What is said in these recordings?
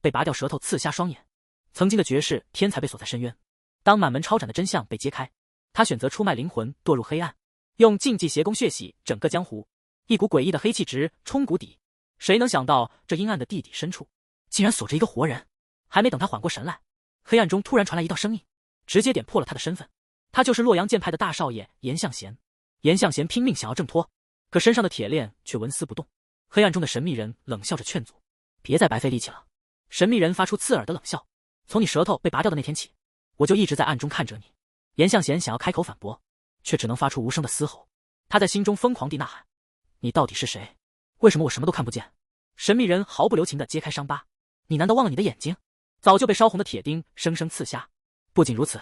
被拔掉舌头，刺瞎双眼。曾经的绝世天才被锁在深渊。当满门抄斩的真相被揭开，他选择出卖灵魂，堕入黑暗，用禁忌邪功血洗整个江湖。一股诡异的黑气直冲谷底。谁能想到这阴暗的地底深处竟然锁着一个活人？还没等他缓过神来，黑暗中突然传来一道声音，直接点破了他的身份。他就是洛阳剑派的大少爷严向贤。严向贤拼命想要挣脱，可身上的铁链却纹丝不动。黑暗中的神秘人冷笑着劝阻：“别再白费力气了。”神秘人发出刺耳的冷笑：“从你舌头被拔掉的那天起，我就一直在暗中看着你。”严向贤想要开口反驳，却只能发出无声的嘶吼。他在心中疯狂地呐喊：“你到底是谁？为什么我什么都看不见？”神秘人毫不留情地揭开伤疤：“你难道忘了你的眼睛？早就被烧红的铁钉生生刺瞎。不仅如此，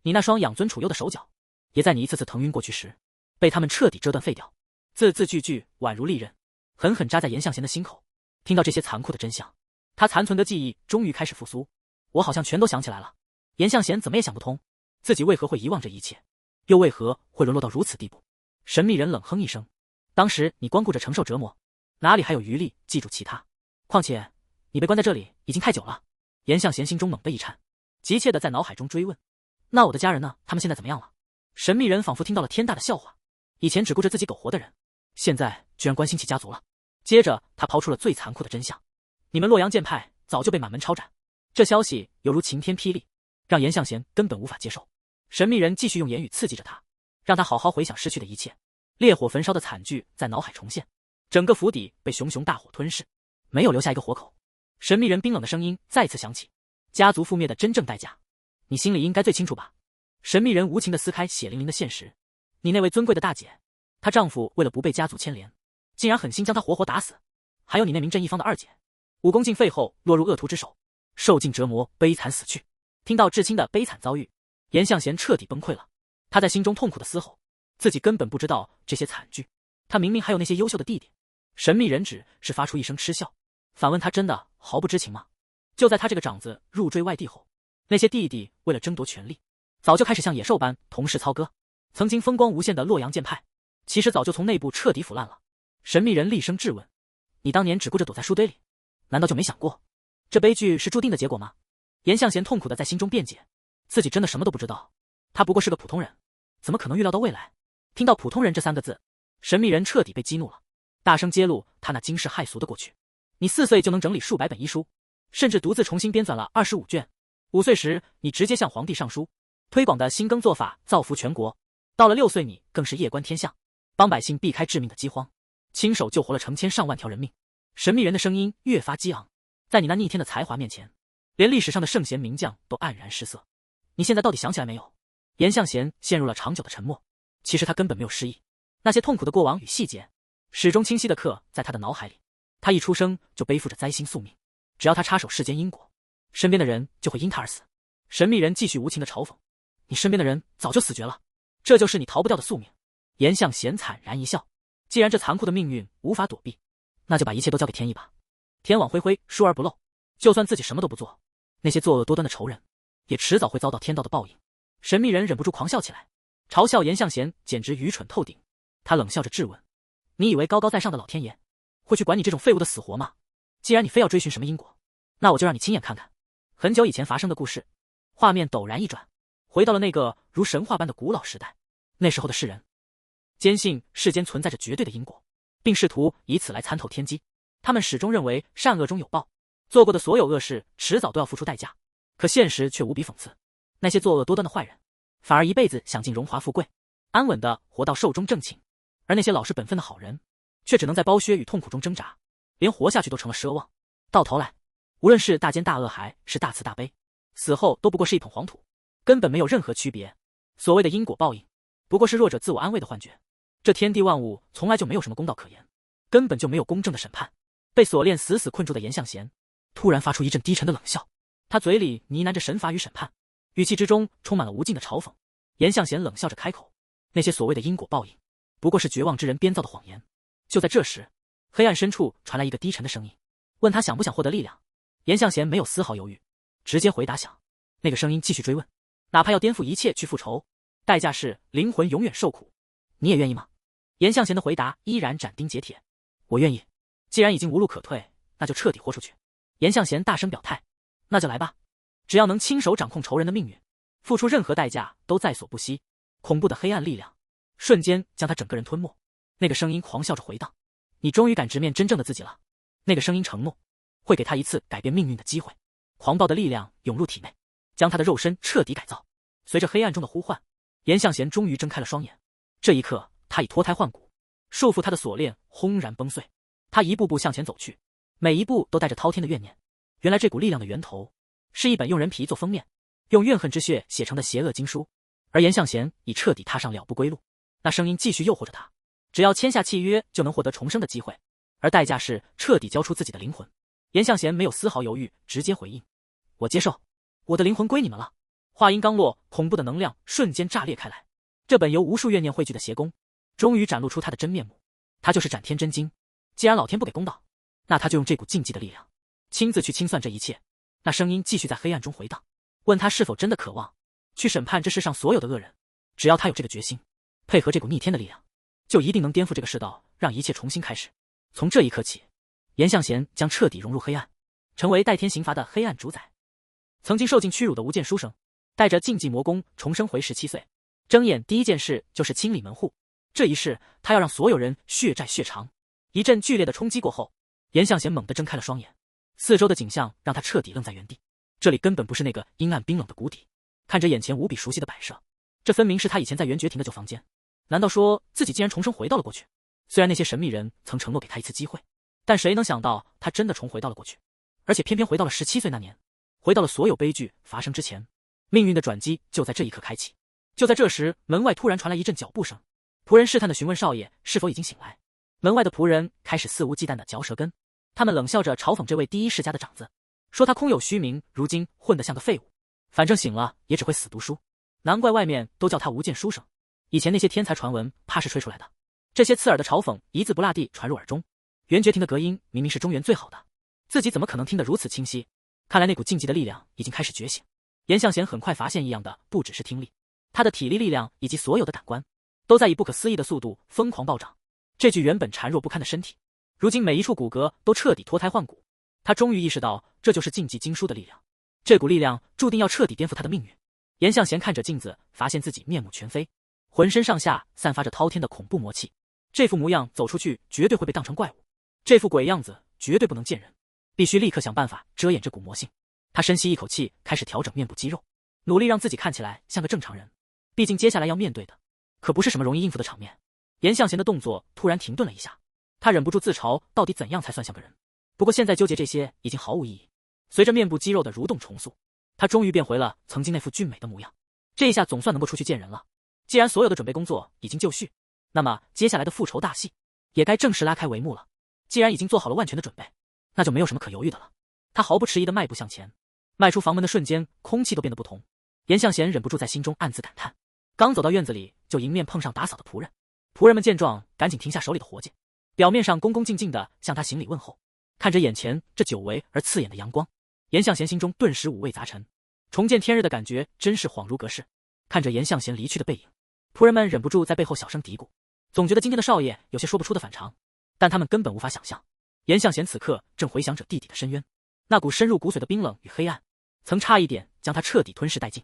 你那双养尊处优的手脚，也在你一次次疼晕过去时，被他们彻底折断废掉。”字字句句宛如利刃，狠狠扎在严向贤的心口。听到这些残酷的真相，他残存的记忆终于开始复苏。我好像全都想起来了。严向贤怎么也想不通，自己为何会遗忘这一切，又为何会沦落到如此地步。神秘人冷哼一声：“当时你光顾着承受折磨，哪里还有余力记住其他？况且你被关在这里已经太久了。”严向贤心中猛地一颤，急切地在脑海中追问：“那我的家人呢？他们现在怎么样了？”神秘人仿佛听到了天大的笑话，以前只顾着自己苟活的人，现在居然关心起家族了。接着他抛出了最残酷的真相：你们洛阳剑派早就被满门抄斩。这消息犹如晴天霹雳，让严向贤根本无法接受。神秘人继续用言语刺激着他，让他好好回想失去的一切。烈火焚烧的惨剧在脑海重现，整个府邸被熊熊大火吞噬，没有留下一个活口。神秘人冰冷的声音再次响起：家族覆灭的真正代价，你心里应该最清楚吧？神秘人无情地撕开血淋淋的现实：你那位尊贵的大姐，她丈夫为了不被家族牵连，竟然狠心将她活活打死。还有你那名震一方的二姐，武功尽废后落入恶徒之手，受尽折磨，悲惨死去。听到至亲的悲惨遭遇，严向贤彻底崩溃了。他在心中痛苦的嘶吼，自己根本不知道这些惨剧，他明明还有那些优秀的弟弟。神秘人只是发出一声嗤笑，反问他真的毫不知情吗？就在他这个长子入赘外地后，那些弟弟为了争夺权力，早就开始像野兽般同室操戈。曾经风光无限的洛阳剑派，其实早就从内部彻底腐烂了。神秘人厉声质问：你当年只顾着躲在树堆里，难道就没想过这悲剧是注定的结果吗？严向贤痛苦的在心中辩解，自己真的什么都不知道，他不过是个普通人，怎么可能预料到未来？听到普通人这3个字，神秘人彻底被激怒了，大声揭露他那惊世骇俗的过去。你4岁就能整理数百本医书，甚至独自重新编纂了25卷。5岁时你直接向皇帝上书，推广的新耕做法造福全国。到了6岁你更是夜观天象，帮百姓避开致命的饥荒，亲手救活了成千上万条人命。神秘人的声音越发激昂，在你那逆天的才华面前，连历史上的圣贤名将都黯然失色。你现在到底想起来没有？严向贤陷入了长久的沉默。其实他根本没有失忆，那些痛苦的过往与细节始终清晰地刻在他的脑海里。他一出生就背负着灾星宿命，只要他插手世间因果，身边的人就会因他而死。神秘人继续无情地嘲讽：你身边的人早就死绝了，这就是你逃不掉的宿命。严向贤惨然一笑：既然这残酷的命运无法躲避，那就把一切都交给天意吧。天网恢恢，疏而不漏，就算自己什么都不做，那些作恶多端的仇人也迟早会遭到天道的报应。神秘人忍不住狂笑起来，嘲笑严向贤简直愚蠢透顶。他冷笑着质问：你以为高高在上的老天爷会去管你这种废物的死活吗？既然你非要追寻什么因果，那我就让你亲眼看看很久以前发生的故事。画面陡然一转，回到了那个如神话般的古老时代。那时候的世人坚信世间存在着绝对的因果，并试图以此来参透天机。他们始终认为善恶中有报，做过的所有恶事迟早都要付出代价。可现实却无比讽刺，那些作恶多端的坏人反而一辈子享尽荣华富贵，安稳地活到寿终正寝，而那些老实本分的好人却只能在剥削与痛苦中挣扎，连活下去都成了奢望。到头来，无论是大奸大恶还是大慈大悲，死后都不过是一捧黄土，根本没有任何区别。所谓的因果报应，不过是弱者自我安慰的幻觉。这天地万物从来就没有什么公道可言，根本就没有公正的审判。被锁链死死困住的严向贤突然发出一阵低沉的冷笑，他嘴里呢喃着神法与审判，语气之中充满了无尽的嘲讽。严向贤冷笑着开口：那些所谓的因果报应，不过是绝望之人编造的谎言。就在这时，黑暗深处传来一个低沉的声音，问他想不想获得力量。严向贤没有丝毫犹豫，直接回答想。那个声音继续追问：哪怕要颠覆一切去复仇，代价是灵魂永远受苦，你也愿意吗？严向贤的回答依然斩钉截铁：我愿意。既然已经无路可退，那就彻底豁出去。严向贤大声表态：“那就来吧，只要能亲手掌控仇人的命运，付出任何代价都在所不惜。”恐怖的黑暗力量瞬间将他整个人吞没。那个声音狂笑着回荡：“你终于敢直面真正的自己了。”那个声音承诺会给他一次改变命运的机会。狂暴的力量涌入体内，将他的肉身彻底改造。随着黑暗中的呼唤，严向贤终于睁开了双眼。这一刻，他已脱胎换骨，束缚他的锁链轰然崩碎。他一步步向前走去，每一步都带着滔天的怨念。原来这股力量的源头是一本用人皮做封面，用怨恨之血写成的邪恶经书。而严向贤已彻底踏上了不归路。那声音继续诱惑着他，只要签下契约就能获得重生的机会，而代价是彻底交出自己的灵魂。严向贤没有丝毫犹豫，直接回应：“我接受，我的灵魂归你们了。”话音刚落，恐怖的能量瞬间炸裂开来。这本由无数怨念汇聚的邪功，终于展露出他的真面目。他就是斩天真经。既然老天不给公道，那他就用这股禁忌的力量，亲自去清算这一切。那声音继续在黑暗中回荡，问他是否真的渴望去审判这世上所有的恶人。只要他有这个决心，配合这股逆天的力量，就一定能颠覆这个世道，让一切重新开始。从这一刻起，严向贤将彻底融入黑暗，成为代天刑罚的黑暗主宰。曾经受尽屈辱的无间书生，带着禁忌魔功重生回17岁，睁眼第一件事就是清理门户。这一世，他要让所有人血债血偿。一阵剧烈的冲击过后，严向贤猛地睁开了双眼，四周的景象让他彻底愣在原地。这里根本不是那个阴暗冰冷的谷底，看着眼前无比熟悉的摆设，这分明是他以前在元绝庭的旧房间。难道说自己竟然重生回到了过去？虽然那些神秘人曾承诺给他一次机会，但谁能想到他真的重回到了过去，而且偏偏回到了17岁那年，回到了所有悲剧发生之前。命运的转机就在这一刻开启。就在这时，门外突然传来一阵脚步声，仆人试探地询问少爷是否已经醒来。门外的仆人开始肆无忌惮地嚼舌根，他们冷笑着嘲讽这位第一世家的长子，说他空有虚名，如今混得像个废物，反正醒了也只会死读书。难怪外面都叫他无间书生，以前那些天才传闻怕是吹出来的。这些刺耳的嘲讽一字不落地传入耳中。元绝庭的隔音明明是中原最好的，自己怎么可能听得如此清晰？看来那股禁忌的力量已经开始觉醒。严向贤很快发现异样的不只是听力，他的体力力量以及所有的感官都在以不可思议的速度疯狂暴涨。这具原本孱弱不堪的身体，如今每一处骨骼都彻底脱胎换骨。他终于意识到，这就是禁忌经书的力量。这股力量注定要彻底颠覆他的命运。严向贤看着镜子，发现自己面目全非，浑身上下散发着滔天的恐怖魔气。这副模样走出去绝对会被当成怪物，这副鬼样子绝对不能见人，必须立刻想办法遮掩这股魔性。他深吸一口气，开始调整面部肌肉，努力让自己看起来像个正常人。毕竟接下来要面对的可不是什么容易应付的场面。严向贤的动作突然停顿了一下，他忍不住自嘲，到底怎样才算像个人？不过现在纠结这些已经毫无意义。随着面部肌肉的蠕动重塑，他终于变回了曾经那副俊美的模样。这一下总算能够出去见人了。既然所有的准备工作已经就绪，那么接下来的复仇大戏也该正式拉开帷幕了。既然已经做好了万全的准备，那就没有什么可犹豫的了。他毫不迟疑地迈步向前，迈出房门的瞬间，空气都变得不同。严向贤忍不住在心中暗自感叹。刚走到院子里，就迎面碰上打扫的仆人。仆人们见状，赶紧停下手里的活计，表面上恭恭敬敬地向他行礼问候。看着眼前这久违而刺眼的阳光，严向贤心中顿时五味杂陈，重见天日的感觉真是恍如隔世。看着严向贤离去的背影，仆人们忍不住在背后小声嘀咕，总觉得今天的少爷有些说不出的反常，但他们根本无法想象，严向贤此刻正回想着弟弟的深渊，那股深入骨髓的冰冷与黑暗，曾差一点将他彻底吞噬殆尽。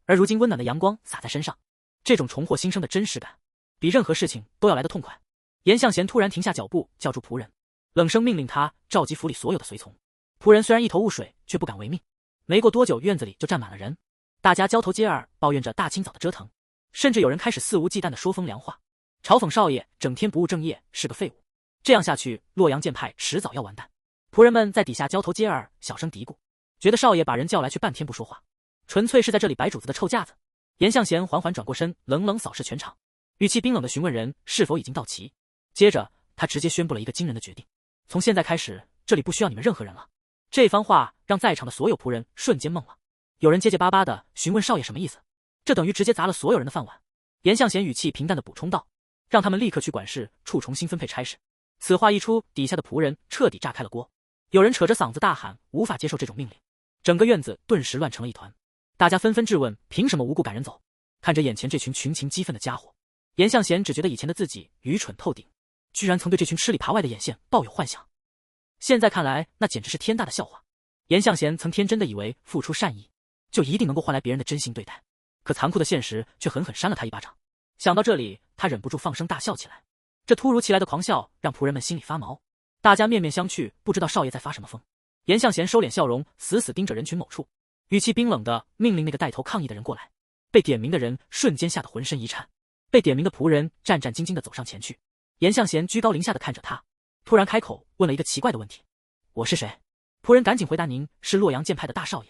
而如今温暖的阳光洒在身上，这种重获新生的真实感，比任何事情都要来得痛快。严向贤突然停下脚步，叫住仆人，冷声命令他召集府里所有的随从。仆人虽然一头雾水，却不敢违命。没过多久，院子里就站满了人，大家交头接耳，抱怨着大清早的折腾，甚至有人开始肆无忌惮地说风凉话，嘲讽少爷整天不务正业，是个废物。这样下去，洛阳剑派迟早要完蛋。仆人们在底下交头接耳，小声嘀咕，觉得少爷把人叫来却半天不说话，纯粹是在这里摆主子的臭架子。严向贤缓缓转过身，冷冷扫视全场，语气冰冷地询问人是否已经到齐。接着他直接宣布了一个惊人的决定，从现在开始，这里不需要你们任何人了。这番话让在场的所有仆人瞬间懵了，有人结结巴巴地询问少爷什么意思，这等于直接砸了所有人的饭碗。严向贤语气平淡地补充道，让他们立刻去管事处重新分配差事。此话一出，底下的仆人彻底炸开了锅，有人扯着嗓子大喊无法接受这种命令，整个院子顿时乱成了一团。大家纷纷质问凭什么无故赶人走。看着眼前这群群情激愤的家伙，严向贤只觉得以前的自己愚蠢透顶，居然曾对这群吃里扒外的眼线抱有幻想。现在看来，那简直是天大的笑话。严向贤曾天真的以为付出善意就一定能够换来别人的真心对待，可残酷的现实却狠狠扇了他一巴掌。想到这里，他忍不住放声大笑起来。这突如其来的狂笑让仆人们心里发毛，大家面面相觑，不知道少爷在发什么疯。严向贤收敛笑容，死死盯着人群某处，语气冰冷地命令那个带头抗议的人过来。被点名的人瞬间吓得浑身一颤，被点名的仆人战战兢兢地走上前去。严向贤居高临下地看着他，突然开口问了一个奇怪的问题：我是谁？仆人赶紧回答：您是洛阳剑派的大少爷。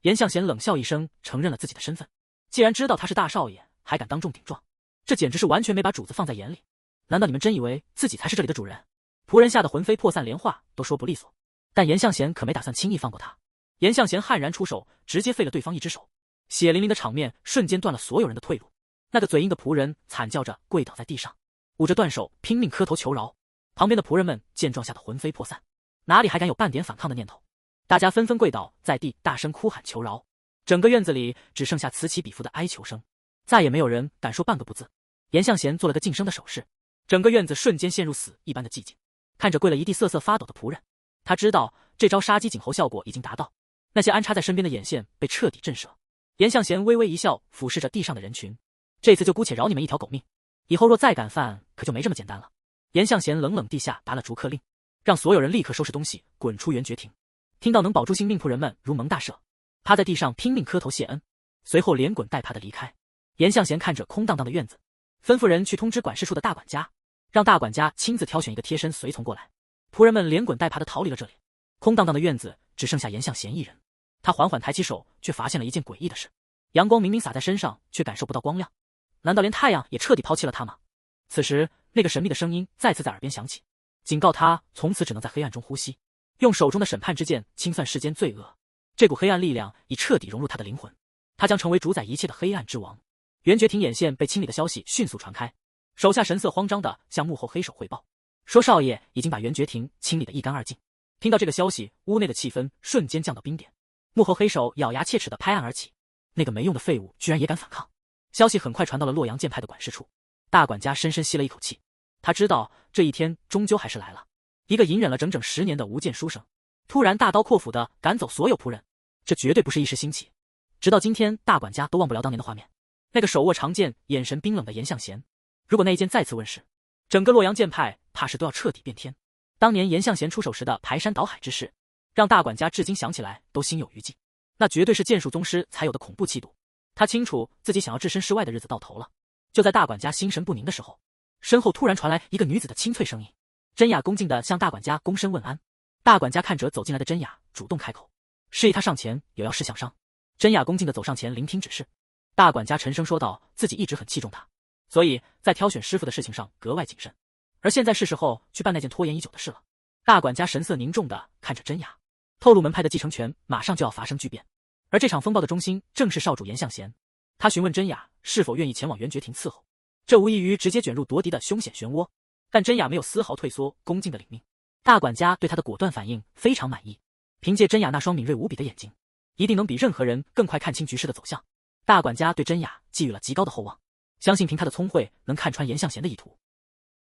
严向贤冷笑一声，承认了自己的身份。既然知道他是大少爷，还敢当众顶撞，这简直是完全没把主子放在眼里。难道你们真以为自己才是这里的主人？仆人吓得魂飞魄散，连话都说不利索。但严向贤可没打算轻易放过他。严向贤悍然出手，直接废了对方一只手，血淋淋的场面瞬间断了所有人的退路。那个嘴硬的仆人惨叫着跪倒在地上，捂着断手拼命磕头求饶。旁边的仆人们见状吓得魂飞魄散，哪里还敢有半点反抗的念头？大家纷纷跪倒在地，大声哭喊求饶。整个院子里只剩下此起彼伏的哀求声，再也没有人敢说半个不字。严向贤做了个噤声的手势，整个院子瞬间陷入死一般的寂静。看着跪了一地瑟瑟发抖的仆人，他知道这招杀鸡儆猴效果已经达到，那些安插在身边的眼线被彻底震慑。严向贤微微一笑，俯视着地上的人群，这次就姑且饶你们一条狗命，以后若再敢犯，可就没这么简单了。严向贤冷冷地下达了逐客令，让所有人立刻收拾东西滚出元觉亭。听到能保住性命，仆人们如蒙大赦，趴在地上拼命磕头谢恩，随后连滚带爬的离开。严向贤看着空荡荡的院子，吩咐人去通知管事处的大管家，让大管家亲自挑选一个贴身随从过来。仆人们连滚带爬的逃离了这里，空荡荡的院子只剩下严向贤一人。他缓缓抬起手，却发现了一件诡异的事：阳光明明洒在身上，却感受不到光亮。难道连太阳也彻底抛弃了他吗？此时，那个神秘的声音再次在耳边响起，警告他从此只能在黑暗中呼吸，用手中的审判之剑清算世间罪恶。这股黑暗力量已彻底融入他的灵魂，他将成为主宰一切的黑暗之王。元觉亭眼线被清理的消息迅速传开，手下神色慌张地向幕后黑手汇报，说少爷已经把元觉亭清理得一干二净。听到这个消息，屋内的气氛瞬间降到冰点。幕后黑手咬牙切齿地拍案而起，那个没用的废物居然也敢反抗。消息很快传到了洛阳剑派的管事处，大管家深深吸了一口气，他知道这一天终究还是来了。一个隐忍了整整10年的无剑书生，突然大刀阔斧地赶走所有仆人，这绝对不是一时兴起。直到今天，大管家都忘不了当年的画面，那个手握长剑、眼神冰冷的严向贤。如果那一剑再次问世，整个洛阳剑派怕是都要彻底变天。当年严向贤出手时的排山倒海之势，让大管家至今想起来都心有余悸。那绝对是剑术宗师才有的恐怖气度。他清楚自己想要置身事外的日子到头了。就在大管家心神不宁的时候，身后突然传来一个女子的清脆声音。真雅恭敬地向大管家躬身问安。大管家看着走进来的真雅，主动开口，示意他上前，有要事相商。真雅恭敬地走上前聆听指示。大管家沉声说道，自己一直很器重他，所以在挑选师傅的事情上格外谨慎，而现在是时候去办那件拖延已久的事了。大管家神色凝重地看着真雅，透露门派的继承权马上就要发生巨变，而这场风暴的中心正是少主严向贤。他询问真雅是否愿意前往元觉亭伺候，这无异于直接卷入夺嫡的凶险漩涡。但真雅没有丝毫退缩，恭敬的领命。大管家对他的果断反应非常满意，凭借真雅那双敏锐无比的眼睛，一定能比任何人更快看清局势的走向。大管家对真雅寄予了极高的厚望，相信凭他的聪慧能看穿严向贤的意图。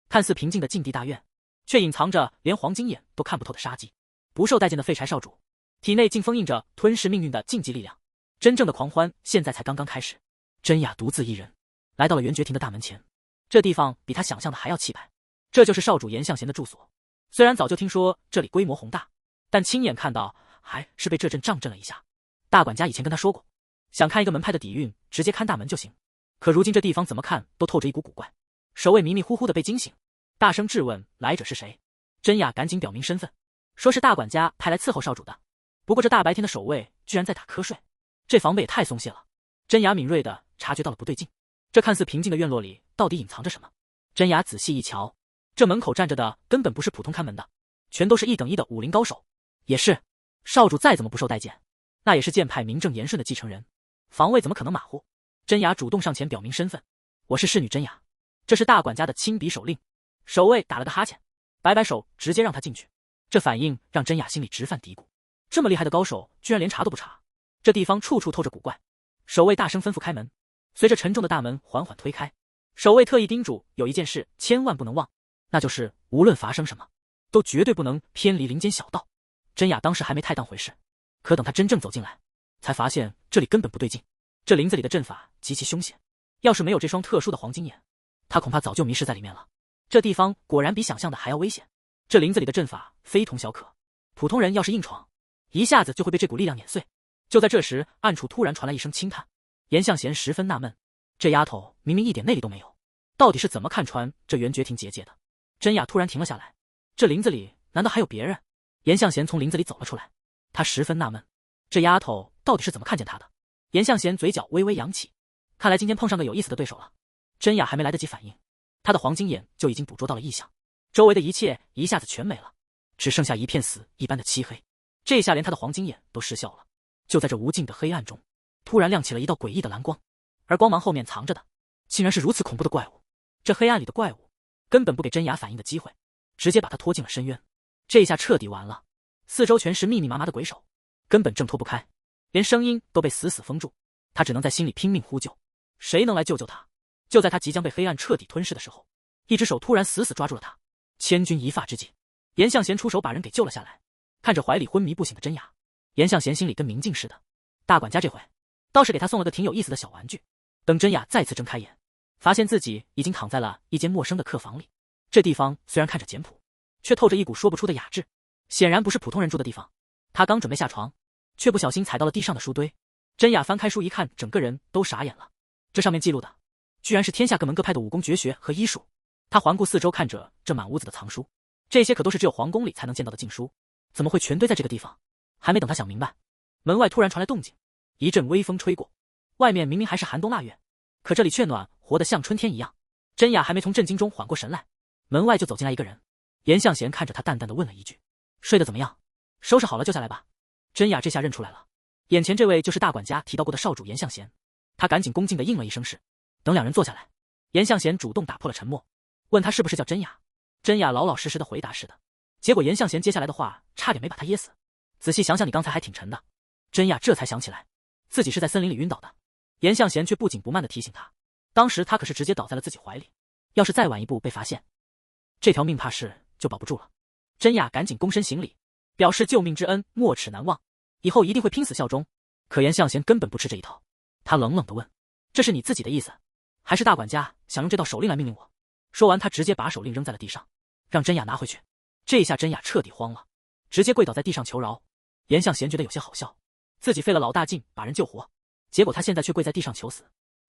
看似平静的禁地大院，却隐藏着连黄金眼都看不透的杀机。不受待见的废柴少主，体内竟封印着吞噬命运的禁忌力量。真正的狂欢现在才刚刚开始。真雅独自一人来到了元觉亭的大门前，这地方比他想象的还要气派。这就是少主严向贤的住所。虽然早就听说这里规模宏大，但亲眼看到还是被这阵仗震了一下。大管家以前跟他说过，想看一个门派的底蕴，直接看大门就行。可如今这地方怎么看都透着一股古怪。守卫迷迷糊糊的被惊醒，大声质问来者是谁。真雅赶紧表明身份，说是大管家派来伺候少主的。不过这大白天的守卫居然在打瞌睡，这防备也太松懈了。真雅敏锐地察觉到了不对劲，这看似平静的院落里到底隐藏着什么？真雅仔细一瞧，这门口站着的根本不是普通看门的，全都是1等1的武林高手。也是，少主再怎么不受待见，那也是剑派名正言顺的继承人，防卫怎么可能马虎？真雅主动上前表明身份，我是侍女真雅，这是大管家的亲笔手令。守卫打了个哈欠，摆摆手，直接让他进去。这反应让真雅心里直犯嘀咕，这么厉害的高手居然连查都不查，这地方处处透着古怪。守卫大声吩咐开门，随着沉重的大门缓缓推开，守卫特意叮嘱有一件事千万不能忘，那就是无论发生什么，都绝对不能偏离林间小道。真雅当时还没太当回事，可等他真正走进来，才发现这里根本不对劲。这林子里的阵法极其凶险，要是没有这双特殊的黄金眼，他恐怕早就迷失在里面了。这地方果然比想象的还要危险。这林子里的阵法非同小可，普通人要是硬闯，一下子就会被这股力量碾碎。就在这时，暗处突然传来一声轻叹。严向贤十分纳闷，这丫头明明一点内力都没有，到底是怎么看穿这元绝庭结界的？真雅突然停了下来，这林子里难道还有别人？严向贤从林子里走了出来，他十分纳闷，这丫头到底是怎么看见他的？严向贤嘴角微微扬起，看来今天碰上个有意思的对手了。真雅还没来得及反应，他的黄金眼就已经捕捉到了异象，周围的一切一下子全没了，只剩下一片死一般的漆黑。这下连他的黄金眼都失效了。就在这无尽的黑暗中，突然亮起了一道诡异的蓝光，而光芒后面藏着的竟然是如此恐怖的怪物。这黑暗里的怪物根本不给真雅反应的机会，直接把他拖进了深渊。这下彻底完了，四周全是密密麻麻的鬼手，根本挣脱不开，连声音都被死死封住。他只能在心里拼命呼救，谁能来救救他？就在他即将被黑暗彻底吞噬的时候，一只手突然死死抓住了他。千钧一发之际，严向贤出手把人给救了下来。看着怀里昏迷不醒的真雅，严向贤心里跟明镜似的。大管家这回倒是给他送了个挺有意思的小玩具。等真雅再次睁开眼，发现自己已经躺在了一间陌生的客房里。这地方虽然看着简朴，却透着一股说不出的雅致，显然不是普通人住的地方。他刚准备下床，却不小心踩到了地上的书堆。真雅翻开书一看，整个人都傻眼了。这上面记录的居然是天下各门各派的武功绝学和医术。他环顾四周，看着这满屋子的藏书，这些可都是只有皇宫里才能见到的禁书，怎么会全堆在这个地方？还没等他想明白，门外突然传来动静，一阵微风吹过，外面明明还是寒冬腊月，可这里却暖和得像春天一样。真雅还没从震惊中缓过神来，门外就走进来一个人。严向贤看着他，淡淡的问了一句：“睡得怎么样？收拾好了就下来吧。”真雅这下认出来了，眼前这位就是大管家提到过的少主严向贤。他赶紧恭敬的应了一声是。等两人坐下来，严向贤主动打破了沉默，问他是不是叫真雅。真雅老老实实的回答是的。结果严向贤接下来的话差点没把他噎死。仔细想想，你刚才还挺沉的。真雅这才想起来，自己是在森林里晕倒的。严向贤却不紧不慢的提醒他，当时他可是直接倒在了自己怀里，要是再晚一步被发现，这条命怕是就保不住了。真雅赶紧躬身行礼，表示救命之恩没齿难忘，以后一定会拼死效忠。可严向贤根本不吃这一套，他冷冷的问：“这是你自己的意思，还是大管家想用这道手令来命令我？”说完，他直接把手令扔在了地上，让真雅拿回去。这一下真雅彻底慌了，直接跪倒在地上求饶。严向贤觉得有些好笑，自己费了老大劲把人救活，结果他现在却跪在地上求死。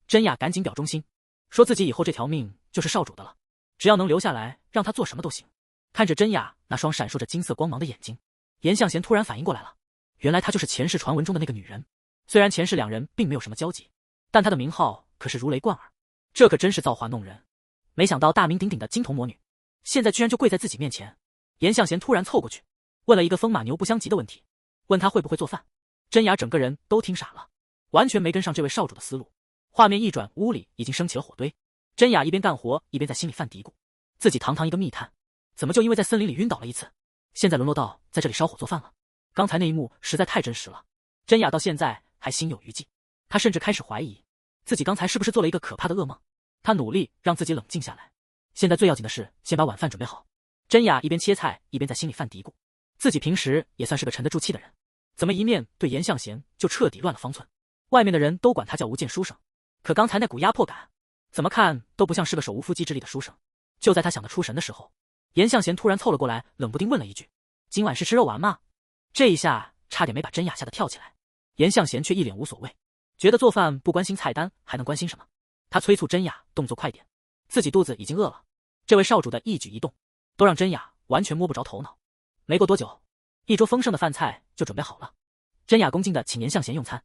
真雅赶紧表忠心，说自己以后这条命就是少主的了，只要能留下来，让他做什么都行。看着真雅那双闪烁着金色光芒的眼睛，严向贤突然反应过来了，原来她就是前世传闻中的那个女人。虽然前世两人并没有什么交集，但她的名号可是如雷贯耳，这可真是造化弄人。没想到大名鼎鼎的金童魔女，现在居然就跪在自己面前。严向贤突然凑过去，问了一个风马牛不相及的问题，问他会不会做饭。真雅整个人都听傻了，完全没跟上这位少主的思路。画面一转，屋里已经升起了火堆。真雅一边干活一边在心里犯嘀咕，自己堂堂一个密探，怎么就因为在森林里晕倒了一次，现在沦落到在这里烧火做饭了？刚才那一幕实在太真实了，真雅到现在还心有余悸。她甚至开始怀疑自己刚才是不是做了一个可怕的噩梦。她努力让自己冷静下来，现在最要紧的是先把晚饭准备好。真雅一边切菜一边在心里犯嘀咕，自己平时也算是个沉得住气的人，怎么一面对严向贤就彻底乱了方寸？外面的人都管他叫无间书生，可刚才那股压迫感，怎么看都不像是个手无缚鸡之力的书生。就在他想得出神的时候，严向贤突然凑了过来，冷不丁问了一句：“今晚是吃肉丸吗？”这一下差点没把真雅吓得跳起来。严向贤却一脸无所谓，觉得做饭不关心菜单还能关心什么？他催促真雅动作快点，自己肚子已经饿了。这位少主的一举一动都让真雅完全摸不着头脑。没过多久，一桌丰盛的饭菜就准备好了。真雅恭敬地请严向贤用餐。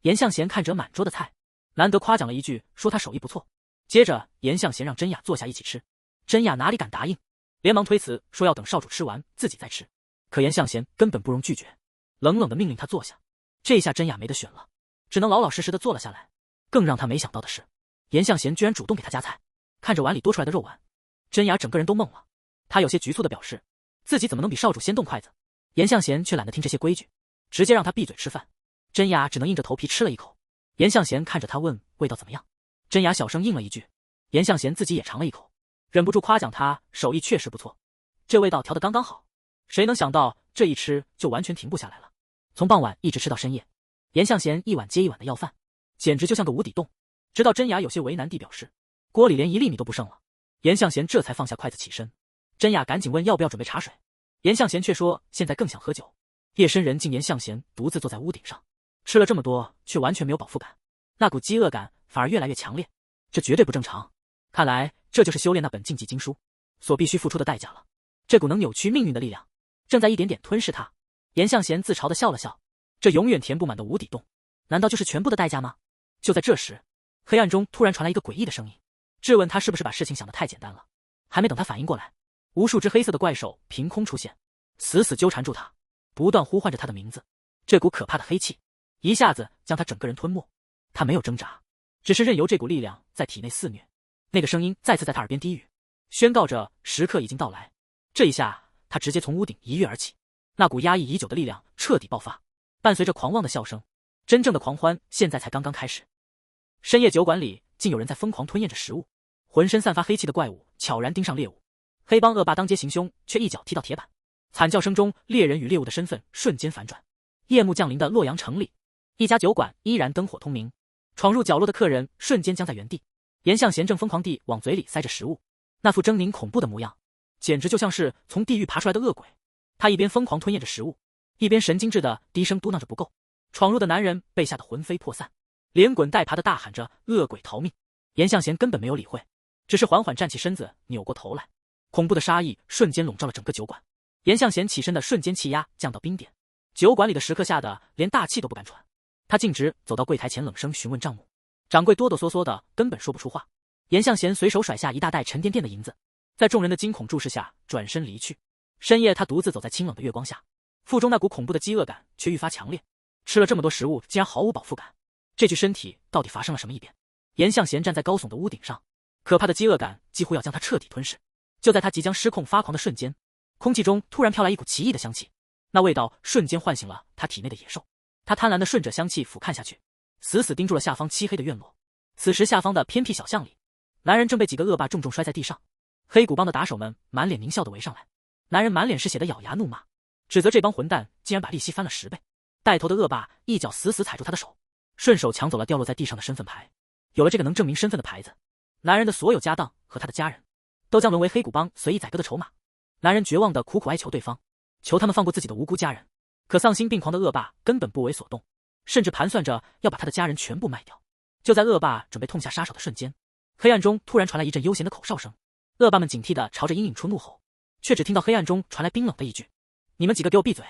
严向贤看着满桌的菜，难得夸奖了一句，说他手艺不错。接着严向贤让真雅坐下一起吃。真雅哪里敢答应，连忙推辞说要等少主吃完自己再吃。可严向贤根本不容拒绝，冷冷地命令他坐下。这下真雅没得选了，只能老老实实地坐了下来。更让他没想到的是，严向贤居然主动给他夹菜。看着碗里多出来的肉丸，真雅整个人都懵了。他有些局促地表示，自己怎么能比少主先动筷子？严向贤却懒得听这些规矩，直接让他闭嘴吃饭。真雅只能硬着头皮吃了一口。严向贤看着他问味道怎么样，真雅小声应了一句。严向贤自己也尝了一口，忍不住夸奖他手艺确实不错，这味道调得刚刚好。谁能想到这一吃就完全停不下来了。从傍晚一直吃到深夜。严向贤一碗接一碗的要饭，简直就像个无底洞。直到真雅有些为难地表示，锅里连1粒米都不剩了，严向贤这才放下筷子起身。真雅赶紧问要不要准备茶水，严向贤却说现在更想喝酒。夜深人静，严向贤独自坐在屋顶上，吃了这么多，却完全没有饱腹感，那股饥饿感反而越来越强烈，这绝对不正常。看来这就是修炼那本禁忌经书所必须付出的代价了。这股能扭曲命运的力量正在一点点吞噬他。严向贤自嘲地笑了笑，这永远填不满的无底洞，难道就是全部的代价吗？就在这时，黑暗中突然传来一个诡异的声音，质问他是不是把事情想得太简单了。还没等他反应过来，无数只黑色的怪兽凭空出现，死死纠缠住他，不断呼唤着他的名字。这股可怕的黑气一下子将他整个人吞没，他没有挣扎，只是任由这股力量在体内肆虐。那个声音再次在他耳边低语，宣告着时刻已经到来。这一下，他直接从屋顶一跃而起，那股压抑已久的力量彻底爆发，伴随着狂妄的笑声。真正的狂欢现在才刚刚开始。深夜酒馆里竟有人在疯狂吞咽着食物，浑身散发黑气的怪物悄然盯上猎物。黑帮恶霸当街行凶，却一脚踢到铁板，惨叫声中，猎人与猎物的身份瞬间反转。夜幕降临的洛阳城里，一家酒馆依然灯火通明，闯入角落的客人瞬间僵在原地。严向贤正疯狂地往嘴里塞着食物，那副狰狞恐怖的模样，简直就像是从地狱爬出来的恶鬼。他一边疯狂吞咽着食物，一边神经质的低声嘟囔着不够。闯入的男人被吓得魂飞魄散，连滚带爬的大喊着恶鬼逃命。严向贤根本没有理会，只是缓缓站起身子，扭过头来。恐怖的杀意瞬间笼罩了整个酒馆。严向贤起身的瞬间，气压降到冰点，酒馆里的食客吓得连大气都不敢喘。他径直走到柜台前，冷声询问账目。掌柜哆哆嗦嗦的，根本说不出话。严向贤随手甩下一大袋沉甸甸的银子，在众人的惊恐注视下转身离去。深夜，他独自走在清冷的月光下，腹中那股恐怖的饥饿感却愈发强烈。吃了这么多食物，竟然毫无饱腹感，这具身体到底发生了什么异变？严向贤站在高耸的屋顶上，可怕的饥饿感几乎要将他彻底吞噬。就在他即将失控发狂的瞬间，空气中突然飘来一股奇异的香气，那味道瞬间唤醒了他体内的野兽。他贪婪地顺着香气俯瞰下去，死死盯住了下方漆黑的院落。此时，下方的偏僻小巷里，男人正被几个恶霸重重摔在地上。黑谷帮的打手们满脸狞笑地围上来，男人满脸是血的咬牙怒骂，指责这帮混蛋竟然把利息翻了10倍。带头的恶霸一脚死死踩住他的手，顺手抢走了掉落在地上的身份牌。有了这个能证明身份的牌子，男人的所有家当和他的家人都将沦为黑谷帮随意宰割的筹码。男人绝望地苦苦哀求对方，求他们放过自己的无辜家人。可丧心病狂的恶霸根本不为所动，甚至盘算着要把他的家人全部卖掉。就在恶霸准备痛下杀手的瞬间，黑暗中突然传来一阵悠闲的口哨声。恶霸们警惕地朝着阴影处怒吼，却只听到黑暗中传来冰冷的一句：“你们几个给我闭嘴！”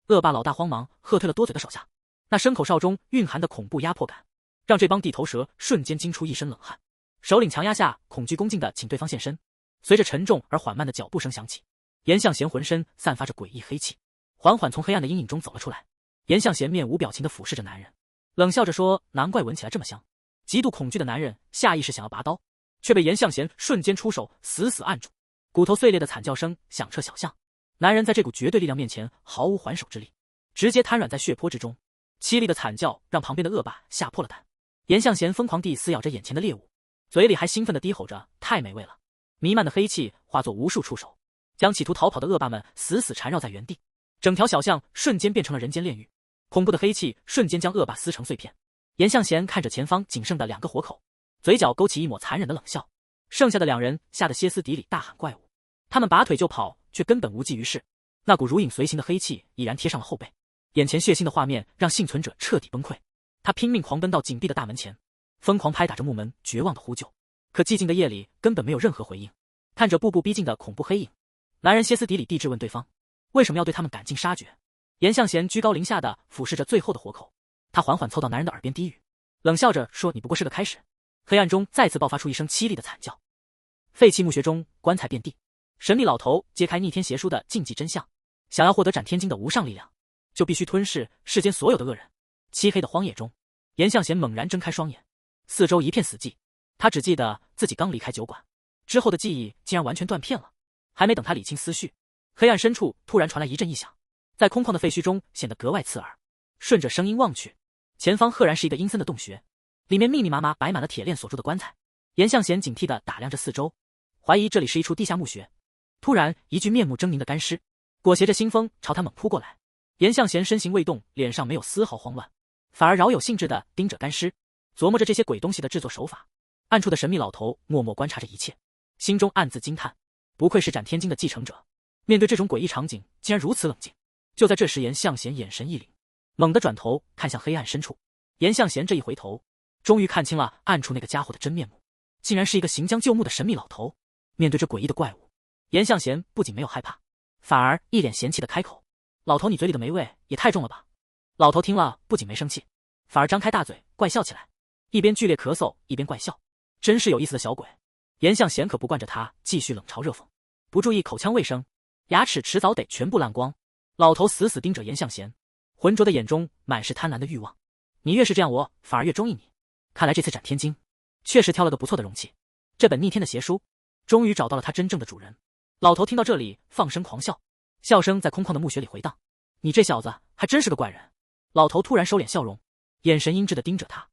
恶霸老大慌忙喝退了多嘴的手下，那声口哨中蕴含的恐怖压迫感，让这帮地头蛇瞬间惊出一身冷汗。首领强压下，恐惧恭敬地请对方现身。随着沉重而缓慢的脚步声响起，严向贤浑身散发着诡异黑气，缓缓从黑暗的阴影中走了出来。严向贤面无表情地俯视着男人，冷笑着说：“难怪闻起来这么香。”极度恐惧的男人下意识想要拔刀，却被严向贤瞬间出手死死按住。骨头碎裂的惨叫声响彻小巷。男人在这股绝对力量面前毫无还手之力，直接瘫软在血泊之中。凄厉的惨叫让旁边的恶霸吓破了胆。严向贤疯狂地撕咬着眼前的猎物，嘴里还兴奋地低吼着：“太美味了！”弥漫的黑气化作无数触手，将企图逃跑的恶霸们死死缠绕在原地。整条小巷瞬间变成了人间炼狱，恐怖的黑气瞬间将恶霸撕成碎片。严向贤看着前方仅剩的2个活口，嘴角勾起一抹残忍的冷笑。剩下的2人吓得歇斯底里大喊怪物，他们拔腿就跑，却根本无济于事。那股如影随形的黑气已然贴上了后背，眼前血腥的画面让幸存者彻底崩溃。他拼命狂奔到紧闭的大门前，疯狂拍打着木门，绝望的呼救。可寂静的夜里根本没有任何回应。看着步步逼近的恐怖黑影，男人歇斯底里地质问对方，为什么要对他们赶尽杀绝？严向贤居高临下的俯视着最后的活口，他缓缓凑到男人的耳边低语，冷笑着说：“你不过是个开始。”黑暗中再次爆发出一声凄厉的惨叫。废弃墓穴中，棺材遍地。神秘老头揭开逆天邪书的禁忌真相，想要获得斩天经的无上力量，就必须吞噬世间所有的恶人。漆黑的荒野中，严向贤猛然睁开双眼，四周一片死寂。他只记得自己刚离开酒馆之后的记忆竟然完全断片了。还没等他理清思绪，黑暗深处突然传来一阵异响，在空旷的废墟中显得格外刺耳。顺着声音望去，前方赫然是一个阴森的洞穴，里面密密麻麻摆满了铁链锁住的棺材。严向贤警惕地打量着四周，怀疑这里是一处地下墓穴。突然，一具面目狰狞的干尸裹挟着腥风朝他猛扑过来。严向贤身形未动，脸上没有丝毫慌乱，反而饶有兴致地盯着干尸，琢磨着这些鬼东西的制作手法。暗处的神秘老头默默观察着一切，心中暗自惊叹，不愧是斩天经的继承者，面对这种诡异场景竟然如此冷静。就在这时，严向贤眼神一凛，猛地转头看向黑暗深处。严向贤这一回头，终于看清了暗处那个家伙的真面目，竟然是一个行将就木的神秘老头。面对这诡异的怪物，严向贤不仅没有害怕，反而一脸嫌弃的开口：“老头，你嘴里的霉味也太重了吧！”老头听了不仅没生气，反而张开大嘴怪笑起来，一边剧烈咳嗽一边怪笑，真是有意思的小鬼。严向贤可不惯着他继续冷嘲热讽，不注意口腔卫生，牙齿迟早得全部烂光。老头死死盯着严向贤，浑浊的眼中满是贪婪的欲望。你越是这样，我反而越中意你。看来这次斩天经确实挑了个不错的容器，这本逆天的邪书终于找到了它真正的主人。老头听到这里放声狂笑，笑声在空旷的墓穴里回荡。你这小子还真是个怪人。老头突然收敛笑容，眼神阴鸷地盯着他。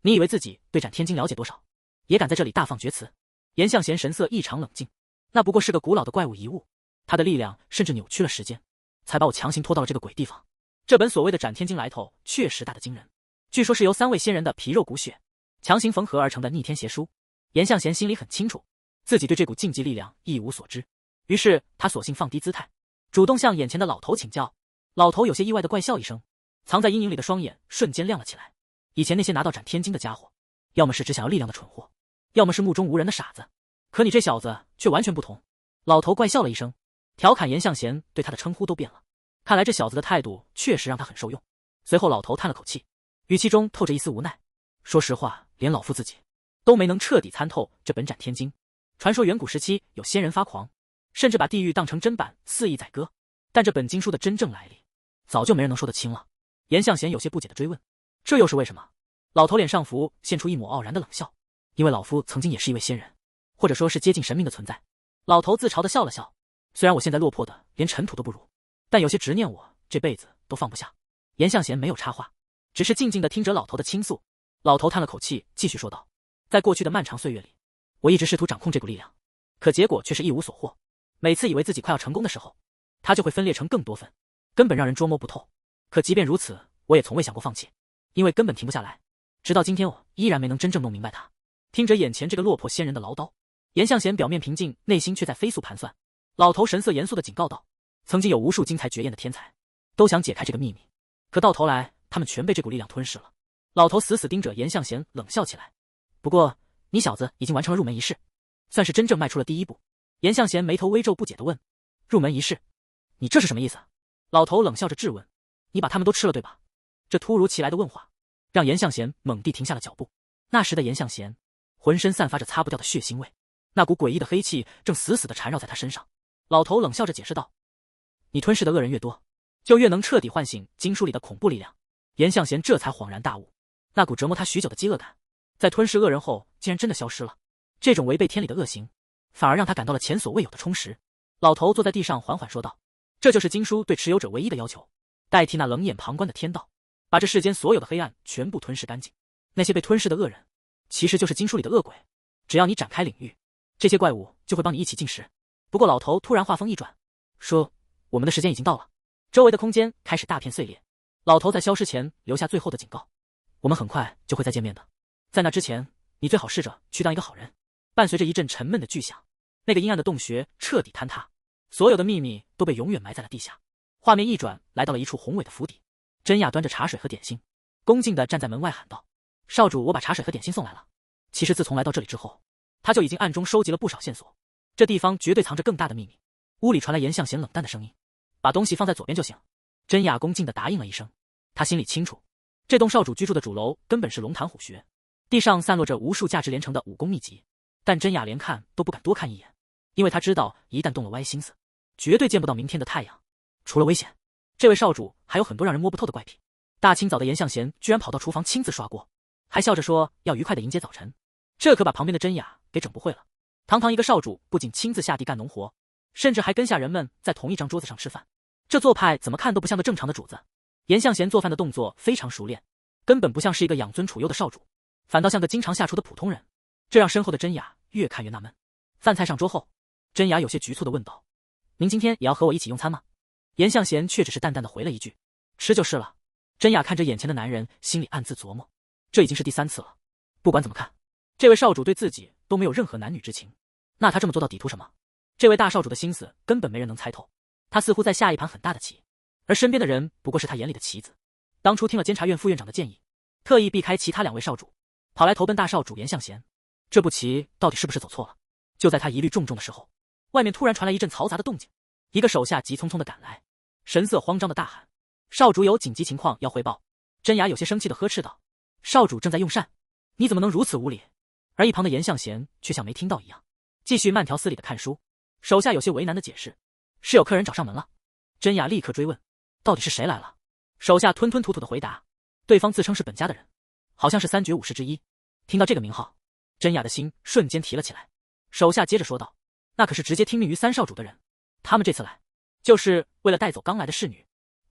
你以为自己对斩天经了解多少，也敢在这里大放厥词？严向贤神色异常冷静，那不过是个古老的怪物遗物，它的力量甚至扭曲了时间，才把我强行拖到了这个鬼地方。这本所谓的斩天经来头确实大得惊人，据说是由3位仙人的皮肉骨血强行缝合而成的逆天邪书。严向贤心里很清楚，自己对这股禁忌力量一无所知，于是他索性放低姿态，主动向眼前的老头请教。老头有些意外的怪笑一声，藏在阴影里的双眼瞬间亮了起来。以前那些拿到斩天经的家伙，要么是只想要力量的蠢货，要么是目中无人的傻子，可你这小子却完全不同。老头怪笑了一声，调侃严向贤对他的称呼都变了，看来这小子的态度确实让他很受用。随后老头叹了口气，语气中透着一丝无奈，说实话，连老夫自己都没能彻底参透这本斩天经。传说远古时期有仙人发狂，甚至把地狱当成砧板肆意宰割，但这本经书的真正来历早就没人能说得清了。严向贤有些不解地追问，这又是为什么？老头脸上浮现出一抹傲然的冷笑，因为老夫曾经也是一位仙人，或者说是接近神明的存在。老头自嘲地笑了笑，虽然我现在落魄的连尘土都不如，但有些执念我这辈子都放不下。严向贤没有插话，只是静静地听着老头的倾诉。老头叹了口气，继续说道，在过去的漫长岁月里，我一直试图掌控这股力量，可结果却是一无所获。每次以为自己快要成功的时候，它就会分裂成更多份，根本让人捉摸不透。可即便如此，我也从未想过放弃，因为根本停不下来。直到今天，我依然没能真正弄明白它。听着眼前这个落魄仙人的唠叨，严向贤表面平静，内心却在飞速盘算。老头神色严肃地警告道，曾经有无数惊才绝艳的天才都想解开这个秘密，可到头来他们全被这股力量吞噬了。老头死死盯着严向贤，冷笑起来。不过你小子已经完成了入门仪式，算是真正迈出了第一步。严向贤眉头微皱，不解地问，入门仪式？你这是什么意思？老头冷笑着质问，你把他们都吃了对吧？这突如其来的问话让严向贤猛地停下了脚步。那时的严向贤浑身散发着擦不掉的血腥味，那股诡异的黑气正死死地缠绕在他身上。老头冷笑着解释道，你吞噬的恶人越多，就越能彻底唤醒经书里的恐怖力量。严向贤这才恍然大悟，那股折磨他许久的饥饿感在吞噬恶人后竟然真的消失了，这种违背天理的恶行反而让他感到了前所未有的充实。老头坐在地上缓缓说道，这就是经书对持有者唯一的要求，代替那冷眼旁观的天道，把这世间所有的黑暗全部吞噬干净。那些被吞噬的恶人其实就是经书里的恶鬼，只要你展开领域，这些怪物就会帮你一起进食。不过老头突然话锋一转，说我们的时间已经到了。周围的空间开始大片碎裂，老头在消失前留下最后的警告，我们很快就会再见面的，在那之前你最好试着去当一个好人。伴随着一阵沉闷的巨响，那个阴暗的洞穴彻底坍塌，所有的秘密都被永远埋在了地下。画面一转，来到了一处宏伟的府邸，真雅端着茶水和点心，恭敬地站在门外喊道，少主，我把茶水和点心送来了。其实自从来到这里之后，他就已经暗中收集了不少线索，这地方绝对藏着更大的秘密。屋里传来严向贤冷淡的声音，把东西放在左边就行。真雅恭敬地答应了一声，他心里清楚，这栋少主居住的主楼根本是龙潭虎穴，地上散落着无数价值连城的武功秘籍，但真雅连看都不敢多看一眼，因为他知道一旦动了歪心思，绝对见不到明天的太阳。除了危险，这位少主还有很多让人摸不透的怪癖。大清早的严向贤居然跑到厨房亲自刷锅，还笑着说要愉快地迎接早晨，这可把旁边的真雅给整不会了。堂堂一个少主，不仅亲自下地干农活，甚至还跟下人们在同一张桌子上吃饭，这做派怎么看都不像个正常的主子。严向贤做饭的动作非常熟练，根本不像是一个养尊处优的少主，反倒像个经常下厨的普通人，这让身后的真雅越看越纳闷。饭菜上桌后，真雅有些局促地问道，您今天也要和我一起用餐吗？严向贤却只是淡淡地回了一句，吃就是了。真雅看着眼前的男人，心里暗自琢磨，这已经是第3次了。不管怎么看，这位少主对自己都没有任何男女之情，那他这么做到底图什么？这位大少主的心思根本没人能猜透，他似乎在下一盘很大的棋，而身边的人不过是他眼里的棋子。当初听了监察院副院长的建议，特意避开其他2位少主，跑来投奔大少主严向贤，这步棋到底是不是走错了？就在他疑虑重重的时候，外面突然传来一阵嘈杂的动静，一个手下急匆匆的赶来，神色慌张的大喊：“少主有紧急情况要汇报！”真雅有些生气的呵斥道：“少主正在用膳，你怎么能如此无礼？”而一旁的严向贤却像没听到一样，继续慢条斯理的看书。手下有些为难的解释：“是有客人找上门了。”真雅立刻追问：“到底是谁来了？”手下吞吞吐吐的回答：“对方自称是本家的人，好像是3绝武士之一。”听到这个名号，真雅的心瞬间提了起来。手下接着说道：“那可是直接听命于3少主的人，他们这次来，就是为了带走刚来的侍女。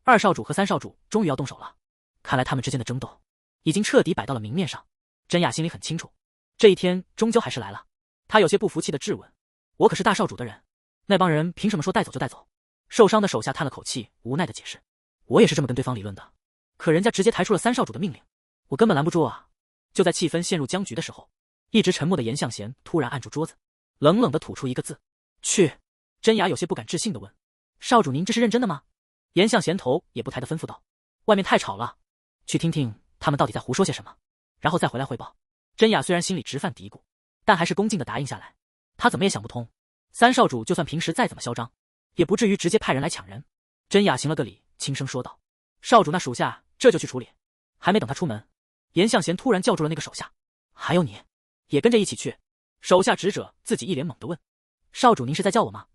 2少主和3少主终于要动手了，看来他们之间的争斗已经彻底摆到了明面上。”真雅心里很清楚，这一天终究还是来了。他有些不服气的质问：“我可是大少主的人，那帮人凭什么说带走就带走？”受伤的手下叹了口气，无奈的解释：“我也是这么跟对方理论的，可人家直接抬出了3少主的命令，我根本拦不住啊！”就在气氛陷入僵局的时候，一直沉默的严向贤突然按住桌子，冷冷的吐出一个字：“去！”真雅有些不敢置信的问：“少主您这是认真的吗？”严向贤头也不抬的吩咐道：“外面太吵了，去听听他们到底在胡说些什么，然后再回来汇报。”真雅虽然心里直犯嘀咕，但还是恭敬的答应下来。他怎么也想不通，3少主就算平时再怎么嚣张，也不至于直接派人来抢人。真雅行了个礼，轻声说道：“少主那属下这就去处理。”还没等他出门，严向贤突然叫住了那个手下：“还有你，也跟着一起去。”手下指着自己一脸懵的问：“少主您是在叫我吗？”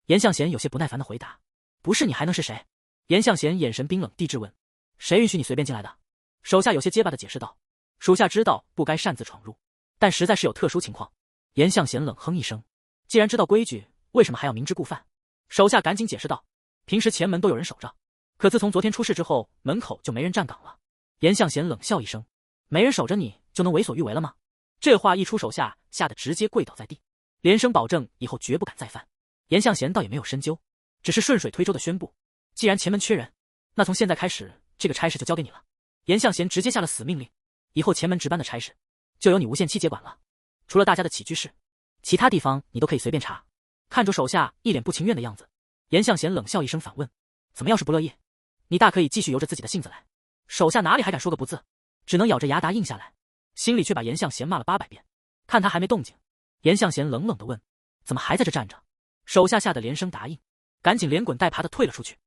严向贤有些不耐烦的回答：“不是你还能是谁？”严向贤眼神冰冷地质问：“谁允许你随便进来的？”手下有些结巴的解释道：“属下知道不该擅自闯入，但实在是有特殊情况。”严向贤冷哼一声：“既然知道规矩，为什么还要明知故犯？”手下赶紧解释道：“平时前门都有人守着，可自从昨天出事之后，门口就没人站岗了。”严向贤冷笑一声：“没人守着你就能为所欲为了吗？”这话一出，手下吓得直接跪倒在地，连声保证以后绝不敢再犯。严向贤倒也没有深究，只是顺水推舟的宣布：“既然前门缺人，那从现在开始，这个差事就交给你了。”严向贤直接下了死命令，以后前门值班的差事就由你无限期接管了，除了大家的起居室，其他地方你都可以随便查。看着手下一脸不情愿的样子，严向贤冷笑一声反问：“怎么要是不乐意，你大可以继续由着自己的性子来。”手下哪里还敢说个不字，只能咬着牙答应下来，心里却把严向贤骂了800遍。看他还没动静，严向贤冷冷的问：“怎么还在这站着？”手下吓得连声答应，赶紧连滚带爬的退了出去。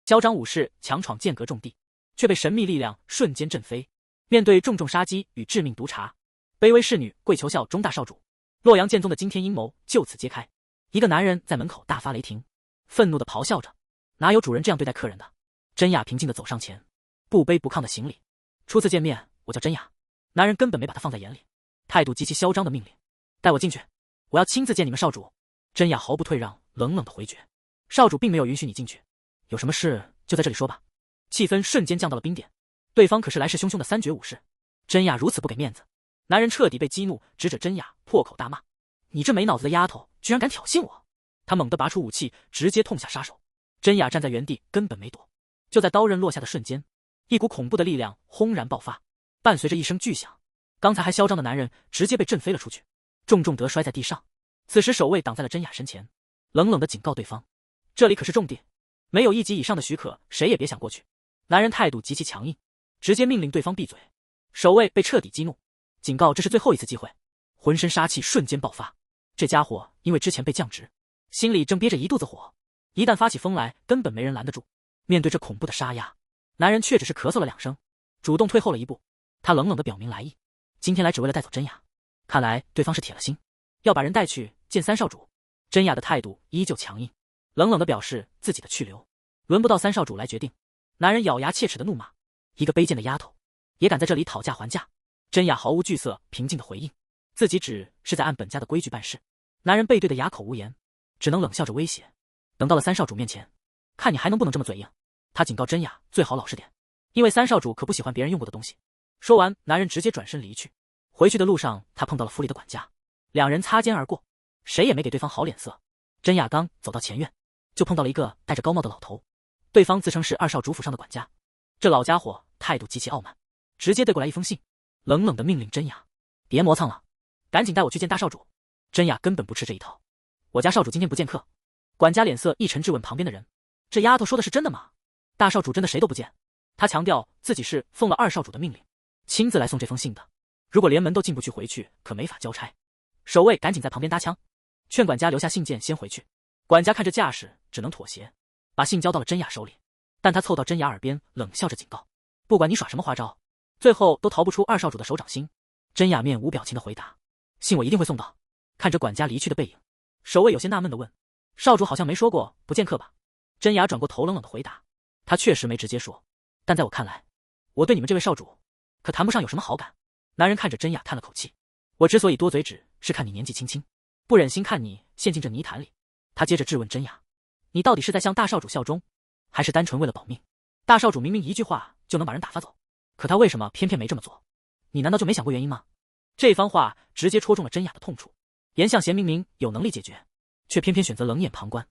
嚣张武士强闯剑阁重地，却被神秘力量瞬间震飞。面对重重杀机与致命毒茶，卑微侍女跪求效忠大少主。洛阳剑宗的惊天阴谋就此揭开。一个男人在门口大发雷霆，愤怒的咆哮着：“哪有主人这样对待客人的？”真雅平静的走上前，不卑不亢的行礼：“初次见面，我叫真雅。”男人根本没把他放在眼里，态度极其嚣张的命令：“带我进去，我要亲自见你们少主。”真雅毫不退让，冷冷的回绝：“少主并没有允许你进去，有什么事就在这里说吧。”气氛瞬间降到了冰点，对方可是来势汹汹的3绝武士，真雅如此不给面子，男人彻底被激怒，指着真雅破口大骂：“你这没脑子的丫头，居然敢挑衅我！”他猛地拔出武器，直接痛下杀手。真雅站在原地根本没躲，就在刀刃落下的瞬间，一股恐怖的力量轰然爆发，伴随着一声巨响，刚才还嚣张的男人直接被震飞了出去，重重地摔在地上。此时守卫挡在了真雅身前，冷冷地警告对方：“这里可是重地，没有1级以上的许可，谁也别想过去。”男人态度极其强硬，直接命令对方闭嘴。守卫被彻底激怒，警告这是最后一次机会，浑身杀气瞬间爆发。这家伙因为之前被降职，心里正憋着一肚子火，一旦发起疯来，根本没人拦得住。面对这恐怖的杀压，男人却只是咳嗽了2声，主动退后了一步。他冷冷地表明来意：“今天来只为了带走真雅，看来对方是铁了心，要把人带去见3少主。”真雅的态度依旧强硬，冷冷地表示自己的去留轮不到3少主来决定。男人咬牙切齿的怒骂：“一个卑贱的丫头，也敢在这里讨价还价！”真雅毫无惧色，平静的回应：“自己只是在按本家的规矩办事。”男人被对得哑口无言，只能冷笑着威胁：“等到了3少主面前，看你还能不能这么嘴硬。”他警告真雅最好老实点，因为3少主可不喜欢别人用过的东西。说完，男人直接转身离去。回去的路上，他碰到了府里的管家，2人擦肩而过，谁也没给对方好脸色。真雅刚走到前院，就碰到了一个戴着高帽的老头，对方自称是2少主府上的管家，这老家伙态度极其傲慢，直接对过来一封信，冷冷的命令真雅：“别磨蹭了，赶紧带我去见大少主。”真雅根本不吃这一套。我家少主今天不见客。管家脸色一沉，质问旁边的人：“这丫头说的是真的吗？大少主真的谁都不见？”他强调自己是奉了二少主的命令，亲自来送这封信的。如果连门都进不去回去，可没法交差。守卫赶紧在旁边搭腔，劝管家留下信件先回去。管家看这架势，只能妥协，把信交到了真雅手里。但他凑到真雅耳边，冷笑着警告：“不管你耍什么花招，最后都逃不出二少主的手掌心。”真雅面无表情的回答：“信我一定会送到。”看着管家离去的背影，守卫有些纳闷的问：“少主好像没说过不见客吧？”真雅转过头冷冷的回答：“他确实没直接说，但在我看来，我对你们这位少主可谈不上有什么好感。”男人看着真雅叹了口气：“我之所以多嘴只是看你年纪轻轻，不忍心看你陷进这泥潭里。”他接着质问真雅：“你到底是在向大少主效忠，还是单纯为了保命？大少主明明一句话就能把人打发走，可他为什么偏偏没这么做？你难道就没想过原因吗？”这番话直接戳中了真雅的痛处。严向贤明明有能力解决，却偏偏选择冷眼旁观。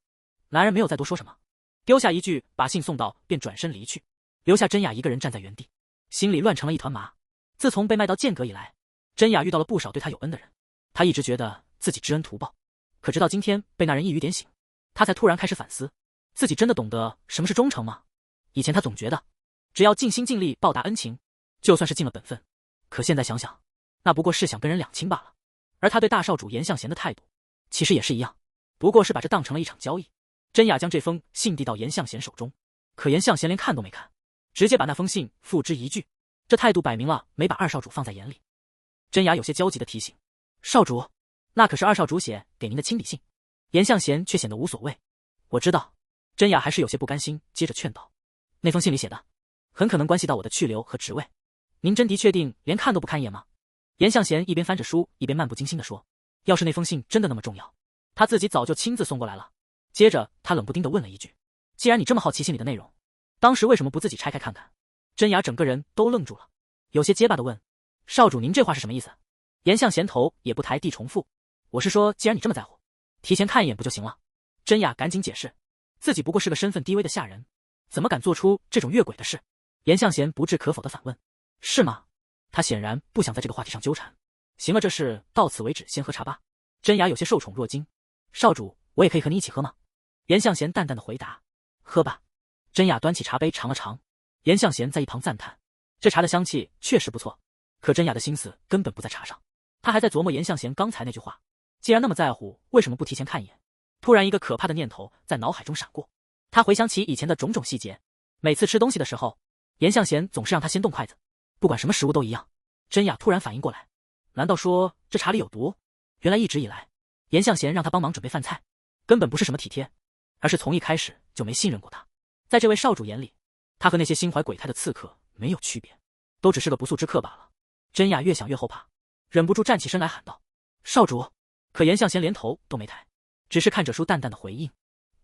男人没有再多说什么，丢下一句把信送到便转身离去，留下真雅一个人站在原地，心里乱成了一团麻。自从被卖到剑阁以来，真雅遇到了不少对他有恩的人，他一直觉得自己知恩图报，可直到今天被那人一语点醒，他才突然开始反思，自己真的懂得什么是忠诚吗？以前他总觉得只要尽心尽力报答恩情，就算是尽了本分，可现在想想，那不过是想跟人两清罢了。而他对大少主严向贤的态度其实也是一样，不过是把这当成了一场交易。真雅将这封信递到严向贤手中，可严向贤连看都没看，直接把那封信付之一炬，这态度摆明了没把二少主放在眼里。真雅有些焦急地提醒：“少主，那可是二少主写给您的亲笔信。”严向贤却显得无所谓：“我知道。”真雅还是有些不甘心，接着劝道：“那封信里写的很可能关系到我的去留和职位，您真的确定连看都不看一眼吗？”严向贤一边翻着书，一边漫不经心地说：“要是那封信真的那么重要，他自己早就亲自送过来了。”接着他冷不丁地问了一句：“既然你这么好奇信里的内容，当时为什么不自己拆开看看？”真雅整个人都愣住了，有些结巴地问：“少主您这话是什么意思？”严向贤头也不抬地重复：“我是说，既然你这么在乎，提前看一眼不就行了？”真雅赶紧解释，自己不过是个身份低微的下人，怎么敢做出这种越轨的事？严向贤不置可否地反问：“是吗？”他显然不想在这个话题上纠缠。行了，这事到此为止，先喝茶吧。真雅有些受宠若惊：“少主，我也可以和你一起喝吗？”严向贤淡淡的回答：“喝吧。”真雅端起茶杯尝了尝，严向贤在一旁赞叹：“这茶的香气确实不错。”可真雅的心思根本不在茶上，他还在琢磨严向贤刚才那句话，既然那么在乎，为什么不提前看一眼？突然一个可怕的念头在脑海中闪过，他回想起以前的种种细节，每次吃东西的时候，严向贤总是让他先动筷子，不管什么食物都一样。真雅突然反应过来，难道说这茶里有毒？原来一直以来，严向贤让他帮忙准备饭菜，根本不是什么体贴，而是从一开始就没信任过他。在这位少主眼里，他和那些心怀鬼胎的刺客没有区别，都只是个不速之客罢了。真雅越想越后怕，忍不住站起身来喊道：“少主！”可严向贤连头都没抬，只是看着书淡淡的回应：“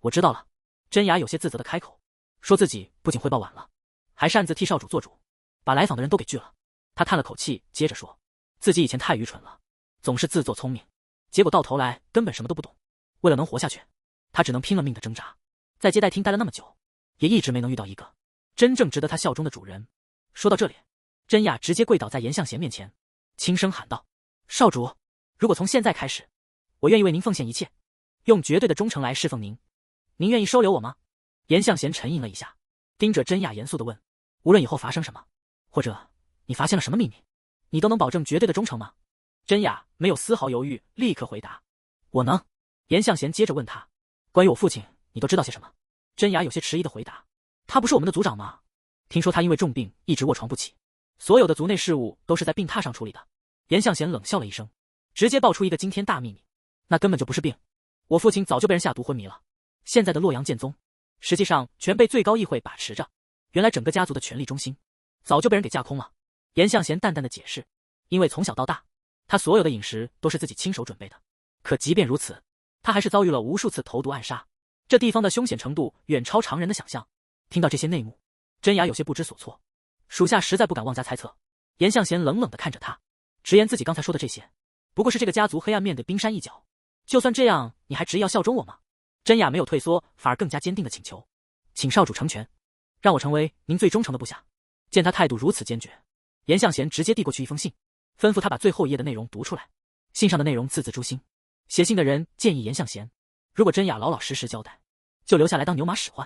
我知道了。”真雅有些自责的开口，说自己不仅汇报晚了，还擅自替少主做主，把来访的人都给拒了。他叹了口气，接着说：“自己以前太愚蠢了，总是自作聪明，结果到头来根本什么都不懂。为了能活下去，他只能拼了命的挣扎。在接待厅待了那么久，也一直没能遇到一个真正值得他效忠的主人。”说到这里，真雅直接跪倒在严向贤面前，轻声喊道：“少主，如果从现在开始，我愿意为您奉献一切，用绝对的忠诚来侍奉您。您愿意收留我吗？”严向贤沉吟了一下，盯着真雅严肃地问：“无论以后发生什么，或者你发现了什么秘密，你都能保证绝对的忠诚吗？”真雅没有丝毫犹豫，立刻回答：“我能。”严向贤接着问他：“关于我父亲，你都知道些什么？”真雅有些迟疑地回答：“他不是我们的族长吗？听说他因为重病一直卧床不起，所有的族内事务都是在病榻上处理的。”严向贤冷笑了一声，直接爆出一个惊天大秘密：“那根本就不是病，我父亲早就被人下毒昏迷了。现在的洛阳剑宗，实际上全被最高议会把持着，原来整个家族的权力中心早就被人给架空了。”严向贤淡淡的解释：“因为从小到大，他所有的饮食都是自己亲手准备的，可即便如此，他还是遭遇了无数次投毒暗杀，这地方的凶险程度远超常人的想象。”听到这些内幕，真雅有些不知所措，属下实在不敢妄加猜测。严向贤冷冷地看着他，直言自己刚才说的这些，不过是这个家族黑暗面的冰山一角。就算这样，你还执意要效忠我吗？真雅没有退缩，反而更加坚定地请求：“请少主成全，让我成为您最忠诚的部下。”见他态度如此坚决，严向贤直接递过去一封信，吩咐他把最后一页的内容读出来。信上的内容字字诛心。写信的人建议严向贤，如果真雅老老实实交代，就留下来当牛马使唤；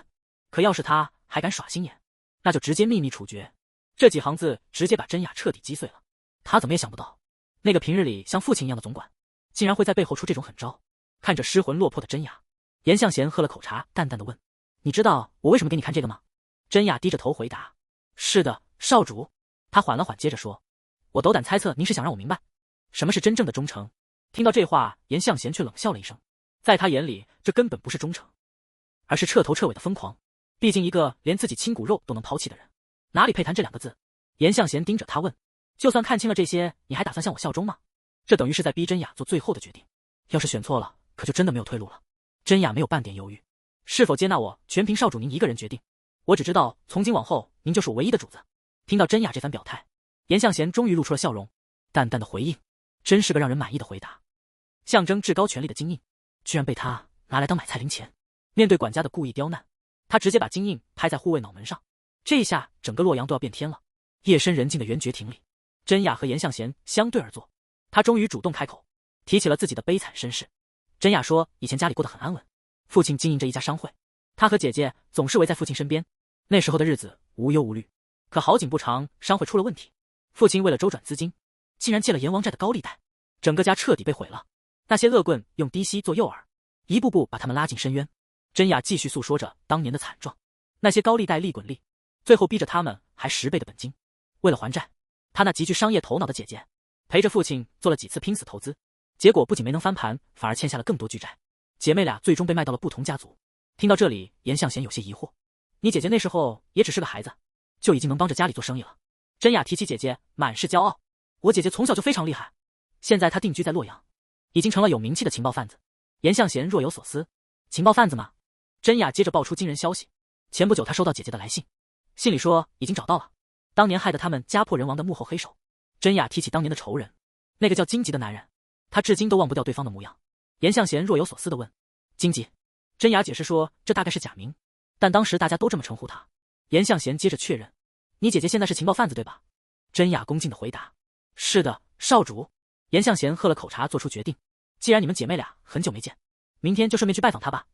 可要是他还敢耍心眼，那就直接秘密处决。这几行字直接把真雅彻底击碎了。他怎么也想不到，那个平日里像父亲一样的总管，竟然会在背后出这种狠招。看着失魂落魄的真雅，严向贤喝了口茶，淡淡的问：“你知道我为什么给你看这个吗？”真雅低着头回答：“是的，少主。”他缓了缓，接着说：“我斗胆猜测，您是想让我明白，什么是真正的忠诚。”听到这话，严向贤却冷笑了一声，在他眼里，这根本不是忠诚，而是彻头彻尾的疯狂。毕竟一个连自己亲骨肉都能抛弃的人，哪里配谈这两个字？严向贤盯着他问：“就算看清了这些，你还打算向我效忠吗？”这等于是在逼真雅做最后的决定。要是选错了，可就真的没有退路了。真雅没有半点犹豫，是否接纳我，全凭少主您一个人决定。我只知道，从今往后，您就是我唯一的主子。听到真雅这番表态，严向贤终于露出了笑容，淡淡的回应，真是个让人满意的回答。象征至高权力的金印，居然被他拿来当买菜零钱。面对管家的故意刁难，他直接把金印拍在护卫脑门上。这一下，整个洛阳都要变天了。夜深人静的圆觉亭里，真雅和严向贤相对而坐。他终于主动开口，提起了自己的悲惨身世。真雅说，以前家里过得很安稳，父亲经营着一家商会，他和姐姐总是围在父亲身边，那时候的日子无忧无虑。可好景不长，商会出了问题，父亲为了周转资金，竟然借了阎王债的高利贷，整个家彻底被毁了。那些恶棍用低息做诱饵，一步步把他们拉进深渊。真雅继续诉说着当年的惨状，那些高利贷利滚利，最后逼着他们还10倍的本金。为了还债，他那极具商业头脑的姐姐陪着父亲做了几次拼死投资，结果不仅没能翻盘，反而欠下了更多巨债。姐妹俩最终被卖到了不同家族。听到这里，严向贤有些疑惑：“你姐姐那时候也只是个孩子，就已经能帮着家里做生意了。”真雅提起姐姐，满是骄傲：“我姐姐从小就非常厉害，现在她定居在洛阳，已经成了有名气的情报贩子。”严向贤若有所思：“情报贩子吗？”真雅接着爆出惊人消息：前不久她收到姐姐的来信，信里说已经找到了当年害得他们家破人亡的幕后黑手。真雅提起当年的仇人，那个叫荆棘的男人，他至今都忘不掉对方的模样。严向贤若有所思地问：“荆棘？”真雅解释说，这大概是假名，但当时大家都这么称呼他。严向贤接着确认：“你姐姐现在是情报贩子对吧？”真雅恭敬地回答：“是的，少主。”严向贤喝了口茶，做出决定：“既然你们姐妹俩很久没见，明天就顺便去拜访她吧。”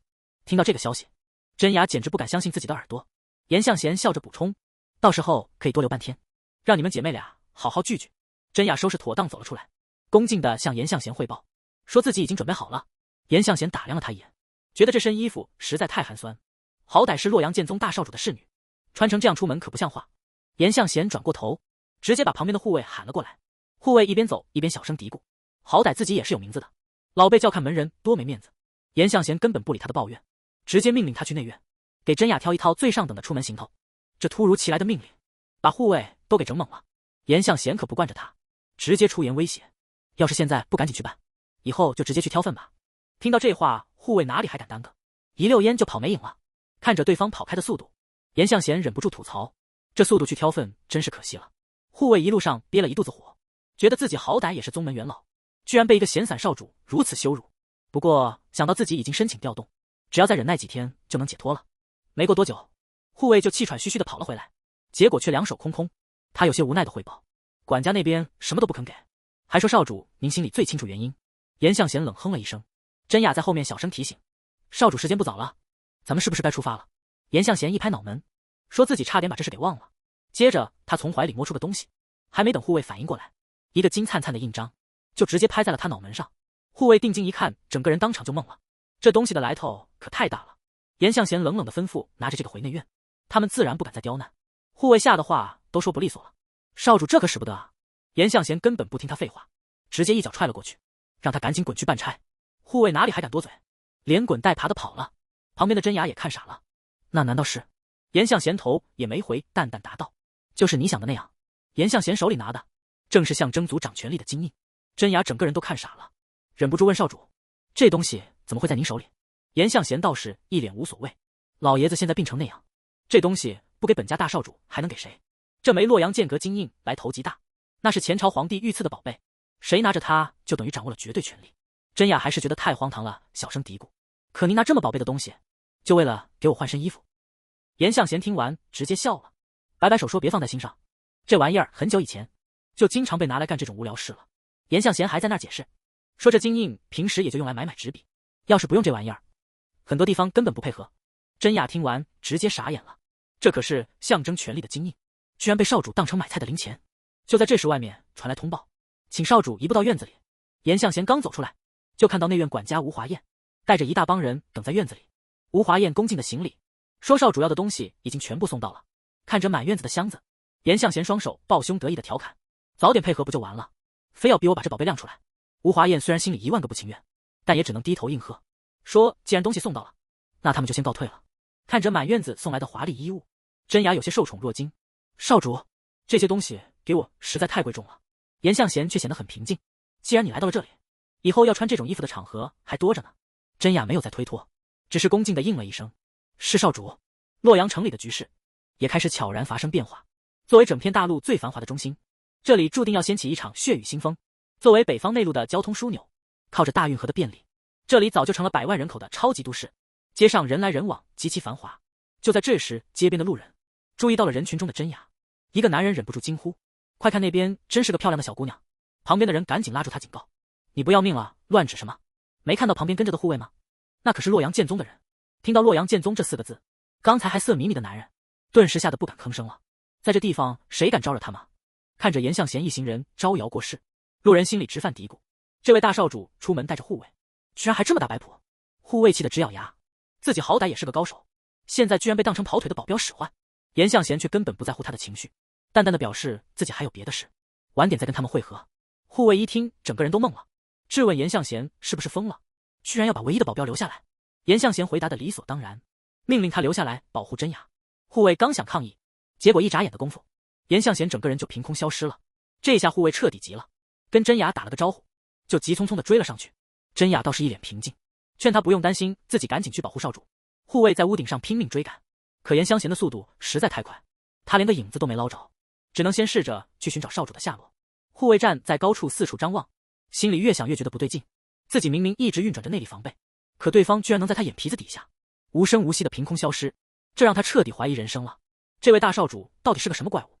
听到这个消息，真雅简直不敢相信自己的耳朵。严向贤笑着补充：“到时候可以多留半天，让你们姐妹俩好好聚聚。”真雅收拾妥当走了出来，恭敬地向严向贤汇报，说自己已经准备好了。严向贤打量了他一眼，觉得这身衣服实在太寒酸，好歹是洛阳剑宗大少主的侍女，穿成这样出门可不像话。严向贤转过头，直接把旁边的护卫喊了过来。护卫一边走一边小声嘀咕：“好歹自己也是有名字的，老被叫看门人多没面子。”严向贤根本不理他的抱怨，直接命令他去内院，给真雅挑一套最上等的出门行头。这突如其来的命令，把护卫都给整懵了。严向贤可不惯着他，直接出言威胁：“要是现在不赶紧去办，以后就直接去挑粪吧。”听到这话，护卫哪里还敢耽搁，一溜烟就跑没影了。看着对方跑开的速度，严向贤忍不住吐槽：“这速度去挑粪真是可惜了。”护卫一路上憋了一肚子火，觉得自己好歹也是宗门元老，居然被一个闲散少主如此羞辱。不过想到自己已经申请调动，只要再忍耐几天就能解脱了。没过多久，护卫就气喘吁吁地跑了回来，结果却两手空空。他有些无奈地汇报：“管家那边什么都不肯给，还说少主您心里最清楚原因。”严向贤冷哼了一声，真雅在后面小声提醒：“少主时间不早了，咱们是不是该出发了？”严向贤一拍脑门，说自己差点把这事给忘了。接着他从怀里摸出个东西，还没等护卫反应过来，一个金灿灿的印章就直接拍在了他脑门上。护卫定睛一看，整个人当场就懵了，这东西的来头可太大了。严向贤冷冷的吩咐拿着这个回内院，他们自然不敢再刁难。护卫吓得话都说不利索了：“少主这可使不得啊！”严向贤根本不听他废话，直接一脚踹了过去，让他赶紧滚去办差。护卫哪里还敢多嘴，连滚带爬的跑了。旁边的真雅也看傻了，那难道是？严向贤头也没回，淡淡答道：“就是你想的那样。”严向贤手里拿的正是象征族掌权力的金印。真雅整个人都看傻了，忍不住问少主：“这东西怎么会在您手里？”严向贤倒是一脸无所谓：“老爷子现在病成那样，这东西不给本家大少主还能给谁？这枚洛阳剑阁金印来头极大，那是前朝皇帝御赐的宝贝，谁拿着它就等于掌握了绝对权力。”真雅还是觉得太荒唐了，小声嘀咕：“可您拿这么宝贝的东西，就为了给我换身衣服？”严向贤听完直接笑了，摆摆手说：“别放在心上，这玩意儿很久以前就经常被拿来干这种无聊事了。严向贤还在那儿解释，说这金印平时也就用来买纸笔，要是不用这玩意儿，很多地方根本不配合。真雅听完直接傻眼了，这可是象征权力的金印，居然被少主当成买菜的零钱。就在这时，外面传来通报，请少主移步到院子里。严向贤刚走出来，就看到内院管家吴华燕带着一大帮人等在院子里。吴华燕恭敬的行礼，说少主要的东西已经全部送到了。看着满院子的箱子，严向贤双手抱胸得意的调侃，早点配合不就完了，非要逼我把这宝贝亮出来。吴华燕虽然心里10000个不情愿，但也只能低头应和，说既然东西送到了，那他们就先告退了。看着满院子送来的华丽衣物，真雅有些受宠若惊。少主，这些东西给我实在太贵重了。严向贤却显得很平静，既然你来到了这里，以后要穿这种衣服的场合还多着呢。真雅没有再推脱，只是恭敬地应了一声，是少主。洛阳城里的局势也开始悄然发生变化。作为整片大陆最繁华的中心，这里注定要掀起一场血雨腥风。作为北方内陆的交通枢纽，靠着大运河的便利，这里早就成了100万人口的超级都市，街上人来人往，极其繁华。就在这时，街边的路人注意到了人群中的真雅，一个男人忍不住惊呼：快看那边，真是个漂亮的小姑娘。旁边的人赶紧拉住他警告：你不要命了，乱指什么？没看到旁边跟着的护卫吗？那可是洛阳剑宗的人。听到洛阳剑宗这4个字，刚才还色迷你的男人顿时吓得不敢吭声了。在这地方谁敢招惹他吗？看着严向贤一行人招摇过市，路人心里直犯嘀咕，这位大少主出门带着护卫，居然还这么大摆谱。护卫气得直咬牙，自己好歹也是个高手，现在居然被当成跑腿的保镖使唤。严向贤却根本不在乎他的情绪，淡淡的表示自己还有别的事，晚点再跟他们会合。护卫一听，整个人都懵了，质问严向贤是不是疯了，居然要把唯一的保镖留下来。严向贤回答的理所当然，命令他留下来保护真雅。护卫刚想抗议，结果一眨眼的功夫，严向贤整个人就凭空消失了。这下护卫彻底急了，跟真雅打了个招呼，就急匆匆的追了上去。真雅倒是一脸平静，劝他不用担心，自己赶紧去保护少主。护卫在屋顶上拼命追赶，可严向贤的速度实在太快，他连个影子都没捞着，只能先试着去寻找少主的下落。护卫站在高处四处张望，心里越想越觉得不对劲，自己明明一直运转着内力防备，可对方居然能在他眼皮子底下无声无息的凭空消失，这让他彻底怀疑人生了。这位大少主到底是个什么怪物？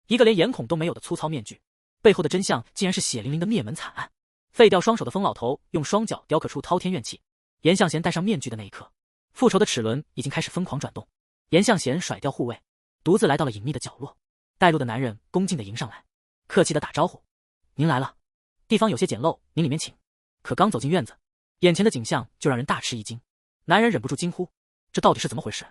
一个连眼孔都没有的粗糙面具，背后的真相竟然是血淋淋的灭门惨案。废掉双手的疯老头用双脚雕刻出滔天怨气。严向贤戴上面具的那一刻，复仇的齿轮已经开始疯狂转动。严向贤甩掉护卫，独自来到了隐秘的角落。带路的男人恭敬地迎上来，客气地打招呼：您来了，地方有些简陋，您里面请。可刚走进院子，眼前的景象就让人大吃一惊。男人忍不住惊呼：这到底是怎么回事？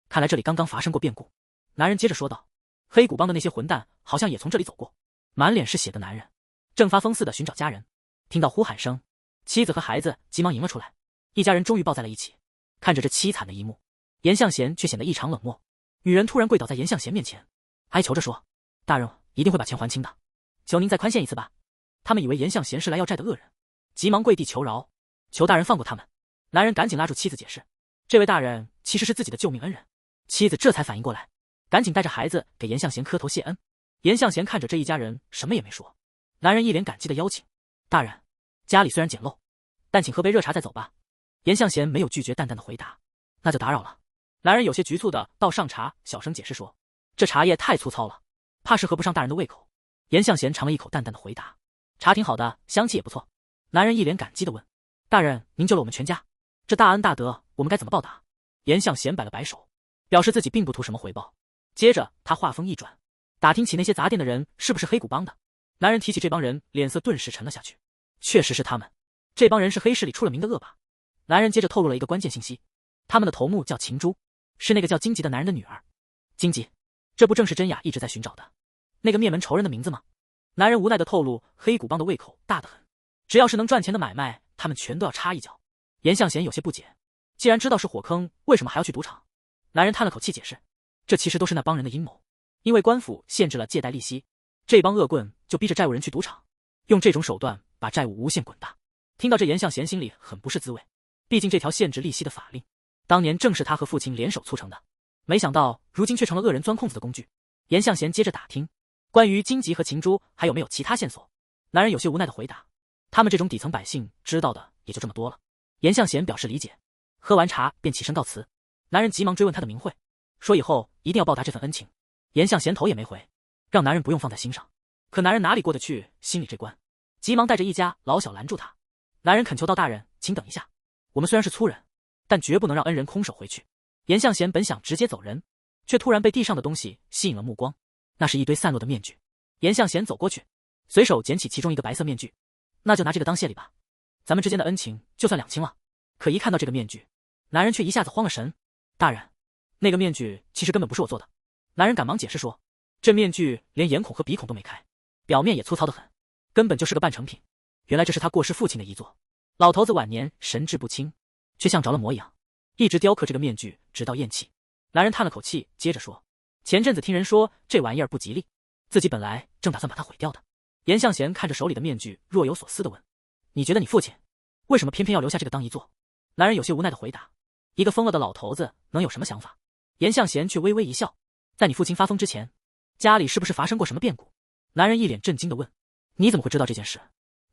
看来这里刚刚发生过变故。男人接着说道：黑谷帮的那些混蛋好像也从这里走过。满脸是血的男人正发疯似的寻找家人，听到呼喊声，妻子和孩子急忙迎了出来，一家人终于抱在了一起。看着这凄惨的一幕，严向贤却显得异常冷漠。女人突然跪倒在严向贤面前，哀求着说：大人一定会把钱还清的，求您再宽限一次吧。他们以为严向贤是来要债的恶人，急忙跪地求饶，求大人放过他们。男人赶紧拉住妻子解释，这位大人其实是自己的救命恩人。妻子这才反应过来，赶紧带着孩子给严向贤磕头谢恩。严向贤看着这一家人什么也没说。男人一脸感激的邀请：大人，家里虽然简陋，但请喝杯热茶再走吧。严向贤没有拒绝，淡淡的回答：那就打扰了。男人有些局促的倒上茶，小声解释说：这茶叶太粗糙了，怕是合不上大人的胃口。严向贤尝了一口，淡淡的回答：茶挺好的，香气也不错。男人一脸感激的问：大人您救了我们全家，这大恩大德我们该怎么报答？严向贤摆了摆手，表示自己并不图什么回报。接着他话锋一转，打听起那些砸店的人是不是黑谷帮的。男人提起这帮人，脸色顿时沉了下去。确实是他们，这帮人是黑市里出了名的恶霸。男人接着透露了一个关键信息，他们的头目叫秦珠，是那个叫荆棘的男人的女儿。荆棘，这不正是真雅一直在寻找的那个灭门仇人的名字吗？男人无奈的透露，黑谷帮的胃口大得很，只要是能赚钱的买卖，他们全都要插一脚。严向贤有些不解，既然知道是火坑，为什么还要去赌场？男人叹了口气解释，这其实都是那帮人的阴谋。因为官府限制了借贷利息，这帮恶棍就逼着债务人去赌场，用这种手段把债务无限滚大。听到这，严向贤心里很不是滋味，毕竟这条限制利息的法令当年正是他和父亲联手促成的，没想到如今却成了恶人钻空子的工具。严向贤接着打听关于荆棘和秦珠还有没有其他线索。男人有些无奈的回答，他们这种底层百姓知道的也就这么多了。严向贤表示理解，喝完茶便起身告辞。男人急忙追问他的名讳，说以后一定要报答这份恩情。严向贤头也没回，让男人不用放在心上。可男人哪里过得去心里这关，急忙带着一家老小拦住他。男人恳求道：“大人，请等一下，我们虽然是粗人，但绝不能让恩人空手回去。”严向贤本想直接走人，却突然被地上的东西吸引了目光，那是一堆散落的面具。严向贤走过去，随手捡起其中一个白色面具，那就拿这个当谢礼吧，咱们之间的恩情就算两清了。可一看到这个面具，男人却一下子慌了神。大人，那个面具其实根本不是我做的。男人赶忙解释说，这面具连眼孔和鼻孔都没开，表面也粗糙得很，根本就是个半成品。原来这是他过世父亲的遗作。老头子晚年神志不清，却像着了魔一样，一直雕刻这个面具，直到咽气。男人叹了口气，接着说，前阵子听人说这玩意儿不吉利，自己本来正打算把它毁掉的。严向贤看着手里的面具，若有所思地问，你觉得你父亲为什么偏偏要留下这个当遗作？男人有些无奈地回答，一个疯了的老头子能有什么想法？严向贤却微微一笑，在你父亲发疯之前，家里是不是发生过什么变故？男人一脸震惊地问，你怎么会知道这件事？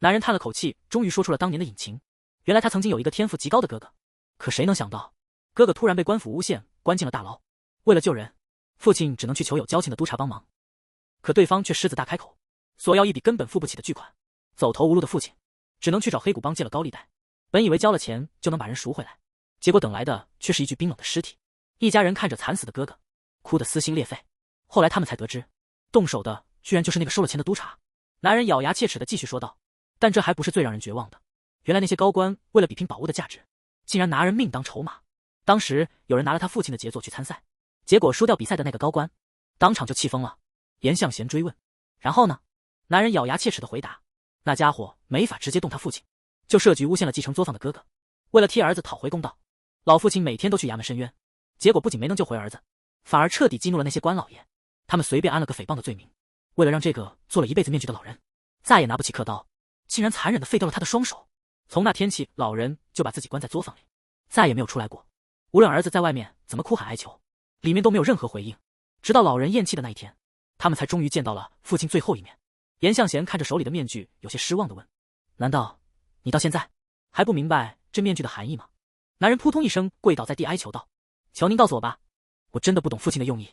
男人叹了口气，终于说出了当年的隐情。原来他曾经有一个天赋极高的哥哥，可谁能想到，哥哥突然被官府诬陷，关进了大牢。为了救人，父亲只能去求有交情的督察帮忙，可对方却狮子大开口，索要一笔根本付不起的巨款。走投无路的父亲只能去找黑谷帮借了高利贷，本以为交了钱就能把人赎回来，结果等来的却是一具冰冷的尸体。一家人看着惨死的哥哥，哭得撕心裂肺。后来他们才得知，动手的居然就是那个收了钱的督察。男人咬牙切齿地继续说道，但这还不是最让人绝望的。原来那些高官为了比拼宝物的价值，竟然拿人命当筹码。当时有人拿了他父亲的杰作去参赛，结果输掉比赛的那个高官当场就气疯了。严向贤追问，然后呢？男人咬牙切齿地回答，那家伙没法直接动他父亲，就设局诬陷了继承作坊的哥哥。为了替儿子讨回公道，老父亲每天都去衙门申冤，结果不仅没能救回儿子，反而彻底激怒了那些官老爷。他们随便安了个诽谤的罪名，为了让这个做了一辈子面具的老人再也拿不起刻刀，竟然残忍地废掉了他的双手。从那天起，老人就把自己关在作坊里，再也没有出来过。无论儿子在外面怎么哭喊哀求，里面都没有任何回应。直到老人咽气的那一天，他们才终于见到了父亲最后一面。严向贤看着手里的面具，有些失望地问，难道你到现在还不明白这面具的含义吗？男人扑通一声跪倒在地哀求道，求您告诉我吧，我真的不懂父亲的用意。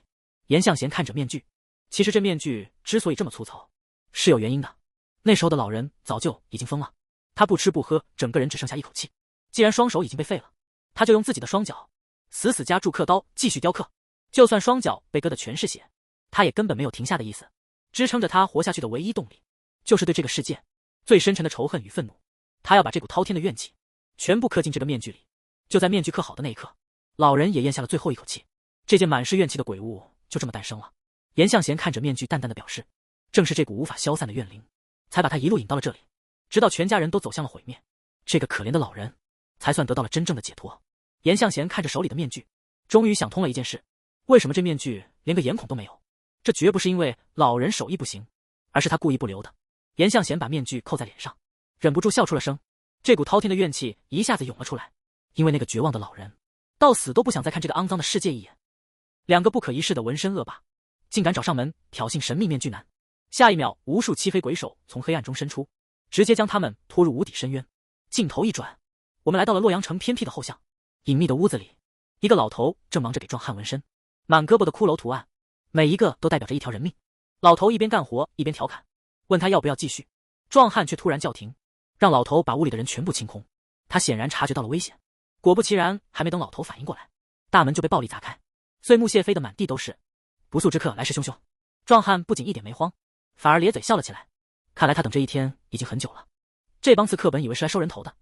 严向贤看着面具，其实这面具之所以这么粗糙，是有原因的。那时候的老人早就已经疯了，他不吃不喝，整个人只剩下一口气。既然双手已经被废了，他就用自己的双脚死死夹住刻刀，继续雕刻。就算双脚被割得全是血，他也根本没有停下的意思。支撑着他活下去的唯一动力，就是对这个世界最深沉的仇恨与愤怒。他要把这股滔天的怨气全部刻进这个面具里。就在面具刻好的那一刻，老人也咽下了最后一口气。这件满是怨气的鬼物就这么诞生了。严向贤看着面具，淡淡的表示，正是这股无法消散的怨灵，才把他一路引到了这里，直到全家人都走向了毁灭，这个可怜的老人才算得到了真正的解脱。严向贤看着手里的面具，终于想通了一件事，为什么这面具连个眼孔都没有？这绝不是因为老人手艺不行，而是他故意不留的。严向贤把面具扣在脸上，忍不住笑出了声。这股滔天的怨气一下子涌了出来，因为那个绝望的老人到死都不想再看这个肮脏的世界一眼。两个不可一世的纹身恶霸竟敢找上门挑衅神秘面具男，下一秒无数漆黑鬼手从黑暗中伸出，直接将他们拖入无底深渊。镜头一转，我们来到了洛阳城偏僻的后巷。隐秘的屋子里，一个老头正忙着给壮汉纹身，满胳膊的骷髅图案，每一个都代表着一条人命。老头一边干活一边调侃，问他要不要继续。壮汉却突然叫停，让老头把屋里的人全部清空。他显然察觉到了危险，果不其然，还没等老头反应过来，大门就被暴力砸开，碎木屑飞得满地都是。不速之客来势汹汹。壮汉不仅一点没慌，反而咧嘴笑了起来。看来他等这一天已经很久了。这帮刺客本以为是来收人头的，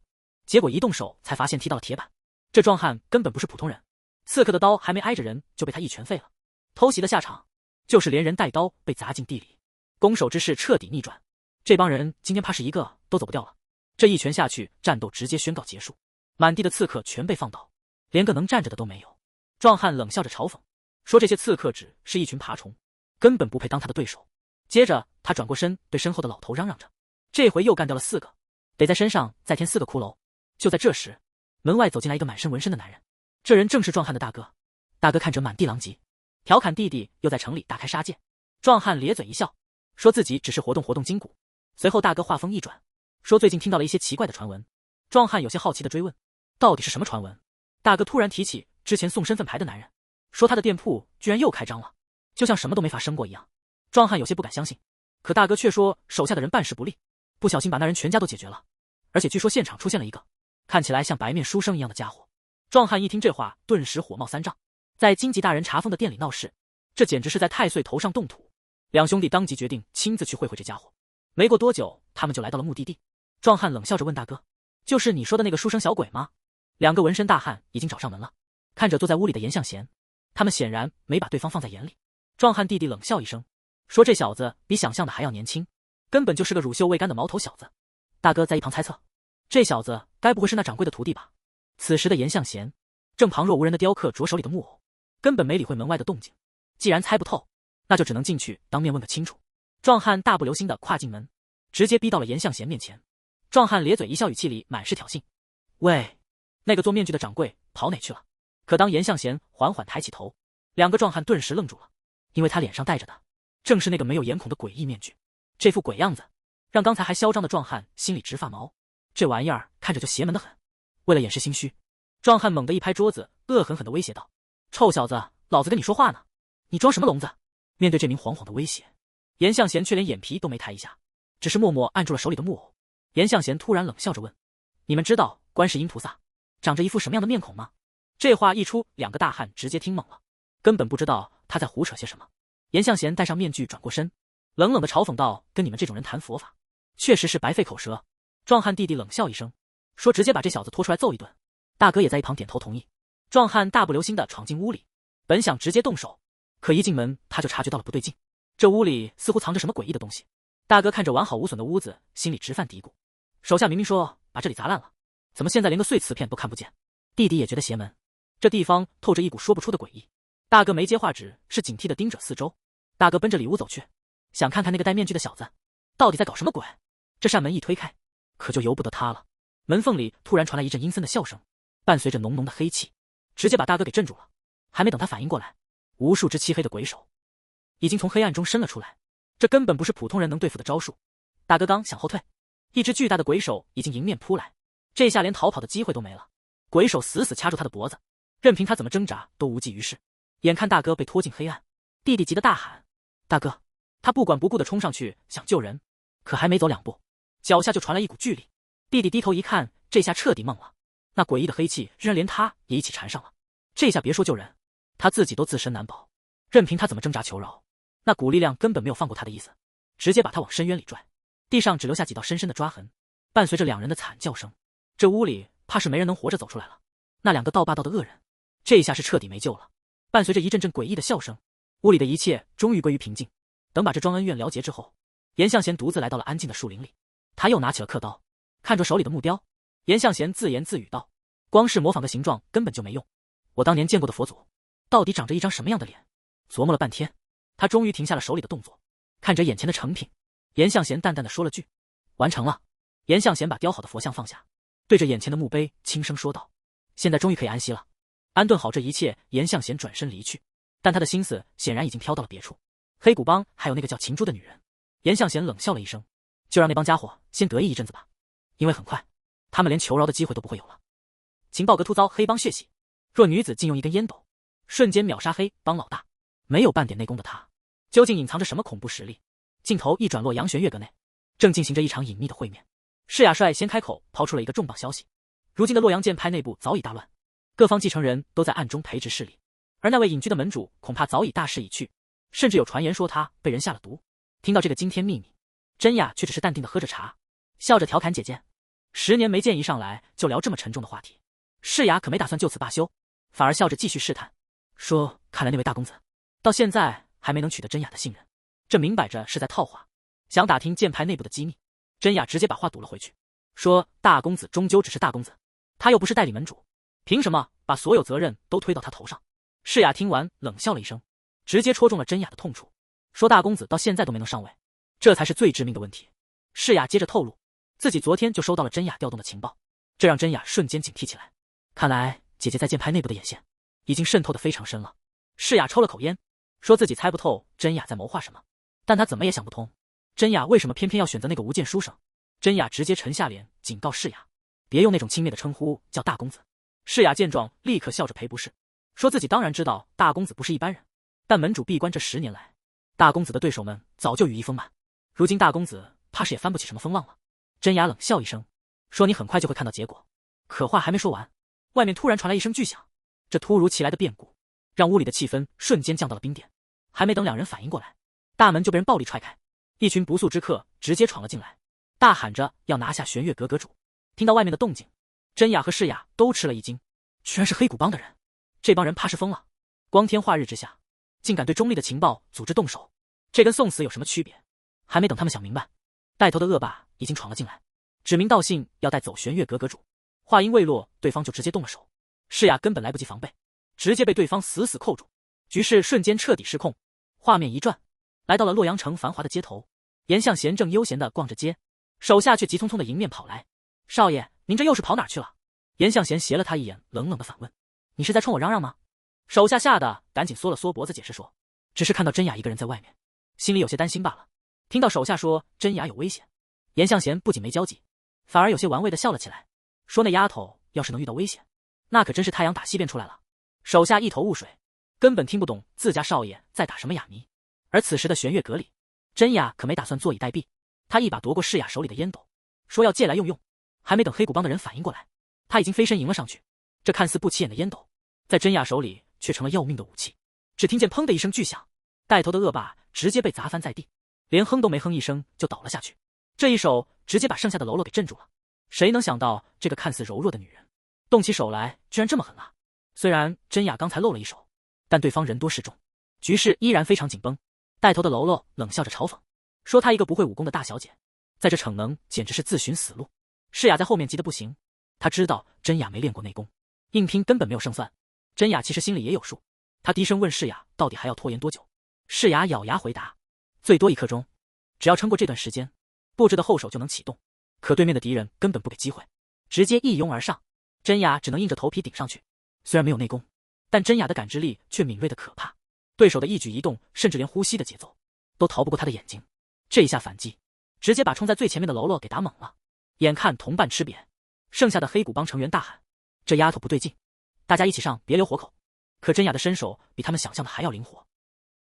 结果一动手才发现踢到了铁板。这壮汉根本不是普通人，刺客的刀还没挨着人就被他一拳废了。偷袭的下场就是连人带刀被砸进地里，攻守之势彻底逆转。这帮人今天怕是一个都走不掉了。这一拳下去，战斗直接宣告结束，满地的刺客全被放倒，连个能站着的都没有。壮汉冷笑着嘲讽说，这些刺客只是一群爬虫，根本不配当他的对手。接着他转过身对身后的老头嚷嚷着，这回又干掉了4个，得在身上再添4个骷髅。就在这时，门外走进来一个满身纹身的男人，这人正是壮汉的大哥。大哥看着满地狼藉，调侃弟弟又在城里大开杀戒。壮汉咧嘴一笑，说自己只是活动活动筋骨。随后大哥话锋一转，说最近听到了一些奇怪的传闻。壮汉有些好奇的追问，到底是什么传闻？大哥突然提起之前送身份牌的男人，说他的店铺居然又开张了，就像什么都没发生过一样。壮汉有些不敢相信，可大哥却说手下的人办事不力，不小心把那人全家都解决了，而且据说现场出现了一个看起来像白面书生一样的家伙。壮汉一听这话，顿时火冒三丈，在荆棘大人查封的店里闹事，这简直是在太岁头上动土。两兄弟当即决定亲自去会会这家伙。没过多久，他们就来到了目的地。壮汉冷笑着问大哥：“就是你说的那个书生小鬼吗？”两个纹身大汉已经找上门了，看着坐在屋里的严向贤，他们显然没把对方放在眼里。壮汉弟弟冷笑一声，说：“这小子比想象的还要年轻，根本就是个乳臭未干的毛头小子。”大哥在一旁猜测，这小子该不会是那掌柜的徒弟吧？此时的严向贤正旁若无人的雕刻着手里的木偶，根本没理会门外的动静。既然猜不透，那就只能进去当面问个清楚。壮汉大步流星地跨进门，直接逼到了严向贤面前。壮汉咧嘴一笑，语气里满是挑衅：“喂，那个做面具的掌柜跑哪去了？”可当严向贤缓缓抬起头，两个壮汉顿时愣住了，因为他脸上戴着的正是那个没有眼孔的诡异面具。这副鬼样子让刚才还嚣张的壮汉心里直发毛，这玩意儿看着就邪门的很。为了掩饰心虚，壮汉猛地一拍桌子，恶狠狠地威胁道：“臭小子，老子跟你说话呢，你装什么聋子？”面对这名惶惶的威胁，严向贤却连眼皮都没抬一下，只是默默按住了手里的木偶。严向贤突然冷笑着问：“你们知道观世音菩萨长着一副什么样的面孔吗？”这话一出，两个大汉直接听懵了，根本不知道他在胡扯些什么。严向贤戴上面具，转过身，冷冷地嘲讽道：“跟你们这种人谈佛法，确实是白费口舌。”壮汉弟弟冷笑一声，说：“直接把这小子拖出来揍一顿。”大哥也在一旁点头同意。壮汉大步流星地闯进屋里，本想直接动手，可一进门他就察觉到了不对劲，这屋里似乎藏着什么诡异的东西。大哥看着完好无损的屋子，心里直犯嘀咕，手下明明说把这里砸烂了，怎么现在连个碎瓷片都看不见？弟弟也觉得邪门，这地方透着一股说不出的诡异。大哥没接话，只是警惕地盯着四周。大哥奔着里屋走去，想看看那个戴面具的小子到底在搞什么鬼。这扇门一推开，可就由不得他了。门缝里突然传来一阵阴森的笑声，伴随着浓浓的黑气，直接把大哥给镇住了。还没等他反应过来，无数只漆黑的鬼手已经从黑暗中伸了出来，这根本不是普通人能对付的招数。大哥刚想后退，一只巨大的鬼手已经迎面扑来，这下连逃跑的机会都没了。鬼手死死掐住他的脖子，任凭他怎么挣扎都无济于事。眼看大哥被拖进黑暗，弟弟急得大喊：“大哥！”他不管不顾地冲上去想救人，可还没走两步，脚下就传来一股巨力。弟弟低头一看，这下彻底懵了，那诡异的黑气居然连他也一起缠上了。这下别说救人，他自己都自身难保，任凭他怎么挣扎求饶，那股力量根本没有放过他的意思，直接把他往深渊里拽。地上只留下几道深深的抓痕，伴随着两人的惨叫声，这屋里怕是没人能活着走出来了。那两个道霸道的恶人，这下是彻底没救了。伴随着一阵阵诡异的笑声，屋里的一切终于归于平静。等把这桩恩怨了结之后，严向贤独自来到了安静的树林里，他又拿起了刻刀，看着手里的木雕，严向贤自言自语道：“光是模仿个形状根本就没用，我当年见过的佛祖到底长着一张什么样的脸？”琢磨了半天，他终于停下了手里的动作，看着眼前的成品，严向贤淡淡的说了句：“完成了。”严向贤把雕好的佛像放下，对着眼前的墓碑轻声说道：“现在终于可以安息了。”安顿好这一切，严向贤转身离去，但他的心思显然已经飘到了别处。黑谷帮还有那个叫秦珠的女人，严向贤冷笑了一声，就让那帮家伙先得意一阵子吧，因为很快他们连求饶的机会都不会有了。情报阁突遭黑帮血洗，若女子竟用一根烟斗瞬间秒杀黑帮老大，没有半点内功的他，究竟隐藏着什么恐怖实力？镜头一转，洛阳玄月阁内正进行着一场隐秘的会面。释雅率先开口抛出了一个重磅消息：如今的洛阳剑派内部早已大乱，各方继承人都在暗中培植势力，而那位隐居的门主恐怕早已大势已去，甚至有传言说他被人下了毒。听到这个惊天秘密，真雅却只是淡定的喝着茶，笑着调侃姐姐：“10年没见，一上来就聊这么沉重的话题。”释雅可没打算就此罢休，反而笑着继续试探，说：“看来那位大公子到现在还没能取得真雅的信任，这明摆着是在套话，想打听剑派内部的机密。”真雅直接把话堵了回去，说：“大公子终究只是大公子，他又不是代理门主，凭什么把所有责任都推到他头上？”释雅听完冷笑了一声，直接戳中了真雅的痛处，说：“大公子到现在都没能上位，这才是最致命的问题。”释雅接着透露，自己昨天就收到了真雅调动的情报，这让真雅瞬间警惕起来。看来姐姐在剑派内部的眼线已经渗透得非常深了。释雅抽了口烟，说自己猜不透真雅在谋划什么，但她怎么也想不通，真雅为什么偏偏要选择那个无剑书生。真雅直接沉下脸，警告释雅别用那种轻蔑的称呼叫大公子。释雅见状，立刻笑着赔不是，说自己当然知道大公子不是一般人，但门主闭关这10年来，大公子的对手们早就羽翼丰满，如今大公子怕是也翻不起什么风浪了。真雅冷笑一声，说：“你很快就会看到结果。”可话还没说完，外面突然传来一声巨响，这突如其来的变故让屋里的气氛瞬间降到了冰点。还没等两人反应过来，大门就被人暴力踹开，一群不速之客直接闯了进来，大喊着要拿下玄月阁阁主。听到外面的动静，真雅和世雅都吃了一惊，居然是黑谷帮的人！这帮人怕是疯了，光天化日之下，竟敢对中立的情报组织动手，这跟送死有什么区别？还没等他们想明白，带头的恶霸已经闯了进来，指名道姓要带走玄月阁阁主。话音未落，对方就直接动了手。世雅根本来不及防备，直接被对方死死扣住，局势瞬间彻底失控。画面一转，来到了洛阳城繁华的街头，严向贤正悠闲地逛着街，手下却急匆匆地迎面跑来：“少爷，您这又是跑哪儿去了？”严向贤斜了他一眼，冷冷地反问：“你是在冲我嚷嚷吗？”手下吓得赶紧缩了缩脖子解释说：“只是看到真雅一个人在外面，心里有些担心罢了。”听到手下说真雅有危险，严向贤不仅没焦急，反而有些玩味地笑了起来，说：“那丫头要是能遇到危险，那可真是太阳打西边出来了。”手下一头雾水，根本听不懂自家少爷在打什么哑谜。而此时的玄月阁里，真雅可没打算坐以待毙，他一把夺过世雅手里的烟斗，说要借来用用。还没等黑谷帮的人反应过来，他已经飞身迎了上去。这看似不起眼的烟斗，在真雅手里却成了要命的武器。只听见砰的一声巨响，带头的恶霸直接被砸翻在地，连哼都没哼一声就倒了下去。这一手直接把剩下的喽啰给镇住了。谁能想到这个看似柔弱的女人，动起手来居然这么狠啊！虽然真雅刚才露了一手，但对方人多势众，局势依然非常紧绷。带头的喽啰冷笑着嘲讽，说她一个不会武功的大小姐，在这逞能简直是自寻死路。世雅在后面急得不行，她知道真雅没练过内功，硬拼根本没有胜算。真雅其实心里也有数，她低声问世雅到底还要拖延多久。世雅咬牙回答：“最多1刻钟，只要撑过这段时间，布置的后手就能启动。”可对面的敌人根本不给机会，直接一拥而上，真雅只能硬着头皮顶上去。虽然没有内功，但真雅的感知力却敏锐的可怕，对手的一举一动，甚至连呼吸的节奏都逃不过他的眼睛。这一下反击，直接把冲在最前面的喽啰给打懵了。眼看同伴吃瘪，剩下的黑谷帮成员大喊：“这丫头不对劲，大家一起上，别留活口！”可真雅的身手比他们想象的还要灵活，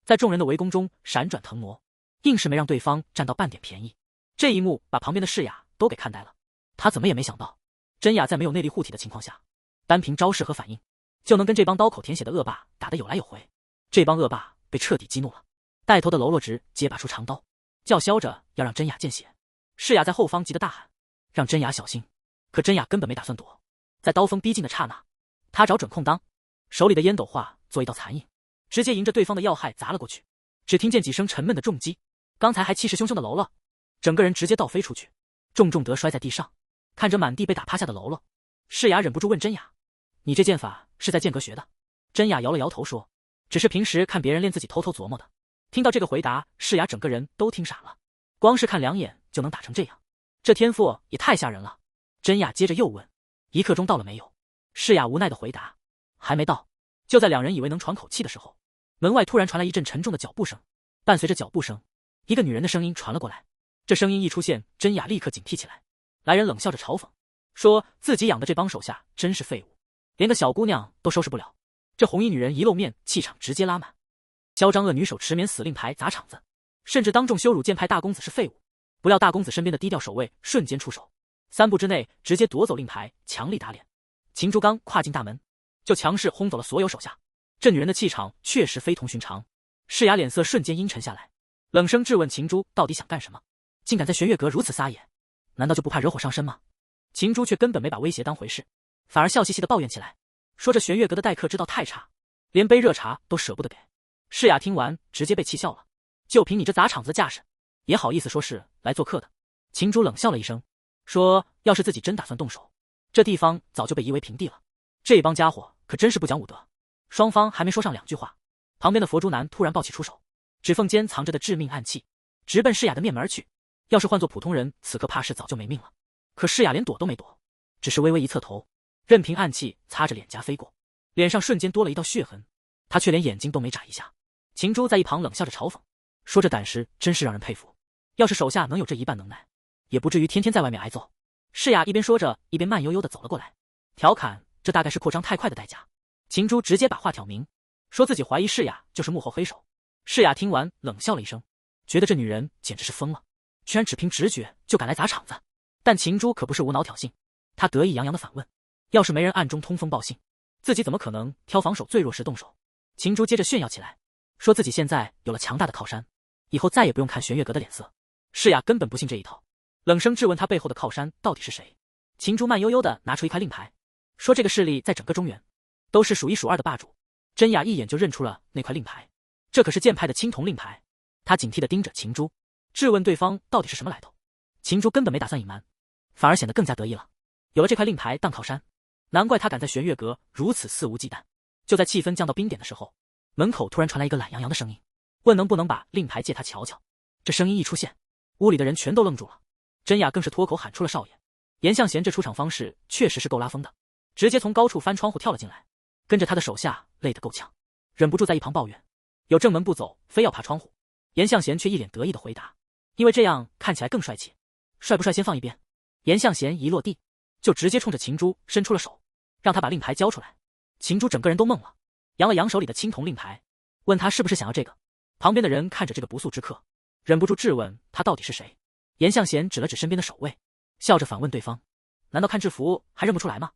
在众人的围攻中闪转腾挪，硬是没让对方占到半点便宜。这一幕把旁边的世雅都给看呆了，他怎么也没想到，真雅在没有内力护体的情况下，单凭招式和反应就能跟这帮刀口舔血的恶霸打得有来有回。这帮恶霸被彻底激怒了，带头的喽啰直接拔出长刀，叫嚣着要让真雅见血。世雅在后方急得大喊，让真雅小心。可真雅根本没打算躲，在刀锋逼近的刹那，他找准空当，手里的烟斗化做一道残影，直接迎着对方的要害砸了过去。只听见几声沉闷的重击，刚才还气势汹汹的喽啰，整个人直接倒飞出去，重重地摔在地上。看着满地被打趴下的喽啰，世雅忍不住问真雅：“你这剑法是在剑阁学的？”真雅摇了摇头说：“只是平时看别人练，自己偷偷琢磨的。”听到这个回答，世雅整个人都听傻了，光是看2眼就能打成这样，这天赋也太吓人了。真雅接着又问：“1刻钟到了没有？”世雅无奈的回答：“还没到。”就在两人以为能喘口气的时候，门外突然传来一阵沉重的脚步声，伴随着脚步声，一个女人的声音传了过来。这声音一出现，真雅立刻警惕起来。来人冷笑着嘲讽，说自己养的这帮手下真是废物，连个小姑娘都收拾不了。这红衣女人一露面，气场直接拉满，嚣张恶女手持免死令牌砸场子，甚至当众羞辱剑派大公子是废物。不料大公子身边的低调守卫瞬间出手，3步之内直接夺走令牌，强力打脸。秦竹刚跨进大门，就强势轰走了所有手下。这女人的气场确实非同寻常。世雅脸色瞬间阴沉下来，冷声质问秦珠到底想干什么，竟敢在玄月阁如此撒野，难道就不怕惹火上身吗？秦珠却根本没把威胁当回事，反而笑嘻嘻地抱怨起来，说这玄月阁的待客之道太差，连杯热茶都舍不得给。世雅听完直接被气笑了，就凭你这砸场子的架势，也好意思说是来做客的？秦珠冷笑了一声，说要是自己真打算动手，这地方早就被夷为平地了。这帮家伙可真是不讲武德。双方还没说上2句话，旁边的佛珠男突然抱起出手，指缝间藏着的致命暗器直奔世雅的面门而去。要是换做普通人，此刻怕是早就没命了。可世雅连躲都没躲，只是微微一侧头，任凭暗器擦着脸颊飞过，脸上瞬间多了一道血痕，他却连眼睛都没眨一下。秦珠在一旁冷笑着嘲讽，说这胆识真是让人佩服，要是手下能有这一半能耐，也不至于天天在外面挨揍。世雅一边说着，一边慢悠悠地走了过来，调侃这大概是扩张太快的代价。秦珠直接把话挑明，说自己怀疑世雅就是幕后黑手。世雅听完冷笑了一声，觉得这女人简直是疯了，居然只凭直觉就敢来砸场子。但秦珠可不是无脑挑衅，她得意洋洋地反问：要是没人暗中通风报信，自己怎么可能挑防守最弱时动手？秦珠接着炫耀起来，说自己现在有了强大的靠山，以后再也不用看玄月阁的脸色。世雅根本不信这一套，冷声质问他背后的靠山到底是谁。秦珠慢悠悠地拿出一块令牌，说这个势力在整个中原都是数一数二的霸主。真雅一眼就认出了那块令牌，这可是剑派的青铜令牌。他警惕地盯着秦珠，质问对方到底是什么来头。秦珠根本没打算隐瞒，反而显得更加得意了。有了这块令牌当靠山，难怪他敢在玄月阁如此肆无忌惮。就在气氛降到冰点的时候，门口突然传来一个懒洋洋的声音，问能不能把令牌借他瞧瞧。这声音一出现，屋里的人全都愣住了，真雅更是脱口喊出了少爷。严向贤这出场方式确实是够拉风的，直接从高处翻窗户跳了进来，跟着他的手下累得够呛，忍不住在一旁抱怨有正门不走，非要爬窗户。严向贤却一脸得意的回答，因为这样看起来更帅气。帅不帅先放一边，严向贤一落地就直接冲着秦珠伸出了手，让他把令牌交出来。秦珠整个人都懵了，扬了扬手里的青铜令牌，问他是不是想要这个。旁边的人看着这个不速之客，忍不住质问他到底是谁。严向贤指了指身边的守卫，笑着反问对方，难道看制服还认不出来吗？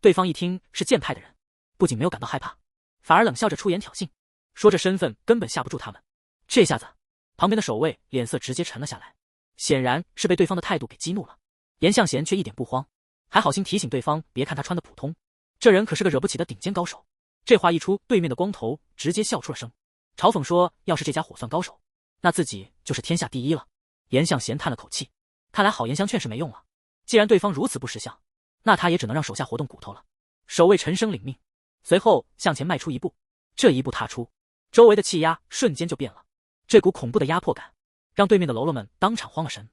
对方一听是剑派的人，不仅没有感到害怕，反而冷笑着出言挑衅，说这身份根本吓不住他们。这下子旁边的守卫脸色直接沉了下来，显然是被对方的态度给激怒了。严向贤却一点不慌，还好心提醒对方别看他穿的普通，这人可是个惹不起的顶尖高手。这话一出，对面的光头直接笑出了声，嘲讽说要是这家伙算高手，那自己就是天下第一了。严向贤叹了口气，看来好言相劝是没用了，既然对方如此不识相，那他也只能让手下活动骨头了。守卫沉声领命，随后向前迈出一步，这一步踏出，周围的气压瞬间就变了，这股恐怖的压迫感让对面的喽啰们当场慌了神。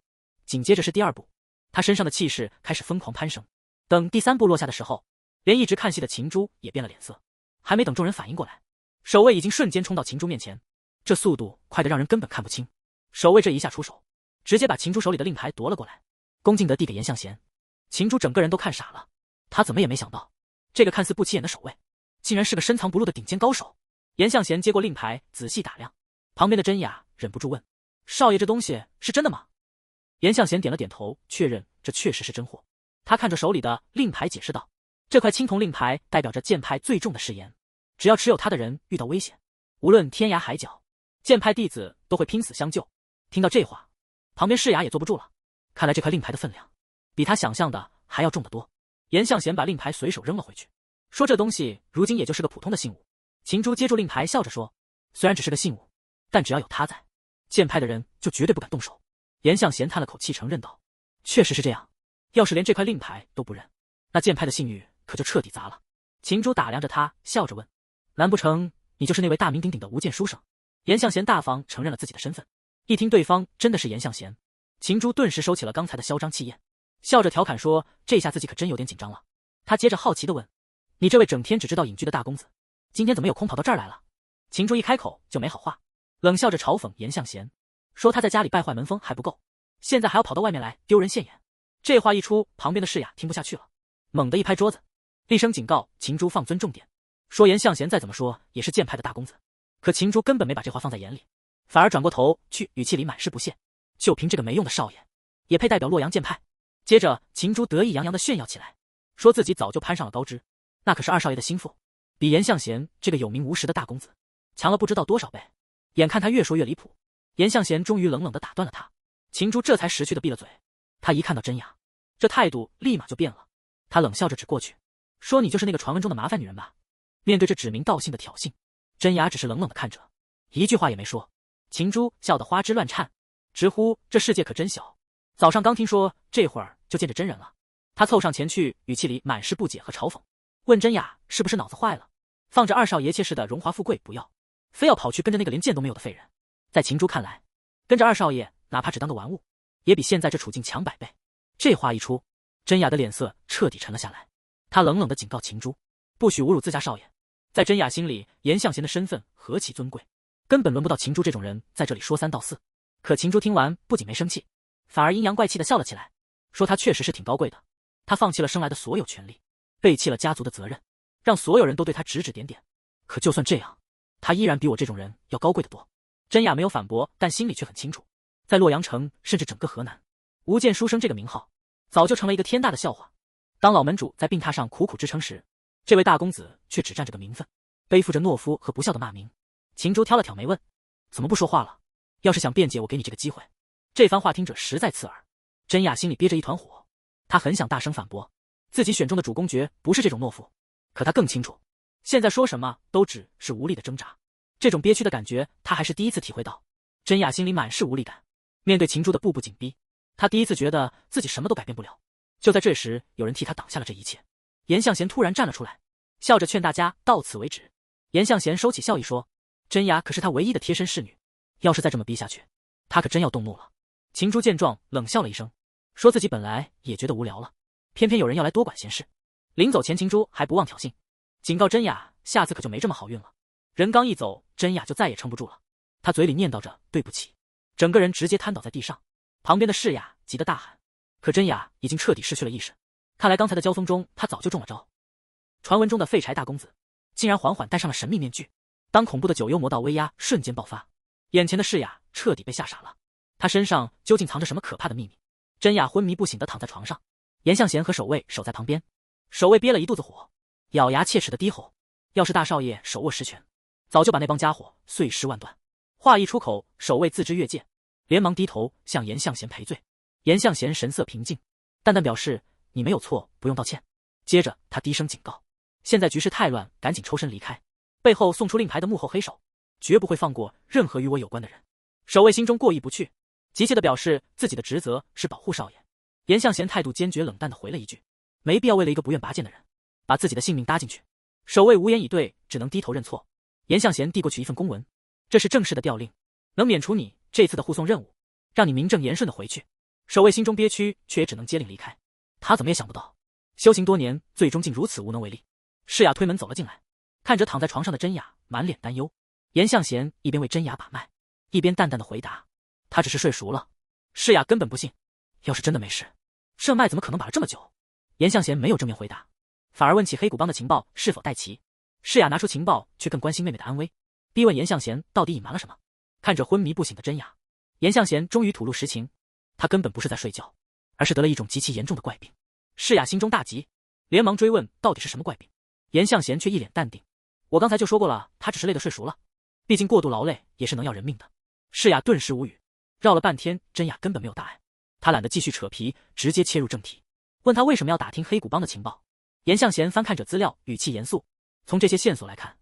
紧接着是第二步，他身上的气势开始疯狂攀升。等第三步落下的时候，连一直看戏的秦珠也变了脸色，还没等众人反应过来，守卫已经瞬间冲到秦珠面前，这速度快得让人根本看不清。守卫这一下出手，直接把秦珠手里的令牌夺了过来，恭敬地递给严向贤。秦珠整个人都看傻了，他怎么也没想到，这个看似不起眼的守卫，竟然是个深藏不露的顶尖高手。严向贤接过令牌，仔细打量，旁边的真雅忍不住问：少爷，这东西是真的吗？严向贤点了点头，确认这确实是真货。他看着手里的令牌解释道，这块青铜令牌代表着剑派最重的誓言，只要持有它的人遇到危险，无论天涯海角，剑派弟子都会拼死相救。听到这话，旁边世雅也坐不住了，看来这块令牌的分量比他想象的还要重得多。严向贤把令牌随手扔了回去，说这东西如今也就是个普通的信物。秦珠接住令牌笑着说，虽然只是个信物，但只要有他在，剑派的人就绝对不敢动手。严向贤叹了口气承认道，确实是这样，要是连这块令牌都不认，那剑派的信誉可就彻底砸了。秦珠打量着他，笑着问，难不成你就是那位大名鼎鼎的无剑书生？严向贤大方承认了自己的身份。一听对方真的是严向贤，秦珠顿时收起了刚才的嚣张气焰，笑着调侃说，这下自己可真有点紧张了。他接着好奇地问，你这位整天只知道隐居的大公子，今天怎么有空跑到这儿来了？秦珠一开口就没好话，冷笑着嘲讽严向贤，说他在家里败坏门风还不够，现在还要跑到外面来丢人现眼。这话一出，旁边的世雅听不下去了，猛地一拍桌子，厉声警告秦珠放尊重点，说严向贤再怎么说也是剑派的大公子。可秦珠根本没把这话放在眼里，反而转过头去，语气里满是不屑，就凭这个没用的少爷也配代表洛阳剑派？接着秦珠得意洋洋地炫耀起来，说自己早就攀上了高枝，那可是二少爷的心腹，比严向贤这个有名无实的大公子强了不知道多少倍。眼看他越说越离谱，严向贤终于冷冷地打断了他。秦珠这才识趣地闭了嘴。他一看到真雅，这态度立马就变了，他冷笑着指过去，说，你就是那个传闻中的麻烦女人吧？面对这指名道姓的挑衅，真雅只是冷冷地看着，一句话也没说。秦珠笑得花枝乱颤，直呼这世界可真小，早上刚听说，这会儿就见着真人了。他凑上前去，语气里满是不解和嘲讽，问真雅是不是脑子坏了，放着二少爷切氏的荣华富贵不要，非要跑去跟着那个连剑都没有的废人。在秦珠看来，跟着二少爷哪怕只当个玩物，也比现在这处境强100倍。这话一出，真雅的脸色彻底沉了下来，他冷冷地警告秦珠，不许侮辱自家少爷。在真雅心里，严向贤的身份何其尊贵，根本轮不到秦珠这种人在这里说三道四。可秦珠听完不仅没生气，反而阴阳怪气地笑了起来，说他确实是挺高贵的，他放弃了生来的所有权利，背弃了家族的责任，让所有人都对他指指点点。可就算这样，他依然比我这种人要高贵得多。真雅没有反驳，但心里却很清楚，在洛阳城，甚至整个河南，吴剑书生这个名号早就成了一个天大的笑话。当老门主在病榻上苦苦支撑时，这位大公子却只占着个名分，背负着懦夫和不孝的骂名。秦珠挑了挑眉问：“怎么不说话了？要是想辩解，我给你这个机会。”这番话听着实在刺耳，真雅心里憋着一团火，他很想大声反驳，自己选中的主公爵不是这种懦夫，可他更清楚，现在说什么都只是无力的挣扎。这种憋屈的感觉，他还是第一次体会到。真雅心里满是无力感，面对秦珠的步步紧逼，他第一次觉得自己什么都改变不了。就在这时，有人替他挡下了这一切。严向贤突然站了出来，笑着劝大家到此为止。严向贤收起笑意说：“真雅可是他唯一的贴身侍女，要是再这么逼下去，他可真要动怒了。”秦珠见状，冷笑了一声，说自己本来也觉得无聊了，偏偏有人要来多管闲事。临走前，秦珠还不忘挑衅，警告真雅下次可就没这么好运了。人刚一走，真雅就再也撑不住了，他嘴里念叨着对不起，整个人直接瘫倒在地上。旁边的世雅急得大喊，可真雅已经彻底失去了意识。看来刚才的交锋中，他早就中了招。传闻中的废柴大公子，竟然缓缓戴上了神秘面具。当恐怖的九幽魔道威压瞬间爆发，眼前的世雅彻底被吓傻了。他身上究竟藏着什么可怕的秘密？真雅昏迷不醒地躺在床上，严向贤和守卫守在旁边。守卫憋了一肚子火，咬牙切齿地低吼：“要是大少爷手握实权，早就把那帮家伙碎尸万段。”话一出口，守卫自知越界，连忙低头向严向贤赔罪。严向贤神色平静，淡淡表示：“你没有错，不用道歉。”接着他低声警告：“现在局势太乱，赶紧抽身离开。背后送出令牌的幕后黑手，绝不会放过任何与我有关的人。”守卫心中过意不去，急切地表示自己的职责是保护少爷。严向贤态度坚决冷淡地回了一句：“没必要为了一个不愿拔剑的人，把自己的性命搭进去。”守卫无言以对，只能低头认错。严向贤递过去一份公文，这是正式的调令，能免除你这次的护送任务，让你名正言顺地回去。守卫心中憋屈，却也只能接令离开。他怎么也想不到，修行多年，最终竟如此无能为力。世雅推门走了进来，看着躺在床上的真雅，满脸担忧。严向贤一边为真雅把脉，一边淡淡的回答：“他只是睡熟了。”世雅根本不信，要是真的没事，这脉怎么可能把了这么久？严向贤没有正面回答，反而问起黑谷帮的情报是否带齐。世雅拿出情报，却更关心妹妹的安危，逼问严向贤到底隐瞒了什么。看着昏迷不醒的真雅，严向贤终于吐露实情，他根本不是在睡觉，而是得了一种极其严重的怪病。世雅心中大急，连忙追问到底是什么怪病。严向贤却一脸淡定：“我刚才就说过了，他只是累得睡熟了，毕竟过度劳累也是能要人命的。”世雅顿时无语，绕了半天，真雅根本没有大碍，他懒得继续扯皮，直接切入正题，问他为什么要打听黑谷帮的情报。严向贤翻看着资料，语气严肃：“从这些线索来看，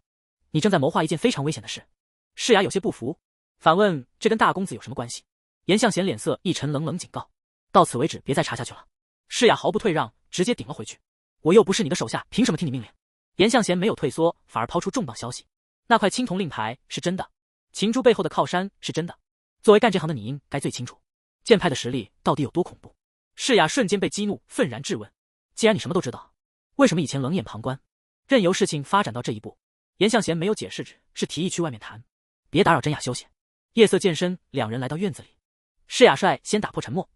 你正在谋划一件非常危险的事。”世雅有些不服，反问：“这跟大公子有什么关系？”严向贤脸色一沉，冷冷警告：“到此为止，别再查下去了。”世雅毫不退让，直接顶了回去：“我又不是你的手下，凭什么听你命令？”严向贤没有退缩，反而抛出重磅消息：那块青铜令牌是真的，秦珠背后的靠山是真的。作为干这行的你应该最清楚，剑派的实力到底有多恐怖。世雅瞬间被激怒，愤然质问：既然你什么都知道，为什么以前冷眼旁观，任由事情发展到这一步？严向贤没有解释，只是提议去外面谈，别打扰真雅休息。夜色渐深，两人来到院子里，世雅率先打破沉默，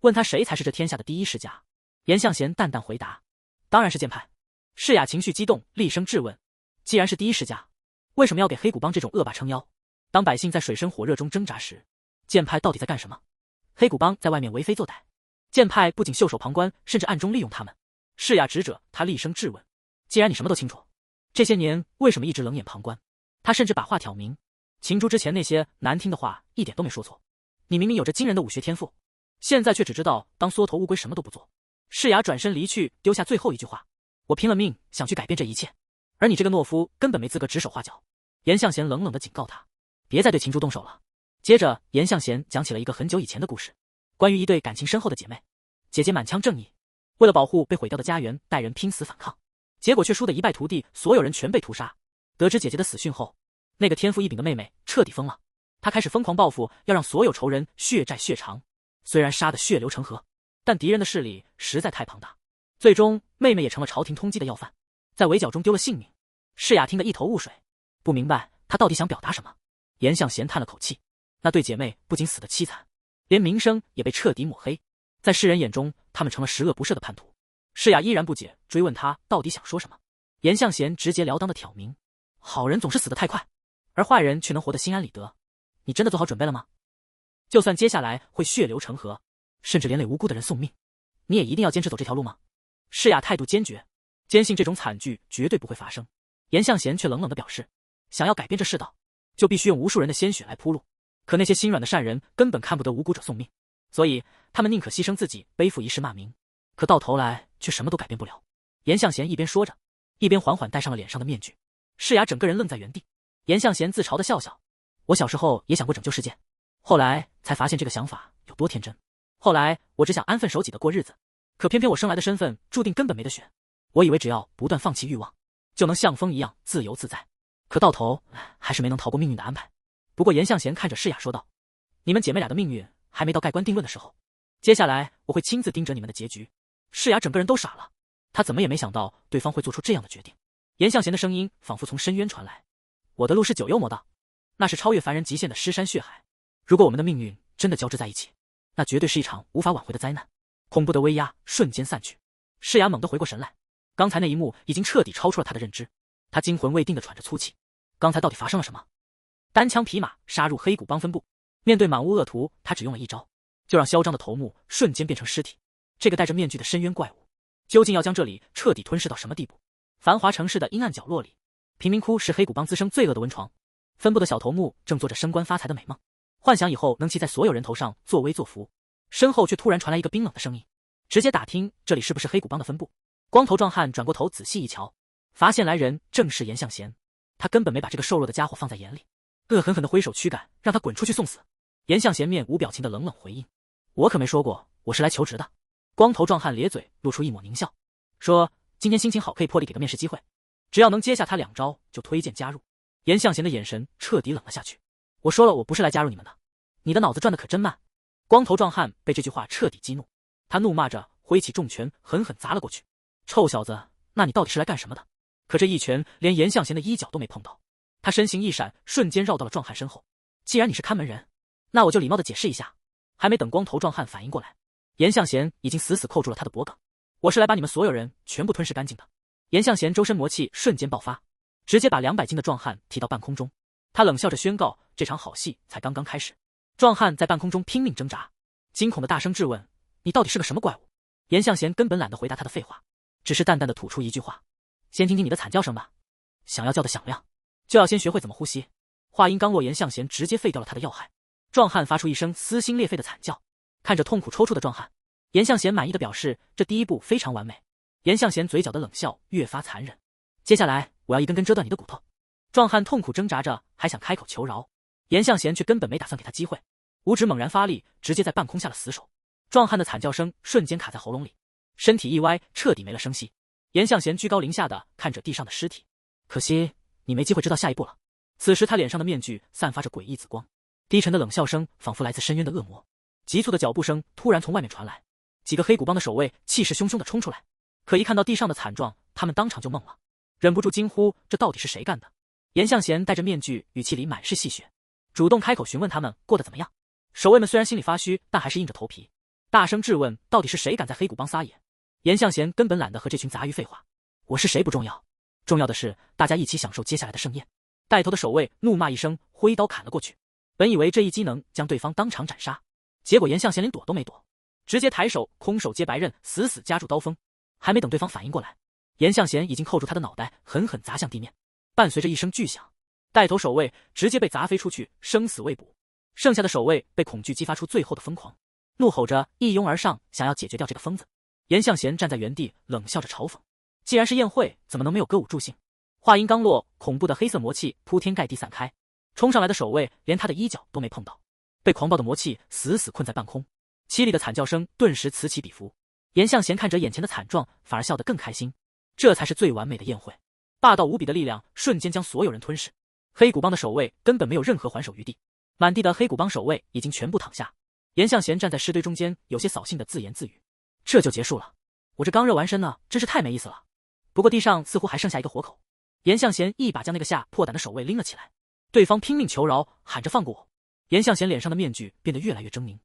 问他谁才是这天下的第一世家。严向贤淡淡回答：当然是剑派。世雅情绪激动，厉声质问：既然是第一世家，为什么要给黑谷帮这种恶霸撑腰？当百姓在水深火热中挣扎时，剑派到底在干什么？黑谷帮在外面为非作歹，剑派不仅袖手旁观，甚至暗中利用他们。世雅指着他厉声质问：既然你什么都清楚，这些年为什么一直冷眼旁观？他甚至把话挑明，秦珠之前那些难听的话一点都没说错，你明明有着惊人的武学天赋，现在却只知道当缩头乌龟，什么都不做。世雅转身离去，丢下最后一句话：我拼了命想去改变这一切，而你这个懦夫根本没资格指手画脚。严向贤冷冷地警告他，别再对秦珠动手了。接着严向贤讲起了一个很久以前的故事，关于一对感情深厚的姐妹，姐姐满腔正义，为了保护被毁掉的家园，带人拼死反抗，结果却输得一败涂地，所有人全被屠杀。得知姐姐的死讯后，那个天赋异禀的妹妹彻底疯了，她开始疯狂报复，要让所有仇人血债血偿。虽然杀得血流成河，但敌人的势力实在太庞大，最终妹妹也成了朝廷通缉的要犯，在围剿中丢了性命。世雅听得一头雾水，不明白她到底想表达什么。严向贤叹了口气，那对姐妹不仅死得凄惨，连名声也被彻底抹黑，在世人眼中，他们成了十恶不赦的叛徒。世雅依然不解，追问他到底想说什么。严向贤直截了当的挑明：好人总是死得太快，而坏人却能活得心安理得。你真的做好准备了吗？就算接下来会血流成河，甚至连累无辜的人送命，你也一定要坚持走这条路吗？世雅态度坚决，坚信这种惨剧绝对不会发生。严向贤却冷冷地表示，想要改变这世道，就必须用无数人的鲜血来铺路。可那些心软的善人根本看不得无辜者送命，所以他们宁可牺牲自己，背负一世骂名，可到头来却什么都改变不了。严向贤一边说着，一边缓缓戴上了脸上的面具。世雅整个人愣在原地。严向贤自嘲地笑笑，我小时候也想过拯救世界，后来才发现这个想法有多天真。后来我只想安分守己地过日子，可偏偏我生来的身份注定根本没得选。我以为只要不断放弃欲望，就能像风一样自由自在，可到头还是没能逃过命运的安排。不过严向贤看着世雅说道，你们姐妹俩的命运还没到盖棺定论的时候，接下来我会亲自盯着你们的结局。世雅整个人都傻了，她怎么也没想到对方会做出这样的决定。严向贤的声音仿佛从深渊传来，我的路是九幽魔道，那是超越凡人极限的尸山血海，如果我们的命运真的交织在一起，那绝对是一场无法挽回的灾难。恐怖的威压瞬间散去，世雅猛地回过神来，刚才那一幕已经彻底超出了他的认知，他惊魂未定地喘着粗气，刚才到底发生了什么？单枪匹马杀入黑谷帮分部，面对满屋恶徒，他只用了一招，就让嚣张的头目瞬间变成尸体。这个戴着面具的深渊怪物，究竟要将这里彻底吞噬到什么地步？繁华城市的阴暗角落里，贫民窟是黑谷帮滋生罪恶的温床。分部的小头目正做着升官发财的美梦，幻想以后能骑在所有人头上作威作福。身后却突然传来一个冰冷的声音，直接打听这里是不是黑谷帮的分部。光头壮汉转过头仔细一瞧，发现来人正是严向贤。他根本没把这个瘦弱的家伙放在眼里，恶狠狠地挥手驱赶，让他滚出去送死。严向贤面无表情的冷冷回应，我可没说过我是来求职的。光头壮汉咧嘴露出一抹狞笑，说今天心情好，可以破例给个面试机会，只要能接下他2招就推荐加入。严向贤的眼神彻底冷了下去，我说了我不是来加入你们的，你的脑子转的可真慢。光头壮汉被这句话彻底激怒，他怒骂着挥起重拳狠狠砸了过去，臭小子，那你到底是来干什么的？可这一拳连严向贤的衣角都没碰到，他身形一闪，瞬间绕到了壮汉身后。既然你是看门人，那我就礼貌地解释一下。还没等光头壮汉反应过来，严向贤已经死死扣住了他的脖颈，我是来把你们所有人全部吞噬干净的。严向贤周身魔气瞬间爆发，直接把200斤的壮汉提到半空中，他冷笑着宣告，这场好戏才刚刚开始。壮汉在半空中拼命挣扎，惊恐的大声质问，你到底是个什么怪物？严向贤根本懒得回答他的废话，只是淡淡的吐出一句话，先听听你的惨叫声吧，想要叫的响亮，就要先学会怎么呼吸。话音刚落，严向贤直接废掉了他的要害。壮汉发出一声撕心裂肺的惨叫，看着痛苦抽搐的壮汉，严向贤满意的表示，这第一步非常完美。严向贤嘴角的冷笑越发残忍，接下来我要一根根折断你的骨头。壮汉痛苦挣扎着，还想开口求饶，严向贤却根本没打算给他机会，五指猛然发力，直接在半空下了死手。壮汉的惨叫声瞬间卡在喉咙里，身体一歪，彻底没了声息。严向贤居高临下的看着地上的尸体，可惜你没机会知道下一步了。此时他脸上的面具散发着诡异紫光，低沉的冷笑声仿佛来自深渊的恶魔。急促的脚步声突然从外面传来，几个黑谷帮的守卫气势汹汹地冲出来，可一看到地上的惨状，他们当场就懵了，忍不住惊呼，这到底是谁干的？严向贤戴着面具，语气里满是戏谑，主动开口询问他们过得怎么样。守卫们虽然心里发虚，但还是硬着头皮大声质问，到底是谁敢在黑谷帮撒野？严向贤根本懒得和这群杂鱼废话，我是谁不重要，重要的是大家一起享受接下来的盛宴。带头的守卫怒骂一声，挥刀砍了过去，本以为这一击能将对方当场斩杀，结果严向贤连躲都没躲，直接抬手空手接白刃，死死夹住刀锋。还没等对方反应过来，严向贤已经扣住他的脑袋，狠狠砸向地面，伴随着一声巨响，带头守卫直接被砸飞出去，生死未卜。剩下的守卫被恐惧激发出最后的疯狂，怒吼着一拥而上，想要解决掉这个疯子。严向贤站在原地冷笑着嘲讽，既然是宴会，怎么能没有歌舞助兴？话音刚落，恐怖的黑色魔气铺天盖地散开，冲上来的守卫连他的衣角都没碰到，被狂暴的魔气死死困在半空。凄厉的惨叫声顿时此起彼伏，严向贤看着眼前的惨状，反而笑得更开心，这才是最完美的宴会。霸道无比的力量瞬间将所有人吞噬，黑谷帮的守卫根本没有任何还手余地，满地的黑谷帮守卫已经全部躺下。严向贤站在尸堆中间，有些扫兴的自言自语，这就结束了，我这刚热完身呢，真是太没意思了。不过地上似乎还剩下一个活口，严向贤一把将那个吓破胆的守卫拎了起来，对方拼命求饶，喊着放过我。严向贤脸上的面具变得越来越狰狞，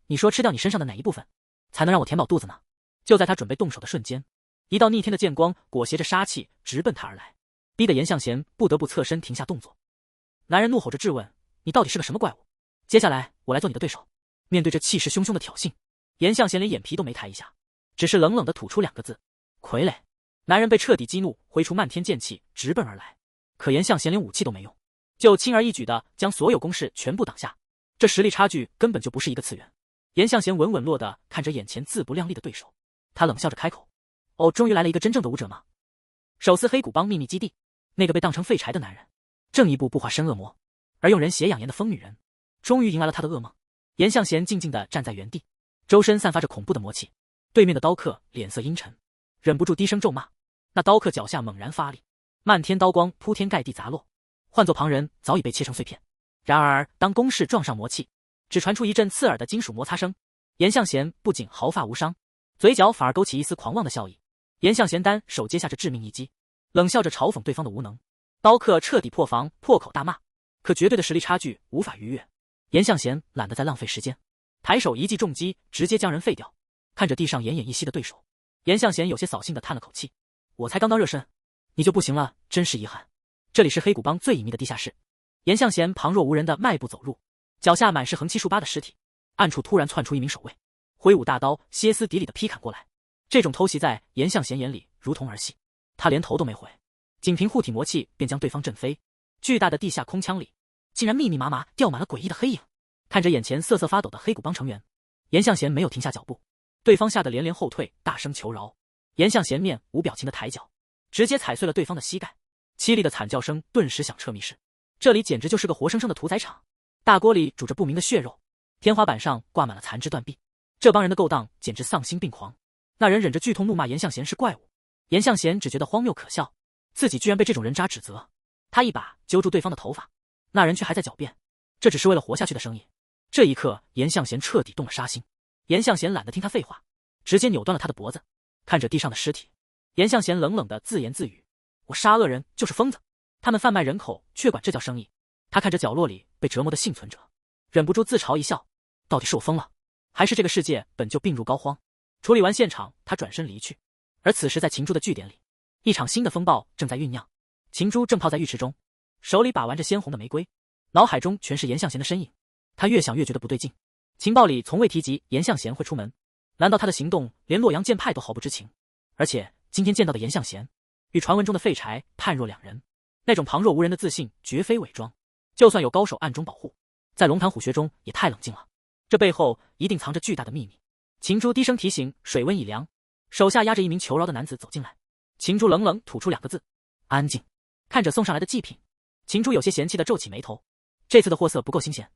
你说吃掉你身上的哪一部分才能让我填饱肚子呢？就在他准备动手的瞬间，一道逆天的剑光裹挟着杀气直奔他而来，逼得严向贤不得不侧身停下动作。男人怒吼着质问，你到底是个什么怪物？接下来我来做你的对手。面对这气势汹汹的挑衅，严向贤连眼皮都没抬一下，只是冷冷地吐出2个字：傀儡。男人被彻底激怒，挥出漫天剑气直奔而来。可严向贤连武器都没用，就轻而易举地将所有攻势全部挡下，这实力差距根本就不是一个次元。严向贤稳稳落地看着眼前自不量力的对手，他冷笑着开口：哦，终于来了一个真正的武者吗？手撕黑谷帮秘密基地，那个被当成废柴的男人，正一步步化身恶魔，而用人血养颜的疯女人，终于迎来了他的噩梦。严向贤静静地站在原地，周身散发着恐怖的魔气。对面的刀客脸色阴沉，忍不住低声咒骂。那刀客脚下猛然发力，漫天刀光铺天盖地砸落，换作旁人早已被切成碎片。然而当攻势撞上魔气，只传出一阵刺耳的金属摩擦声，严向贤不仅毫发无伤，嘴角反而勾起一丝狂妄的笑意。严向贤单手接下这致命一击，冷笑着嘲讽对方的无能。刀客彻底破防，破口大骂，可绝对的实力差距无法逾越。严向贤懒得再浪费时间，抬手一记重击，直接将人废掉。看着地上奄奄一息的对手，严向贤有些扫兴地叹了口气：我才刚刚热身，你就不行了，真是遗憾。这里是黑谷帮最隐秘的地下室。严向贤旁若无人地迈步走入，脚下满是横七竖八的尸体，暗处突然窜出一名守卫，挥舞大刀，歇斯底里地劈砍过来。这种偷袭在严向贤眼里如同儿戏，他连头都没回，仅凭护体魔气便将对方震飞。巨大的地下空腔里竟然密密麻麻吊满了诡异的黑影。看着眼前瑟瑟发抖的黑谷帮成员，严向贤没有停下脚步，对方吓得连连后退，大声求饶。严向贤面无表情的抬脚，直接踩碎了对方的膝盖，凄厉的惨叫声顿时响彻密室。这里简直就是个活生生的屠宰场，大锅里煮着不明的血肉，天花板上挂满了残肢断臂。这帮人的勾当简直丧心病狂。那人忍着剧痛怒骂严向贤是怪物，严向贤只觉得荒谬可笑，自己居然被这种人渣指责。他一把揪住对方的头发，那人却还在狡辩，这只是为了活下去的生意。这一刻，严向贤彻底动了杀心。严向贤懒得听他废话，直接扭断了他的脖子。看着地上的尸体，严向贤冷冷的自言自语：我杀恶人就是疯子，他们贩卖人口却管这叫生意。他看着角落里被折磨的幸存者，忍不住自嘲一笑，到底是我疯了，还是这个世界本就病入膏肓？处理完现场，他转身离去。而此时在秦珠的据点里，一场新的风暴正在酝酿。秦珠正泡在浴池中，手里把玩着鲜红的玫瑰，脑海中全是严向贤的身影。他越想越觉得不对劲，情报里从未提及严向贤会出门，难道他的行动连洛阳剑派都毫不知情？而且今天见到的严向贤，与传闻中的废柴判若两人，那种旁若无人的自信绝非伪装，就算有高手暗中保护，在龙潭虎穴中也太冷静了，这背后一定藏着巨大的秘密。秦珠低声提醒，水温已凉，手下压着一名求饶的男子走进来。秦珠冷冷吐出2个字：安静。看着送上来的祭品，秦珠有些嫌弃地皱起眉头，这次的货色不够新鲜，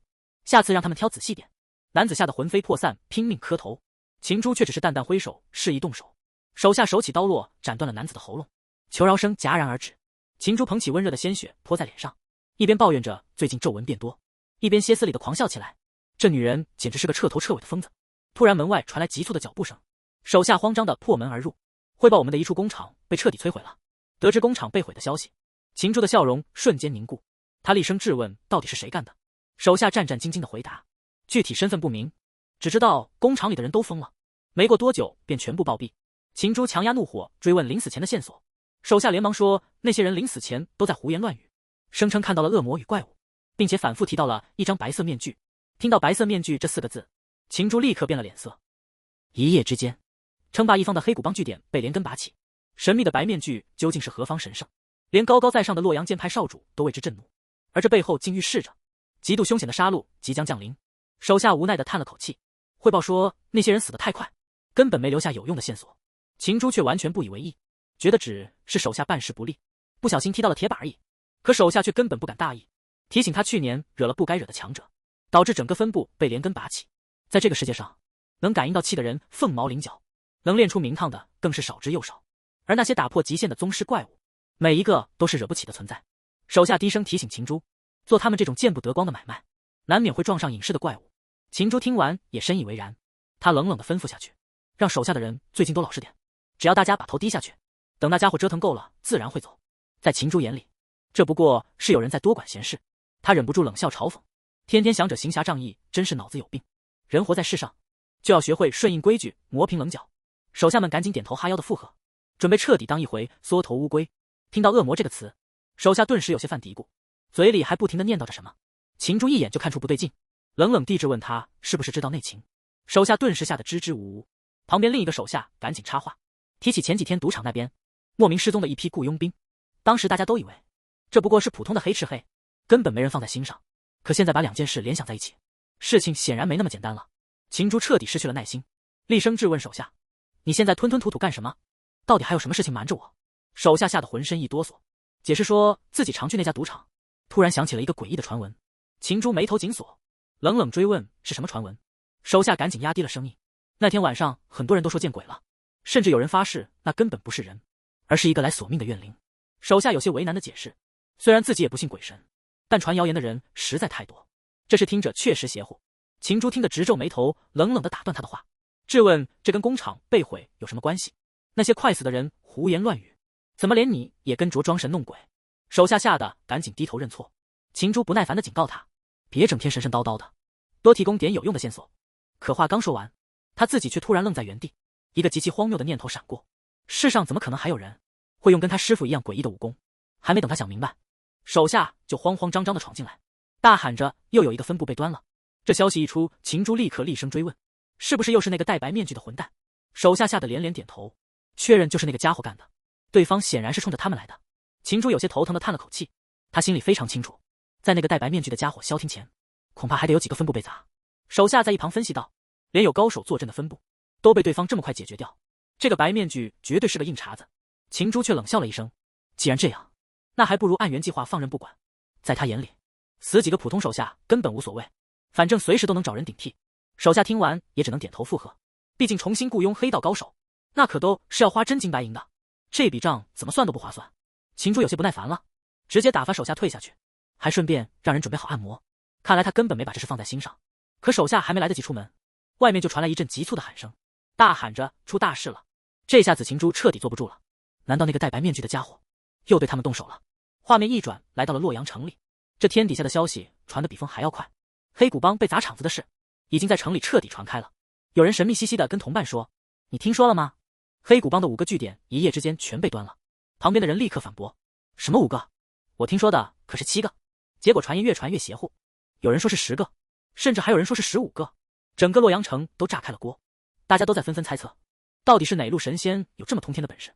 下次让他们挑仔细点。男子吓得魂飞魄散，拼命磕头。秦珠却只是淡淡挥手，示意动手。手下手起刀落，斩断了男子的喉咙，求饶声戛然而止。秦珠捧起温热的鲜血泼在脸上，一边抱怨着最近皱纹变多，一边歇斯底里地狂笑起来。这女人简直是个彻头彻尾的疯子。突然门外传来急促的脚步声，手下慌张地破门而入，汇报我们的一处工厂被彻底摧毁了。得知工厂被毁的消息，秦珠的笑容瞬间凝固，他厉声质问到底是谁干的。手下战战兢兢地回答，具体身份不明，只知道工厂里的人都疯了，没过多久便全部暴毙。秦珠强压怒火追问临死前的线索，手下连忙说那些人临死前都在胡言乱语，声称看到了恶魔与怪物，并且反复提到了一张白色面具。听到白色面具这4个字，秦珠立刻变了脸色。一夜之间，称霸一方的黑谷帮据点被连根拔起，神秘的白面具究竟是何方神圣？连高高在上的洛阳剑派少主都为之震怒，而这背后竟预示着极度凶险的杀戮即将降临。手下无奈地叹了口气，汇报说那些人死得太快，根本没留下有用的线索。秦珠却完全不以为意，觉得只是手下办事不力，不小心踢到了铁板而已。可手下却根本不敢大意，提醒他去年惹了不该惹的强者，导致整个分部被连根拔起。在这个世界上，能感应到气的人凤毛麟角，能练出名堂的更是少之又少。而那些打破极限的宗师怪物，每一个都是惹不起的存在。手下低声提醒秦珠，做他们这种见不得光的买卖，难免会撞上隐世的怪物。秦珠听完也深以为然，他冷冷地吩咐下去，让手下的人最近都老实点，只要大家把头低下去，等那家伙折腾够了，自然会走。在秦珠眼里，这不过是有人在多管闲事。他忍不住冷笑嘲讽，天天想着行侠仗义，真是脑子有病。人活在世上，就要学会顺应规矩，磨平棱角。手下们赶紧点头哈腰的附和，准备彻底当一回缩头乌龟。听到恶魔这个词，手下顿时有些犯嘀咕，嘴里还不停地念叨着什么。秦珠一眼就看出不对劲，冷冷地质问他是不是知道内情。手下顿时吓得支支吾吾。旁边另一个手下赶紧插话，提起前几天赌场那边莫名失踪的一批雇佣兵。当时大家都以为这不过是普通的黑吃黑，根本没人放在心上。可现在把两件事联想在一起，事情显然没那么简单了。秦朱彻底失去了耐心，厉声质问手下：“你现在吞吞吐吐干什么？到底还有什么事情瞒着我？”手下吓得浑身一哆嗦，解释说自己常去那家赌场，突然想起了一个诡异的传闻。秦朱眉头紧锁，冷冷追问是什么传闻。手下赶紧压低了声音：“那天晚上很多人都说见鬼了，甚至有人发誓那根本不是人，而是一个来索命的怨灵。”手下有些为难的解释，虽然自己也不信鬼神，但传谣言的人实在太多，这事听着确实邪乎。秦朱听得直皱眉头，冷冷地打断他的话，质问这跟工厂被毁有什么关系？那些快死的人胡言乱语，怎么连你也跟着装神弄鬼？手下吓得赶紧低头认错。秦朱不耐烦地警告他，别整天神神叨叨的，多提供点有用的线索。可话刚说完，他自己却突然愣在原地，一个极其荒谬的念头闪过，世上怎么可能还有人会用跟他师傅一样诡异的武功？还没等他想明白，手下就慌慌张张地闯进来，大喊着又有一个分部被端了。这消息一出，秦朱立刻厉声追问，是不是又是那个戴白面具的混蛋？手下吓得连连点头，确认就是那个家伙干的，对方显然是冲着他们来的。秦朱有些头疼地叹了口气，他心里非常清楚，在那个戴白面具的家伙消停前，恐怕还得有几个分部被砸。手下在一旁分析道，连有高手坐镇的分部都被对方这么快解决掉，这个白面具绝对是个硬茬子。秦朱却冷笑了一声，既然这样，那还不如按原计划放任不管。在他眼里，死几个普通手下根本无所谓，反正随时都能找人顶替。手下听完也只能点头附和，毕竟重新雇佣黑道高手，那可都是要花真金白银的，这笔账怎么算都不划算。秦朱有些不耐烦了，直接打发手下退下去，还顺便让人准备好按摩。看来他根本没把这事放在心上。可手下还没来得及出门，外面就传来一阵急促的喊声，大喊着出大事了。这下子秦朱彻底坐不住了，难道那个戴白面具的家伙又对他们动手了？画面一转，来到了洛阳城里。这天底下的消息传得比风还要快，黑谷帮被砸场子的事已经在城里彻底传开了。有人神秘兮兮的跟同伴说，你听说了吗？黑谷帮的5个据点一夜之间全被端了。旁边的人立刻反驳，什么5个？我听说的可是7个。结果传言越传越邪乎，有人说是10个，甚至还有人说是15个。整个洛阳城都炸开了锅，大家都在纷纷猜测，到底是哪路神仙有这么通天的本事。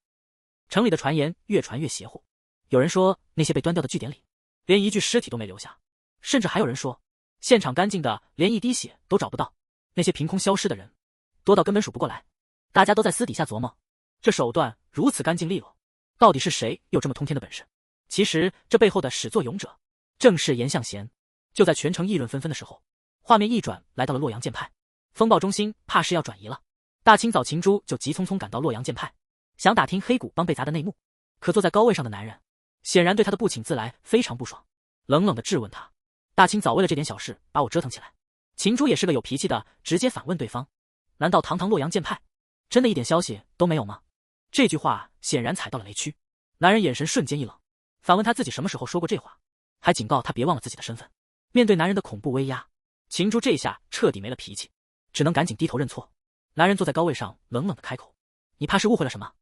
城里的传言越传越邪乎，有人说那些被端掉的据点里连一具尸体都没留下，甚至还有人说现场干净的连一滴血都找不到，那些凭空消失的人多到根本数不过来。大家都在私底下琢磨，这手段如此干净利落，到底是谁有这么通天的本事？其实这背后的始作俑者正是严向贤。就在全城议论纷纷的时候，画面一转，来到了洛阳剑派。风暴中心怕是要转移了，大清早秦朱就急匆匆赶到洛阳剑派，想打听黑谷帮被砸的内幕。可坐在高位上的男人显然对他的不请自来非常不爽，冷冷地质问他，大清早为了这点小事把我折腾起来。秦朱也是个有脾气的，直接反问对方，难道堂堂洛阳剑派真的一点消息都没有吗？这句话显然踩到了雷区，男人眼神瞬间一冷，反问他自己什么时候说过这话，还警告他别忘了自己的身份。面对男人的恐怖威压，秦朱这下彻底没了脾气，只能赶紧低头认错。男人坐在高位上冷冷地开口，你怕是误会了什么？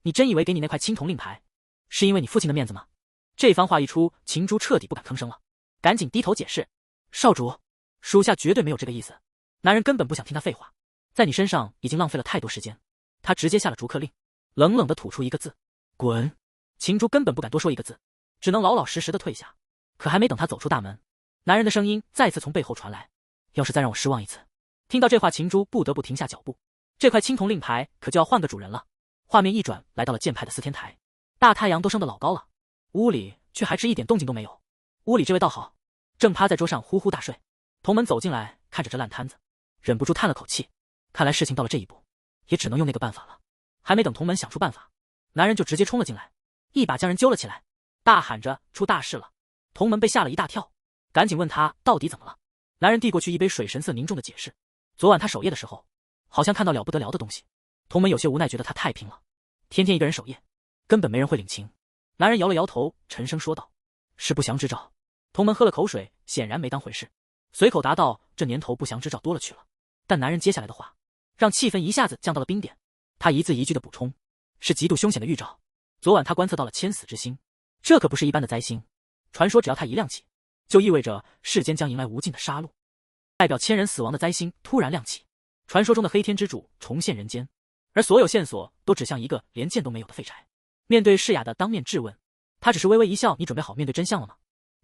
你真以为给你那块青铜令牌是因为你父亲的面子吗？这番话一出，秦朱彻底不敢吭声了，赶紧低头解释，少主，属下绝对没有这个意思。男人根本不想听他废话，在你身上已经浪费了太多时间。他直接下了逐客令，冷冷地吐出一个字，滚。秦朱根本不敢多说一个字，只能老老实实地退下。可还没等他走出大门，男人的声音再次从背后传来，要是再让我失望一次。听到这话，秦朱不得不停下脚步，这块青铜令牌可就要换个主人了。画面一转，来到了剑派的司天台，大太阳都升得老高了，屋里却还是一点动静都没有。屋里这位倒好，正趴在桌上呼呼大睡。同门走进来，看着这烂摊子，忍不住叹了口气，看来事情到了这一步，也只能用那个办法了。还没等同门想出办法，男人就直接冲了进来，一把将人揪了起来，大喊着出大事了。同门被吓了一大跳，赶紧问他到底怎么了。男人递过去一杯水，神色凝重的解释，昨晚他守夜的时候好像看到了不得了的东西。同门有些无奈，觉得他太拼了，天天一个人守夜，根本没人会领情。男人摇了摇头，沉声说道，是不祥之兆。同门喝了口水，显然没当回事，随口答道，这年头不祥之兆多了去了。但男人接下来的话让气氛一下子降到了冰点，他一字一句的补充，是极度凶险的预兆。昨晚他观测到了千死之星，这可不是一般的灾星，传说只要它一亮起，就意味着世间将迎来无尽的杀戮。代表千人死亡的灾星突然亮起，传说中的黑天之主重现人间，而所有线索都指向一个连剑都没有的废柴。面对世雅的当面质问，他只是微微一笑：“你准备好面对真相了吗？”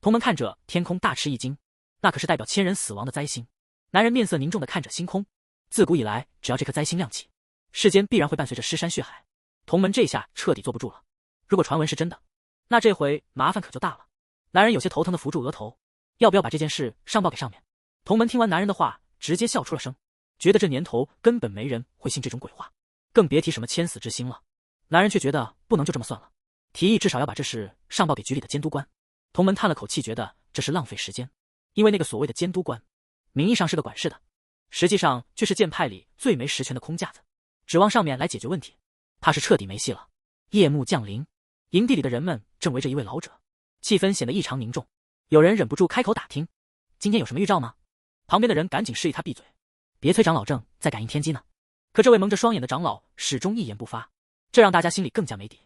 同门看着天空大吃一惊，那可是代表千人死亡的灾星。男人面色凝重地看着星空，自古以来，只要这颗灾星亮起，世间必然会伴随着尸山血海。同门这下彻底坐不住了，如果传闻是真的，那这回麻烦可就大了。男人有些头疼地扶住额头，要不要把这件事上报给上面？同门听完男人的话，直接笑出了声，觉得这年头根本没人会信这种鬼话，更别提什么千死之星了。男人却觉得不能就这么算了，提议至少要把这事上报给局里的监督官。同门叹了口气，觉得这是浪费时间，因为那个所谓的监督官，名义上是个管事的，实际上却是剑派里最没实权的空架子，指望上面来解决问题，怕是彻底没戏了。夜幕降临，营地里的人们正围着一位老者，气氛显得异常凝重。有人忍不住开口打听：“今天有什么预兆吗？”旁边的人赶紧示意他闭嘴，别催长老正在感应天机呢。可这位蒙着双眼的长老始终一言不发，这让大家心里更加没底。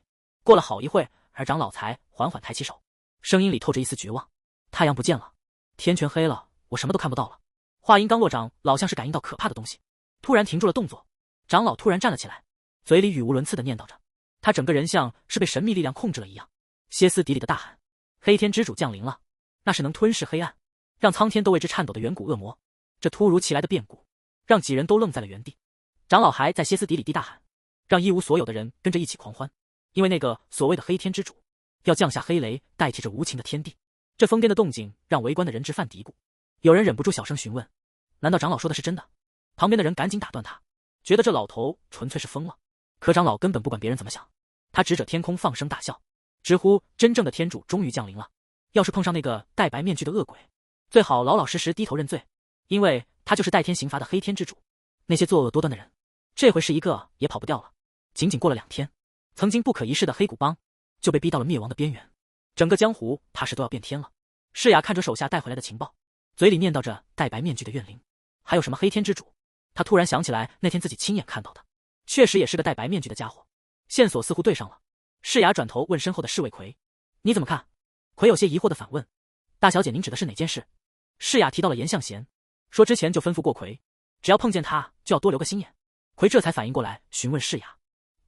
过了好一会，而长老才缓缓抬起手，声音里透着一丝绝望：“太阳不见了，天全黑了，我什么都看不到了。”话音刚落，长老像是感应到可怕的东西，突然停住了动作。长老突然站了起来，嘴里语无伦次地念叨着，他整个人像是被神秘力量控制了一样，歇斯底里的大喊：“黑天之主降临了！”那是能吞噬黑暗，让苍天都为之颤抖的远古恶魔。这突如其来的变故，让几人都愣在了原地。长老还在歇斯底里地大喊，让一无所有的人跟着一起狂欢，因为那个所谓的黑天之主要降下黑雷，代替着无情的天地。这疯癫的动静让围观的人直犯嘀咕，有人忍不住小声询问：“难道长老说的是真的？”旁边的人赶紧打断他，觉得这老头纯粹是疯了。可长老根本不管别人怎么想，他指着天空放声大笑，直呼真正的天主终于降临了。要是碰上那个戴白面具的恶鬼，最好老老实实低头认罪，因为他就是代天刑罚的黑天之主。那些作恶多端的人，这回是一个也跑不掉了。仅仅过了2天，曾经不可一世的黑谷帮就被逼到了灭亡的边缘，整个江湖怕是都要变天了。世雅看着手下带回来的情报，嘴里念叨着戴白面具的怨灵，还有什么黑天之主。他突然想起来那天自己亲眼看到的，确实也是个戴白面具的家伙，线索似乎对上了。世雅转头问身后的侍卫葵：“你怎么看？”葵有些疑惑地反问：“大小姐，您指的是哪件事？”世雅提到了严向贤，说之前就吩咐过葵，只要碰见他就要多留个心眼。葵这才反应过来，询问世雅：“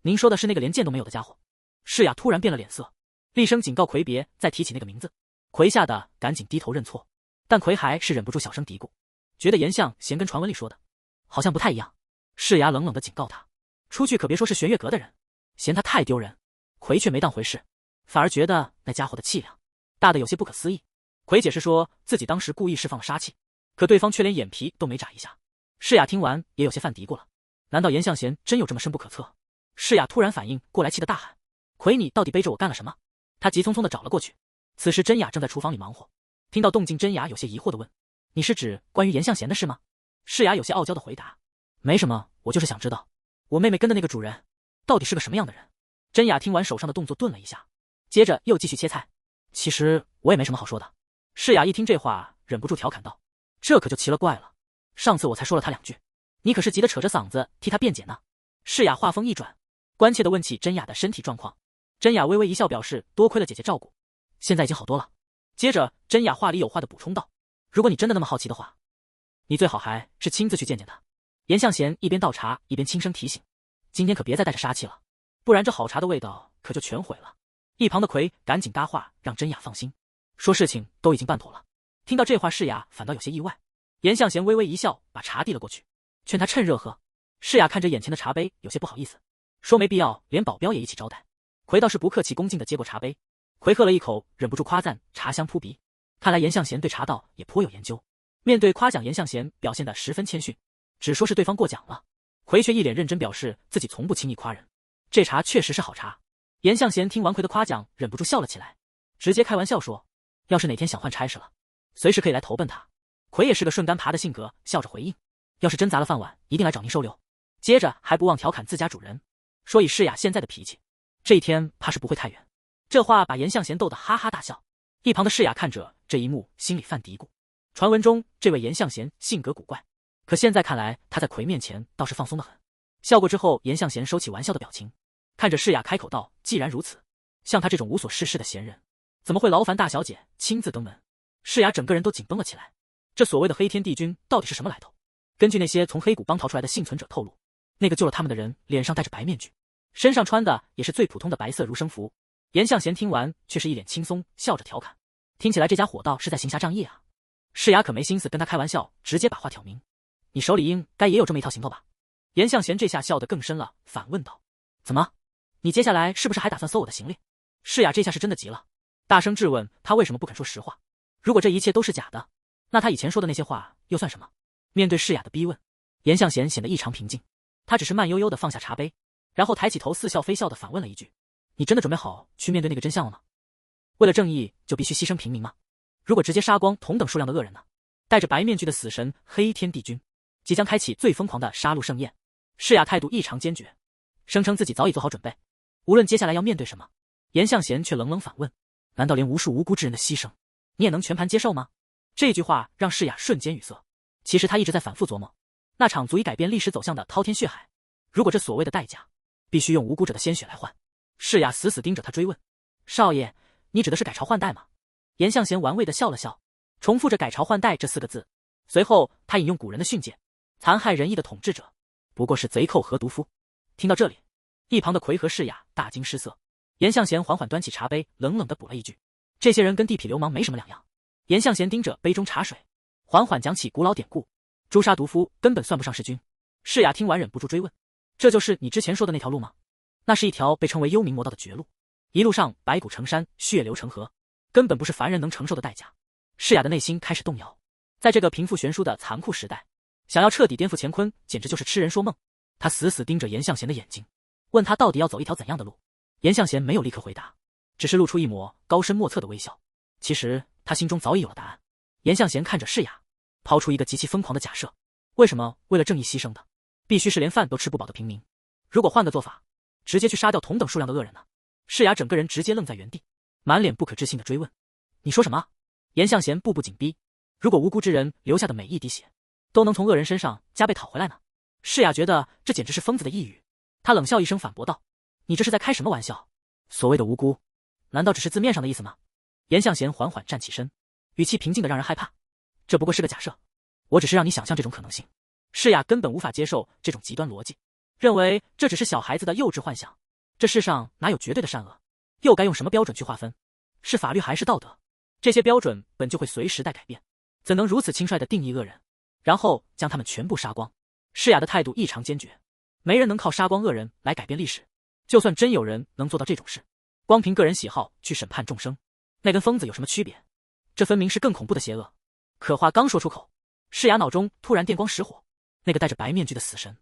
您说的是那个连剑都没有的家伙？”世雅突然变了脸色，厉声警告葵别再提起那个名字。葵吓得赶紧低头认错，但葵还是忍不住小声嘀咕，觉得严向贤跟传闻里说的好像不太一样。世雅冷冷地警告他，出去可别说是玄月阁的人，嫌他太丢人。葵却没当回事，反而觉得那家伙的气量大得有些不可思议。葵解释说自己当时故意释放了杀气，可对方却连眼皮都没眨一下。世雅听完也有些犯嘀咕了，难道严向贤真有这么深不可测？世雅突然反应过来，气得大喊：“葵，你到底背着我干了什么？”他急匆匆地找了过去，此时真雅正在厨房里忙活，听到动静，真雅有些疑惑地问：“你是指关于严向贤的事吗？”世雅有些傲娇地回答：“没什么，我就是想知道我妹妹跟的那个主人到底是个什么样的人。”真雅听完手上的动作顿了一下，接着又继续切菜：“其实我也没什么好说的。”世雅一听这话，忍不住调侃道：“这可就奇了怪了，上次我才说了他2句，你可是急得扯着嗓子替他辩解呢。”世雅话锋一转，关切地问起真雅的身体状况。真雅微微一笑，表示多亏了姐姐照顾，现在已经好多了。接着真雅话里有话地补充道：“如果你真的那么好奇的话，你最好还是亲自去见见他。”严向贤一边倒茶一边轻声提醒：“今天可别再带着杀气了，不然这好茶的味道可就全毁了。”一旁的葵赶紧搭话，让真雅放心，说事情都已经办妥了。听到这话，世雅反倒有些意外。严向贤微微一笑，把茶递了过去，劝他趁热喝。世雅看着眼前的茶杯，有些不好意思，说没必要，连保镖也一起招待。葵倒是不客气恭敬地接过茶杯，葵喝了一口，忍不住夸赞茶香扑鼻。看来严向贤对茶道也颇有研究。面对夸奖，严向贤表现得十分谦逊，只说是对方过奖了。葵却一脸认真，表示自己从不轻易夸人。这茶确实是好茶。严向贤听完葵的夸奖，忍不住笑了起来，直接开玩笑说：“要是哪天想换差事了，随时可以来投奔他。”葵也是个顺杆爬的性格，笑着回应：“要是真砸了饭碗，一定来找您收留。”接着还不忘调侃自家主人，说以世雅现在的脾气，这一天怕是不会太远。这话把严向贤逗得哈哈大笑。一旁的世雅看着这一幕，心里犯嘀咕：传闻中这位严向贤性格古怪，可现在看来他在葵面前倒是放松得很。笑过之后，严向贤收起玩笑的表情，看着世雅开口道：“既然如此，像他这种无所事事的闲人，怎么会劳烦大小姐亲自登门？”世雅整个人都紧绷了起来，这所谓的黑天帝君到底是什么来头？根据那些从黑谷帮逃出来的幸存者透露，那个救了他们的人脸上戴着白面具，身上穿的也是最普通的白色儒生服。严向贤听完却是一脸轻松，笑着调侃：“听起来这家伙道是在行侠仗义啊。”世雅可没心思跟他开玩笑，直接把话挑明：“你手里应该也有这么一套行头吧？”严向贤这下笑得更深了，反问道：“怎么？你接下来是不是还打算搜我的行李？”世雅这下是真的急了，大声质问他为什么不肯说实话。如果这一切都是假的，那他以前说的那些话又算什么？面对世雅的逼问，严向贤显得异常平静，他只是慢悠悠地放下茶杯，然后抬起头似笑非笑地反问了一句：“你真的准备好去面对那个真相了吗？为了正义就必须牺牲平民吗？如果直接杀光同等数量的恶人呢？”戴着白面具的死神黑天帝君即将开启最疯狂的杀戮盛宴。世雅态度异常坚决，声称自己早已做好准备，无论接下来要面对什么。严向贤却冷冷反问：“难道连无数无辜之人的牺牲你也能全盘接受吗？”这句话让世雅瞬间语塞。其实他一直在反复琢磨，那场足以改变历史走向的滔天血海，如果这所谓的代价必须用无辜者的鲜血来换。世雅死死盯着他追问：“少爷，你指的是改朝换代吗？”严向贤玩味地笑了笑，重复着改朝换代这4个字，随后他引用古人的训诫：“残害仁义的统治者不过是贼寇和毒夫。”听到这里，一旁的魁和世雅大惊失色。严向贤缓缓端起茶杯，冷冷地补了一句：“这些人跟地痞流氓没什么两样。”严向贤盯着杯中茶水，缓缓讲起古老典故：“诛杀毒夫根本算不上弑君。”世雅听完忍不住追问：“这就是你之前说的那条路吗？”那是一条被称为幽冥魔道的绝路，一路上白骨成山，血流成河，根本不是凡人能承受的代价。世雅的内心开始动摇，在这个贫富悬殊的残酷时代，想要彻底颠覆乾坤，简直就是痴人说梦。他死死盯着严向贤的眼睛，问他到底要走一条怎样的路。严向贤没有立刻回答，只是露出一抹高深莫测的微笑。其实他心中早已有了答案。严向贤看着世雅，抛出一个极其疯狂的假设：为什么为了正义牺牲的必须是连饭都吃不饱的平民？如果换个做法，直接去杀掉同等数量的恶人呢？世雅整个人直接愣在原地，满脸不可置信的追问：“你说什么？”严向贤步步紧逼：“如果无辜之人留下的每一滴血都能从恶人身上加倍讨回来呢？”世雅觉得这简直是疯子的一语，他冷笑一声反驳道：“你这是在开什么玩笑？所谓的无辜，难道只是字面上的意思吗？”严向贤缓缓站起身，语气平静的让人害怕：“这不过是个假设，我只是让你想象这种可能性。”世雅根本无法接受这种极端逻辑，认为这只是小孩子的幼稚幻想。这世上哪有绝对的善恶？又该用什么标准去划分？是法律还是道德？这些标准本就会随时代改变，怎能如此轻率地定义恶人，然后将他们全部杀光？世雅的态度异常坚决，没人能靠杀光恶人来改变历史。就算真有人能做到这种事，光凭个人喜好去审判众生，那跟疯子有什么区别？这分明是更恐怖的邪恶。可话刚说出口，世雅脑中突然电光石火，那个戴着白面具的死神，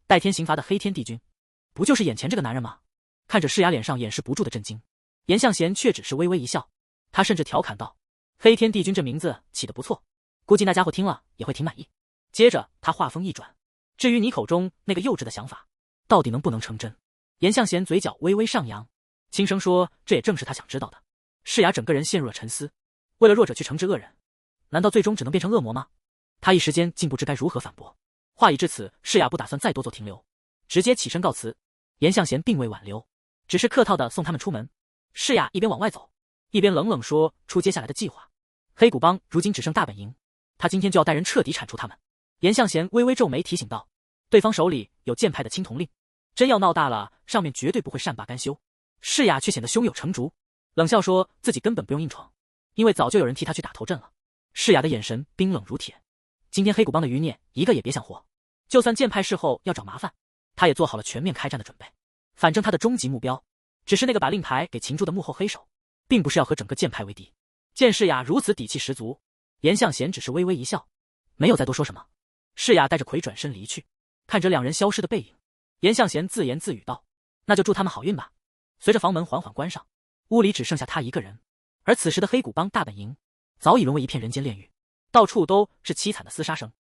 代天刑罚的黑天帝君，不就是眼前这个男人吗？看着世雅脸上掩饰不住的震惊，严向贤却只是微微一笑，他甚至调侃道：“黑天帝君这名字起得不错，估计那家伙听了也会挺满意。”接着他话锋一转：“至于你口中那个幼稚的想法，到底能不能成真？”严向贤嘴角微微上扬，轻声说：“这也正是他想知道的。”世雅整个人陷入了沉思，为了弱者去惩治恶人，难道最终只能变成恶魔吗？他一时间竟不知该如何反驳。话已至此，世雅不打算再多做停留，直接起身告辞。严向贤并未挽留，只是客套地送他们出门。世雅一边往外走，一边冷冷说出接下来的计划：“黑谷帮如今只剩大本营，他今天就要带人彻底铲除他们。”严向贤微微皱眉提醒道：“对方手里有剑派的青铜令，真要闹大了，上面绝对不会善罢甘休。”世雅却显得胸有成竹，冷笑说自己根本不用硬闯，因为早就有人替他去打头阵了。世雅的眼神冰冷如铁，今天黑谷帮的余孽一个也别想活，就算剑派事后要找麻烦，他也做好了全面开战的准备。反正他的终极目标只是那个把令牌给擒住的幕后黑手，并不是要和整个剑派为敌。见世雅如此底气十足，严向贤只是微微一笑，没有再多说什么。世雅带着魁转身离去，看着两人消失的背影，严向贤自言自语道：“那就祝他们好运吧。”随着房门缓缓关上，屋里只剩下他一个人。而此时的黑谷帮大本营早已沦为一片人间炼狱，到处都是凄惨的厮杀声。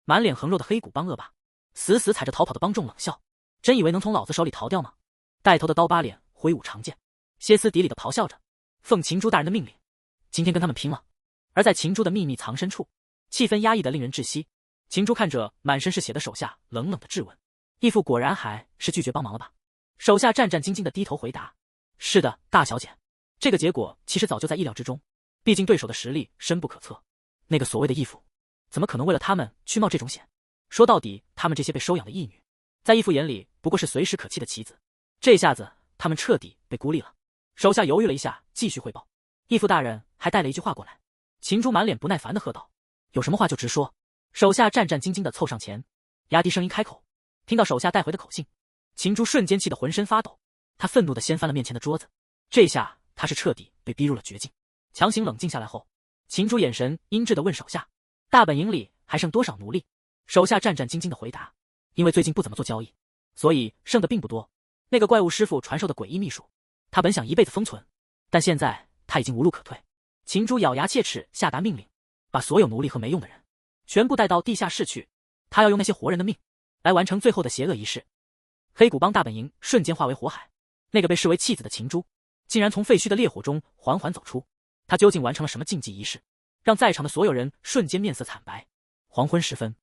满脸横肉的黑谷帮恶霸死死踩着逃跑的帮众冷笑：“真以为能从老子手里逃掉吗？”带头的刀疤脸挥舞长剑，歇斯底里的咆哮着：“奉秦朱大人的命令，今天跟他们拼了！”而在秦朱的秘密藏身处，气氛压抑的令人窒息。秦朱看着满身是血的手下，冷冷的质问，义父果然还是拒绝帮忙了吧？手下战战兢兢的低头回答：“是的，大小姐。”这个结果其实早就在意料之中，毕竟对手的实力深不可测。那个所谓的义父，怎么可能为了他们去冒这种险？说到底，他们这些被收养的义女，在义父眼里不过是随时可弃的棋子。这下子，他们彻底被孤立了。手下犹豫了一下，继续汇报。义父大人还带了一句话过来。秦珠满脸不耐烦地喝道：“有什么话就直说。”手下战战兢兢地凑上前，压低声音开口。听到手下带回的口信，秦珠瞬间气得浑身发抖，他愤怒地掀翻了面前的桌子。这下他是彻底被逼入了绝境。强行冷静下来后，秦珠眼神阴鸷地问手下：“大本营里还剩多少奴隶？”手下战战兢兢地回答：“因为最近不怎么做交易，所以剩的并不多。那个怪物师傅传授的诡异秘术，他本想一辈子封存，但现在他已经无路可退。”秦珠咬牙切齿下达命令，把所有奴隶和没用的人全部带到地下室去，他要用那些活人的命来完成最后的邪恶仪式。黑谷帮大本营瞬间化为火海，那个被视为弃子的秦珠竟然从废墟的烈火中缓缓走出，他究竟完成了什么禁忌仪式，让在场的所有人瞬间面色惨白。黄昏时分，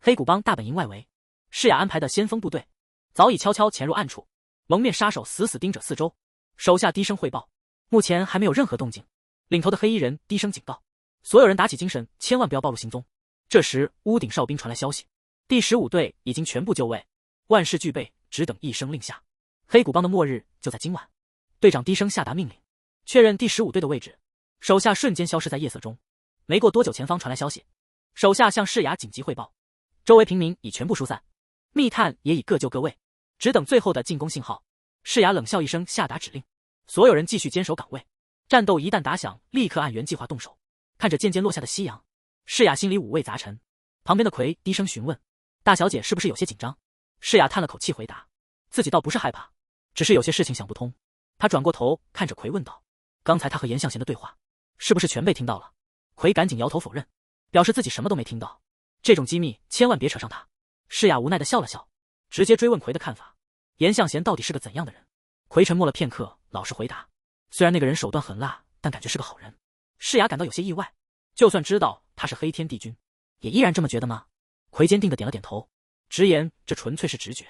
黑谷帮大本营外围，世雅安排的先锋部队早已悄悄潜入暗处，蒙面杀手死死盯着四周。手下低声汇报，目前还没有任何动静。领头的黑衣人低声警告所有人打起精神，千万不要暴露行踪。这时屋顶哨兵传来消息，第15队已经全部就位，万事俱备，只等一声令下。黑谷帮的末日就在今晚。队长低声下达命令，确认第15队的位置。手下瞬间消失在夜色中。没过多久，前方传来消息，手下向世雅紧急汇报，周围平民已全部疏散，密探也已各就各位，只等最后的进攻信号。世雅冷笑一声，下达指令，所有人继续坚守岗位。战斗一旦打响，立刻按原计划动手。看着渐渐落下的夕阳，世雅心里五味杂陈。旁边的葵低声询问：“大小姐是不是有些紧张？”世雅叹了口气回答：“自己倒不是害怕，只是有些事情想不通。”她转过头看着葵问道：“刚才他和严向贤的对话，是不是全被听到了？”葵赶紧摇头否认，表示自己什么都没听到，这种机密千万别扯上他。世雅无奈地笑了笑，直接追问葵的看法：“严向贤到底是个怎样的人？”葵沉默了片刻，老实回答：“虽然那个人手段狠辣，但感觉是个好人。”世雅感到有些意外，就算知道他是黑天帝君，也依然这么觉得吗？葵坚定地点了点头，直言这纯粹是直觉，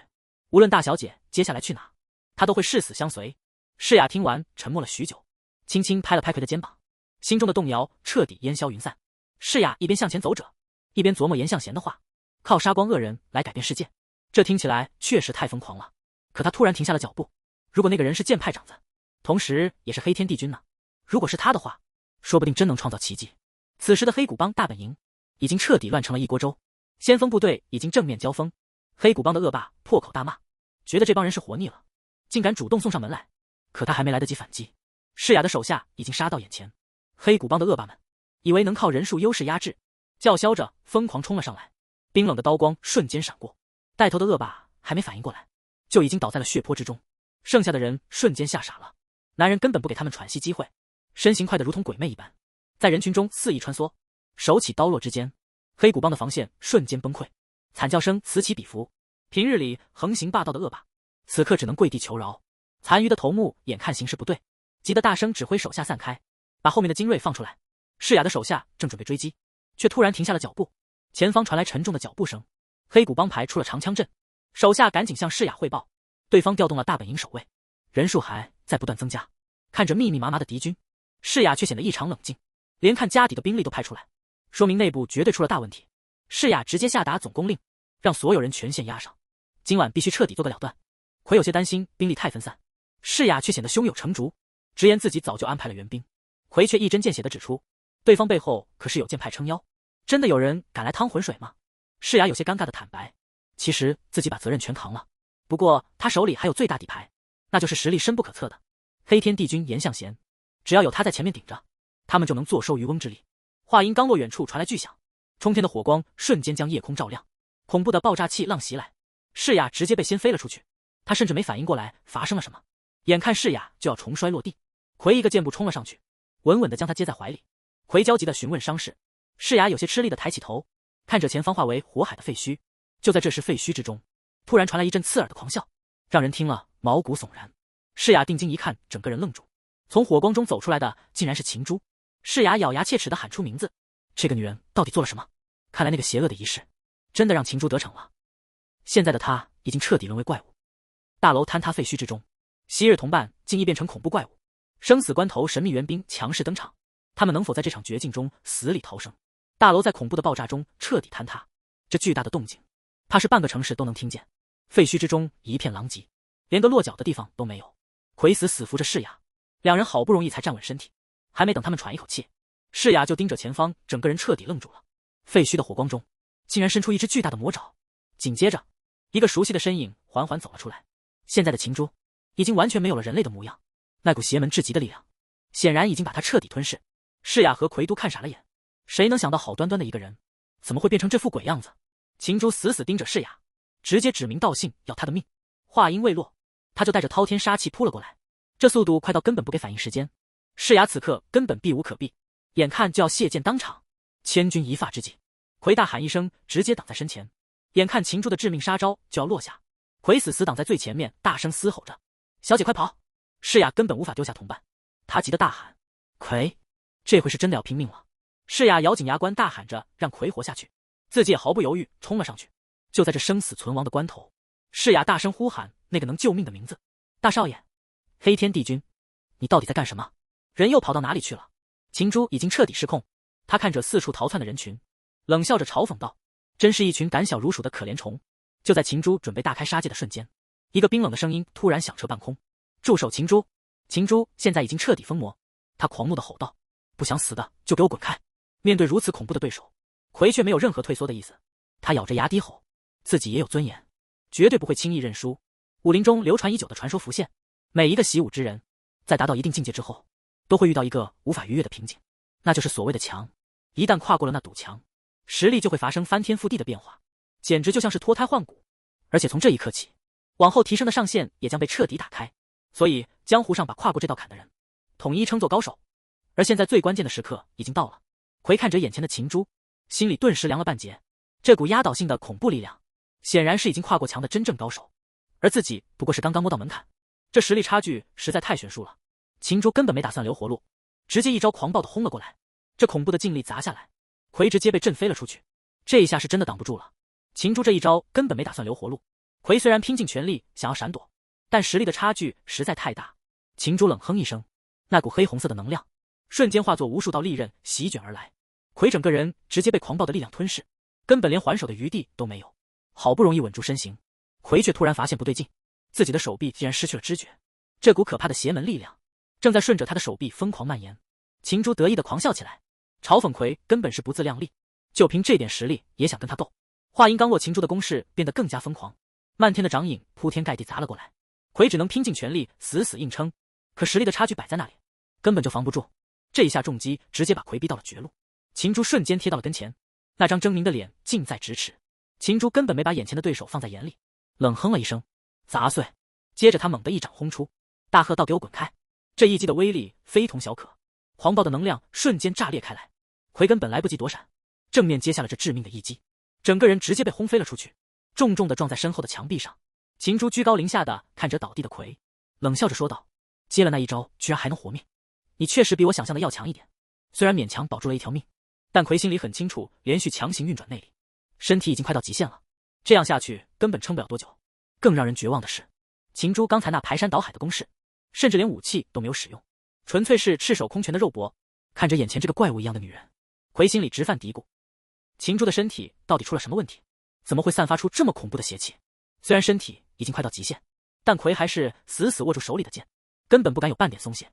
无论大小姐接下来去哪，他都会誓死相随。世雅听完沉默了许久，轻轻拍了拍葵的肩膀，心中的动摇彻底烟消云散。世雅一边向前走着，一边琢磨严向贤的话，靠杀光恶人来改变世界，这听起来确实太疯狂了。可他突然停下了脚步，如果那个人是剑派长子，同时也是黑天帝君呢？如果是他的话，说不定真能创造奇迹。此时的黑谷帮大本营已经彻底乱成了一锅粥，先锋部队已经正面交锋。黑谷帮的恶霸破口大骂，觉得这帮人是活腻了，竟敢主动送上门来。可他还没来得及反击，世雅的手下已经杀到眼前。黑谷帮的恶霸们以为能靠人数优势压制，叫嚣着疯狂冲了上来，冰冷的刀光瞬间闪过，带头的恶霸还没反应过来，就已经倒在了血泊之中。剩下的人瞬间吓傻了，男人根本不给他们喘息机会，身形快得如同鬼魅一般，在人群中肆意穿梭，手起刀落之间，黑谷帮的防线瞬间崩溃，惨叫声此起彼伏。平日里横行霸道的恶霸，此刻只能跪地求饶。残余的头目眼看形势不对，急得大声指挥手下散开，把后面的精锐放出来。世雅的手下正准备追击，却突然停下了脚步，前方传来沉重的脚步声。黑谷帮排出了长枪阵，手下赶紧向世雅汇报，对方调动了大本营守卫，人数还在不断增加。看着密密麻麻的敌军，世雅却显得异常冷静，连看家底的兵力都派出来，说明内部绝对出了大问题。世雅直接下达总攻令，让所有人全线压上，今晚必须彻底做个了断。葵有些担心兵力太分散，世雅却显得胸有成竹，直言自己早就安排了援兵。葵却一针见血地指出，对方背后可是有剑派撑腰，真的有人敢来趟浑水吗？世雅有些尴尬地坦白，其实自己把责任全扛了，不过他手里还有最大底牌，那就是实力深不可测的黑天帝君严向贤，只要有他在前面顶着，他们就能坐收渔翁之利。话音刚落，远处传来巨响，冲天的火光瞬间将夜空照亮，恐怖的爆炸气浪袭来，世雅直接被掀飞了出去，他甚至没反应过来发生了什么，眼看世雅就要重摔落地，葵一个箭步冲了上去，稳稳地将他接在怀里。葵焦急地询问伤势，世雅有些吃力地抬起头，看着前方化为火海的废墟。就在这时，废墟之中突然传来一阵刺耳的狂笑，让人听了毛骨悚然。世雅定睛一看，整个人愣住，从火光中走出来的竟然是秦珠。世雅咬牙切齿地喊出名字，这个女人到底做了什么？看来那个邪恶的仪式真的让秦珠得逞了，现在的她已经彻底沦为怪物。大楼坍塌废墟之中，昔日同伴竟亦变成恐怖怪物。生死关头，神秘援兵强势登场，他们能否在这场绝境中死里逃生？大楼在恐怖的爆炸中彻底坍塌，这巨大的动静，怕是半个城市都能听见。废墟之中一片狼藉，连个落脚的地方都没有。奎死死扶着世雅，两人好不容易才站稳身体，还没等他们喘一口气，世雅就盯着前方，整个人彻底愣住了。废墟的火光中，竟然伸出一只巨大的魔爪，紧接着，一个熟悉的身影缓缓走了出来。现在的秦珠，已经完全没有了人类的模样，那股邪门至极的力量，显然已经把他彻底吞噬。世雅和奎都看傻了眼，谁能想到好端端的一个人，怎么会变成这副鬼样子？秦珠死死盯着世雅，直接指名道姓要他的命。话音未落，他就带着滔天杀气扑了过来，这速度快到根本不给反应时间。世雅此刻根本避无可避，眼看就要血溅当场。千钧一发之际，奎大喊一声，直接挡在身前。眼看秦珠的致命杀招就要落下，奎死挡在最前面，大声嘶吼着：“小姐快跑！”世雅根本无法丢下同伴，他急得大喊：“奎，这回是真的要拼命了！”世雅咬紧牙关，大喊着让奎活下去，自己也毫不犹豫冲了上去。就在这生死存亡的关头，世雅大声呼喊那个能救命的名字：“大少爷，黑天帝君，你到底在干什么？人又跑到哪里去了？”秦珠已经彻底失控，他看着四处逃窜的人群，冷笑着嘲讽道：“真是一群胆小如鼠的可怜虫。”就在秦珠准备大开杀戒的瞬间，一个冰冷的声音突然响彻半空：“住手，秦珠！”秦珠现在已经彻底疯魔，他狂怒地吼道：“不想死的就给我滚开！”面对如此恐怖的对手，奎却没有任何退缩的意思，他咬着牙低吼，自己也有尊严，绝对不会轻易认输。武林中流传已久的传说浮现，每一个习武之人，在达到一定境界之后，都会遇到一个无法逾越的瓶颈，那就是所谓的墙。一旦跨过了那堵墙，实力就会发生翻天覆地的变化，简直就像是脱胎换骨。而且从这一刻起，往后提升的上限也将被彻底打开。所以江湖上把跨过这道坎的人，统一称作高手。而现在最关键的时刻已经到了，回看着眼前的秦珠，心里顿时凉了半截。这股压倒性的恐怖力量，显然是已经跨过墙的真正高手，而自己不过是刚刚摸到门槛，这实力差距实在太悬殊了。秦珠根本没打算留活路，直接一招狂暴的轰了过来。这恐怖的劲力砸下来，奎直接被震飞了出去。这一下是真的挡不住了。秦珠这一招根本没打算留活路，奎虽然拼尽全力想要闪躲，但实力的差距实在太大。秦珠冷哼一声，那股黑红色的能量瞬间化作无数道利刃席卷而来，奎整个人直接被狂暴的力量吞噬，根本连还手的余地都没有。好不容易稳住身形，奎却突然发现不对劲，自己的手臂竟然失去了知觉。这股可怕的邪门力量正在顺着他的手臂疯狂蔓延。秦珠得意的狂笑起来，嘲讽奎根本是不自量力，就凭这点实力也想跟他斗。话音刚落，秦珠的攻势变得更加疯狂，漫天的掌影铺天盖地砸了过来，奎只能拼尽全力死死硬撑，可实力的差距摆在那里，根本就防不住。这一下重击直接把奎逼到了绝路，秦珠瞬间贴到了跟前，那张狰狞的脸近在咫尺。秦珠根本没把眼前的对手放在眼里，冷哼了一声，砸碎。接着他猛地一掌轰出，大喝道：“给我滚开！”这一击的威力非同小可，狂暴的能量瞬间炸裂开来，奎根本来不及躲闪，正面接下了这致命的一击，整个人直接被轰飞了出去，重重的撞在身后的墙壁上。秦珠居高临下的看着倒地的奎，冷笑着说道：“接了那一招居然还能活命，你确实比我想象的要强一点。”虽然勉强保住了一条命，但奎心里很清楚，连续强行运转内力，身体已经快到极限了，这样下去根本撑不了多久。更让人绝望的是，秦珠刚才那排山倒海的攻势，甚至连武器都没有使用，纯粹是赤手空拳的肉搏。看着眼前这个怪物一样的女人，奎心里直犯嘀咕：秦珠的身体到底出了什么问题？怎么会散发出这么恐怖的邪气？虽然身体已经快到极限，但奎还是死死握住手里的剑，根本不敢有半点松懈。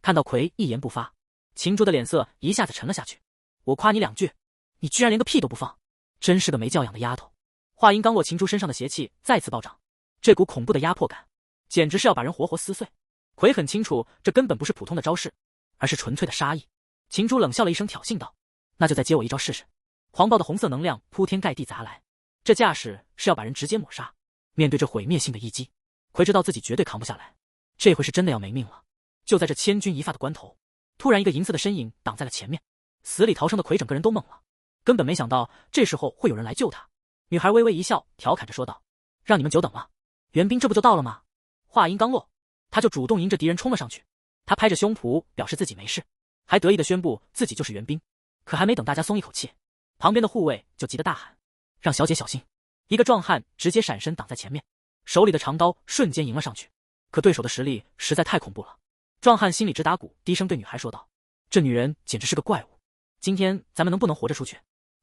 看到奎一言不发，秦珠的脸色一下子沉了下去。我夸你两句，你居然连个屁都不放，真是个没教养的丫头。话音刚落，秦珠身上的邪气再次暴涨，这股恐怖的压迫感简直是要把人活活撕碎。奎很清楚，这根本不是普通的招式，而是纯粹的杀意。秦珠冷笑了一声，挑衅道：“那就再接我一招试试。”狂暴的红色能量铺天盖地砸来，这架势是要把人直接抹杀。面对这毁灭性的一击，奎知道自己绝对扛不下来，这回是真的要没命了。就在这千钧一发的关头，突然一个银色的身影挡在了前面，死里逃生的奎整个人都懵了，根本没想到这时候会有人来救他。女孩微微一笑，调侃着说道：“让你们久等了，援兵这不就到了吗？”话音刚落，他就主动迎着敌人冲了上去。他拍着胸脯表示自己没事，还得意地宣布自己就是援兵。可还没等大家松一口气，旁边的护卫就急得大喊：“让小姐小心！”一个壮汉直接闪身挡在前面，手里的长刀瞬间迎了上去。可对手的实力实在太恐怖了，壮汉心里直打鼓，低声对女孩说道：“这女人简直是个怪物，今天咱们能不能活着出去，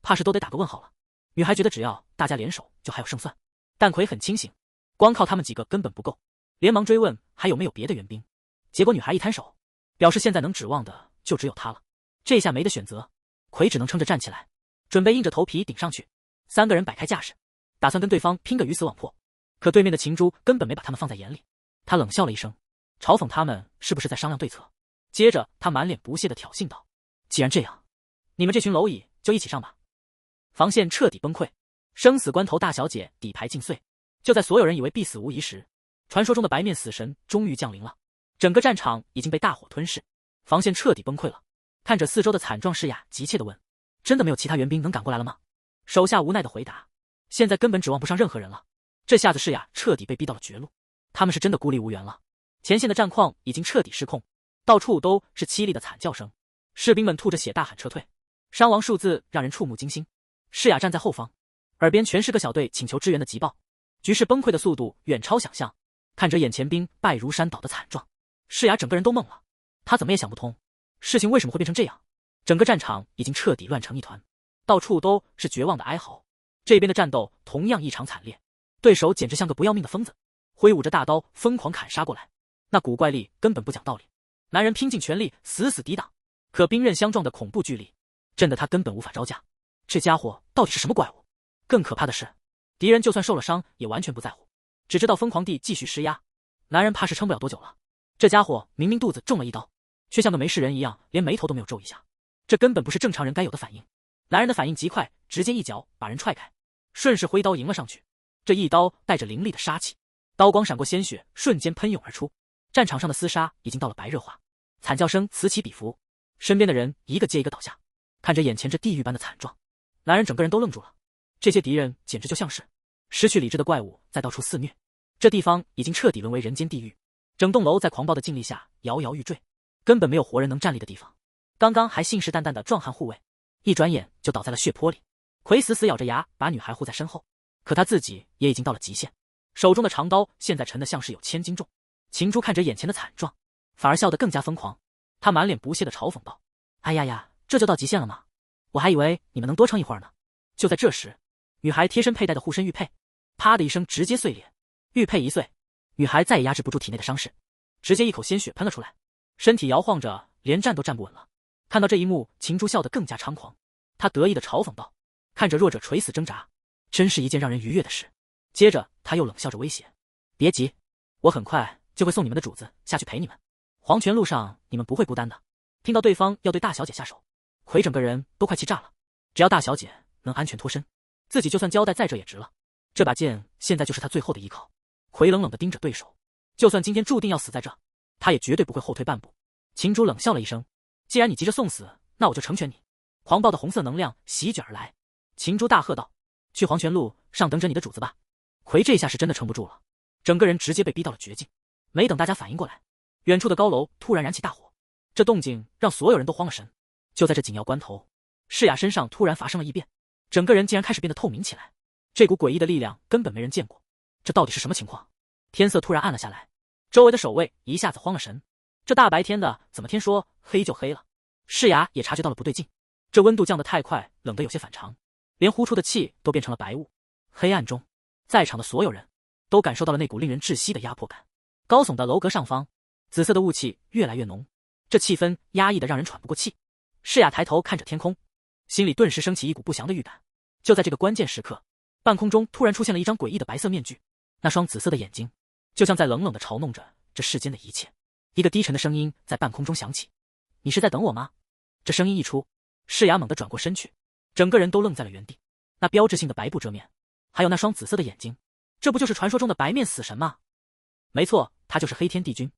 怕是都得打个问号了。女孩觉得只要大家联手，就还有胜算。但奎很清醒，光靠他们几个根本不够，连忙追问还有没有别的援兵。结果女孩一摊手，表示现在能指望的就只有他了。这下没得选择，奎只能撑着站起来，准备硬着头皮顶上去。3个人摆开架势，打算跟对方拼个鱼死网破。可对面的秦珠根本没把他们放在眼里，他冷笑了一声，嘲讽他们是不是在商量对策。接着他满脸不屑地挑衅道：既然这样，你们这群蝼蚁就一起上吧。防线彻底崩溃，生死关头大小姐底牌尽碎。就在所有人以为必死无疑时，传说中的白面死神终于降临了。整个战场已经被大火吞噬，防线彻底崩溃了。看着四周的惨状，诗雅急切地问：真的没有其他援兵能赶过来了吗？手下无奈地回答：现在根本指望不上任何人了。这下子诗雅彻底被逼到了绝路，他们是真的孤立无援了。前线的战况已经彻底失控，到处都是凄厉的惨叫声，士兵们吐着血大喊撤退，伤亡数字让人触目惊心。诗雅站在后方，耳边全是各小队请求支援的急报，局势崩溃的速度远超想象。看着眼前兵败如山倒的惨状，诗雅整个人都懵了，他怎么也想不通事情为什么会变成这样。整个战场已经彻底乱成一团，到处都是绝望的哀嚎。这边的战斗同样异常惨烈，对手简直像个不要命的疯子，挥舞着大刀疯狂砍杀过来，那股怪力根本不讲道理。男人拼尽全力死死抵挡，可兵刃相撞的恐怖距离震得他根本无法招架。这家伙到底是什么怪物？更可怕的是，敌人就算受了伤也完全不在乎，只知道疯狂地继续施压。男人怕是撑不了多久了。这家伙明明肚子中了一刀，却像个没事人一样，连眉头都没有皱一下，这根本不是正常人该有的反应。男人的反应极快，直接一脚把人踹开，顺势挥刀迎了上去。这一刀带着凌厉的杀气，刀光闪过，鲜血瞬间喷涌而出。战场上的厮杀已经到了白热化，惨叫声此起彼伏，身边的人一个接一个倒下。看着眼前这地狱般的惨状，男人整个人都愣住了。这些敌人简直就像是失去理智的怪物在到处肆虐，这地方已经彻底沦为人间地狱。整栋楼在狂暴的劲力下摇摇欲坠，根本没有活人能站立的地方。刚刚还信誓旦旦的壮汉护卫，一转眼就倒在了血泊里。奎死死咬着牙把女孩护在身后，可他自己也已经到了极限，手中的长刀现在沉得像是有1000斤重。秦珠看着眼前的惨状，反而笑得更加疯狂，他满脸不屑的嘲讽道：哎呀呀，这就到极限了吗？我还以为你们能多撑一会儿呢。就在这时，女孩贴身佩戴的护身玉佩啪的一声直接碎裂，玉佩一碎，女孩再也压制不住体内的伤势，直接一口鲜血喷了出来，身体摇晃着连站都站不稳了。看到这一幕，秦珠笑得更加猖狂，她得意的嘲讽道：看着弱者垂死挣扎，真是一件让人愉悦的事。接着他又冷笑着威胁：别急，我很快就会送你们的主子下去陪你们，黄泉路上你们不会孤单的。听到对方要对大小姐下手，奎整个人都快气炸了。只要大小姐能安全脱身，自己就算交代在这也值了。这把剑现在就是他最后的依靠。奎冷冷地盯着对手，就算今天注定要死在这，他也绝对不会后退半步。秦珠冷笑了一声：既然你急着送死，那我就成全你。狂暴的红色能量席卷而来，秦珠大喝道：去黄泉路上等着你的主子吧。奎这下是真的撑不住了，整个人直接被逼到了绝境。没等大家反应过来，远处的高楼突然燃起大火，这动静让所有人都慌了神。就在这紧要关头，诗雅身上突然发生了异变，整个人竟然开始变得透明起来。这股诡异的力量根本没人见过，这到底是什么情况？天色突然暗了下来，周围的守卫一下子慌了神。这大白天的，怎么天说黑就黑了？诗雅也察觉到了不对劲，这温度降得太快，冷得有些反常，连呼出的气都变成了白雾。黑暗中，在场的所有人都感受到了那股令人窒息的压迫感。高耸的楼阁上方，紫色的雾气越来越浓，这气氛压抑得让人喘不过气。诗雅抬头看着天空，心里顿时升起一股不祥的预感。就在这个关键时刻，半空中突然出现了一张诡异的白色面具，那双紫色的眼睛就像在冷冷地嘲弄着这世间的一切。一个低沉的声音在半空中响起：你是在等我吗？这声音一出，诗雅猛地转过身去，整个人都愣在了原地。那标志性的白布遮面，还有那双紫色的眼睛，这不就是传说中的白面死神吗？没错，他就是黑天帝君。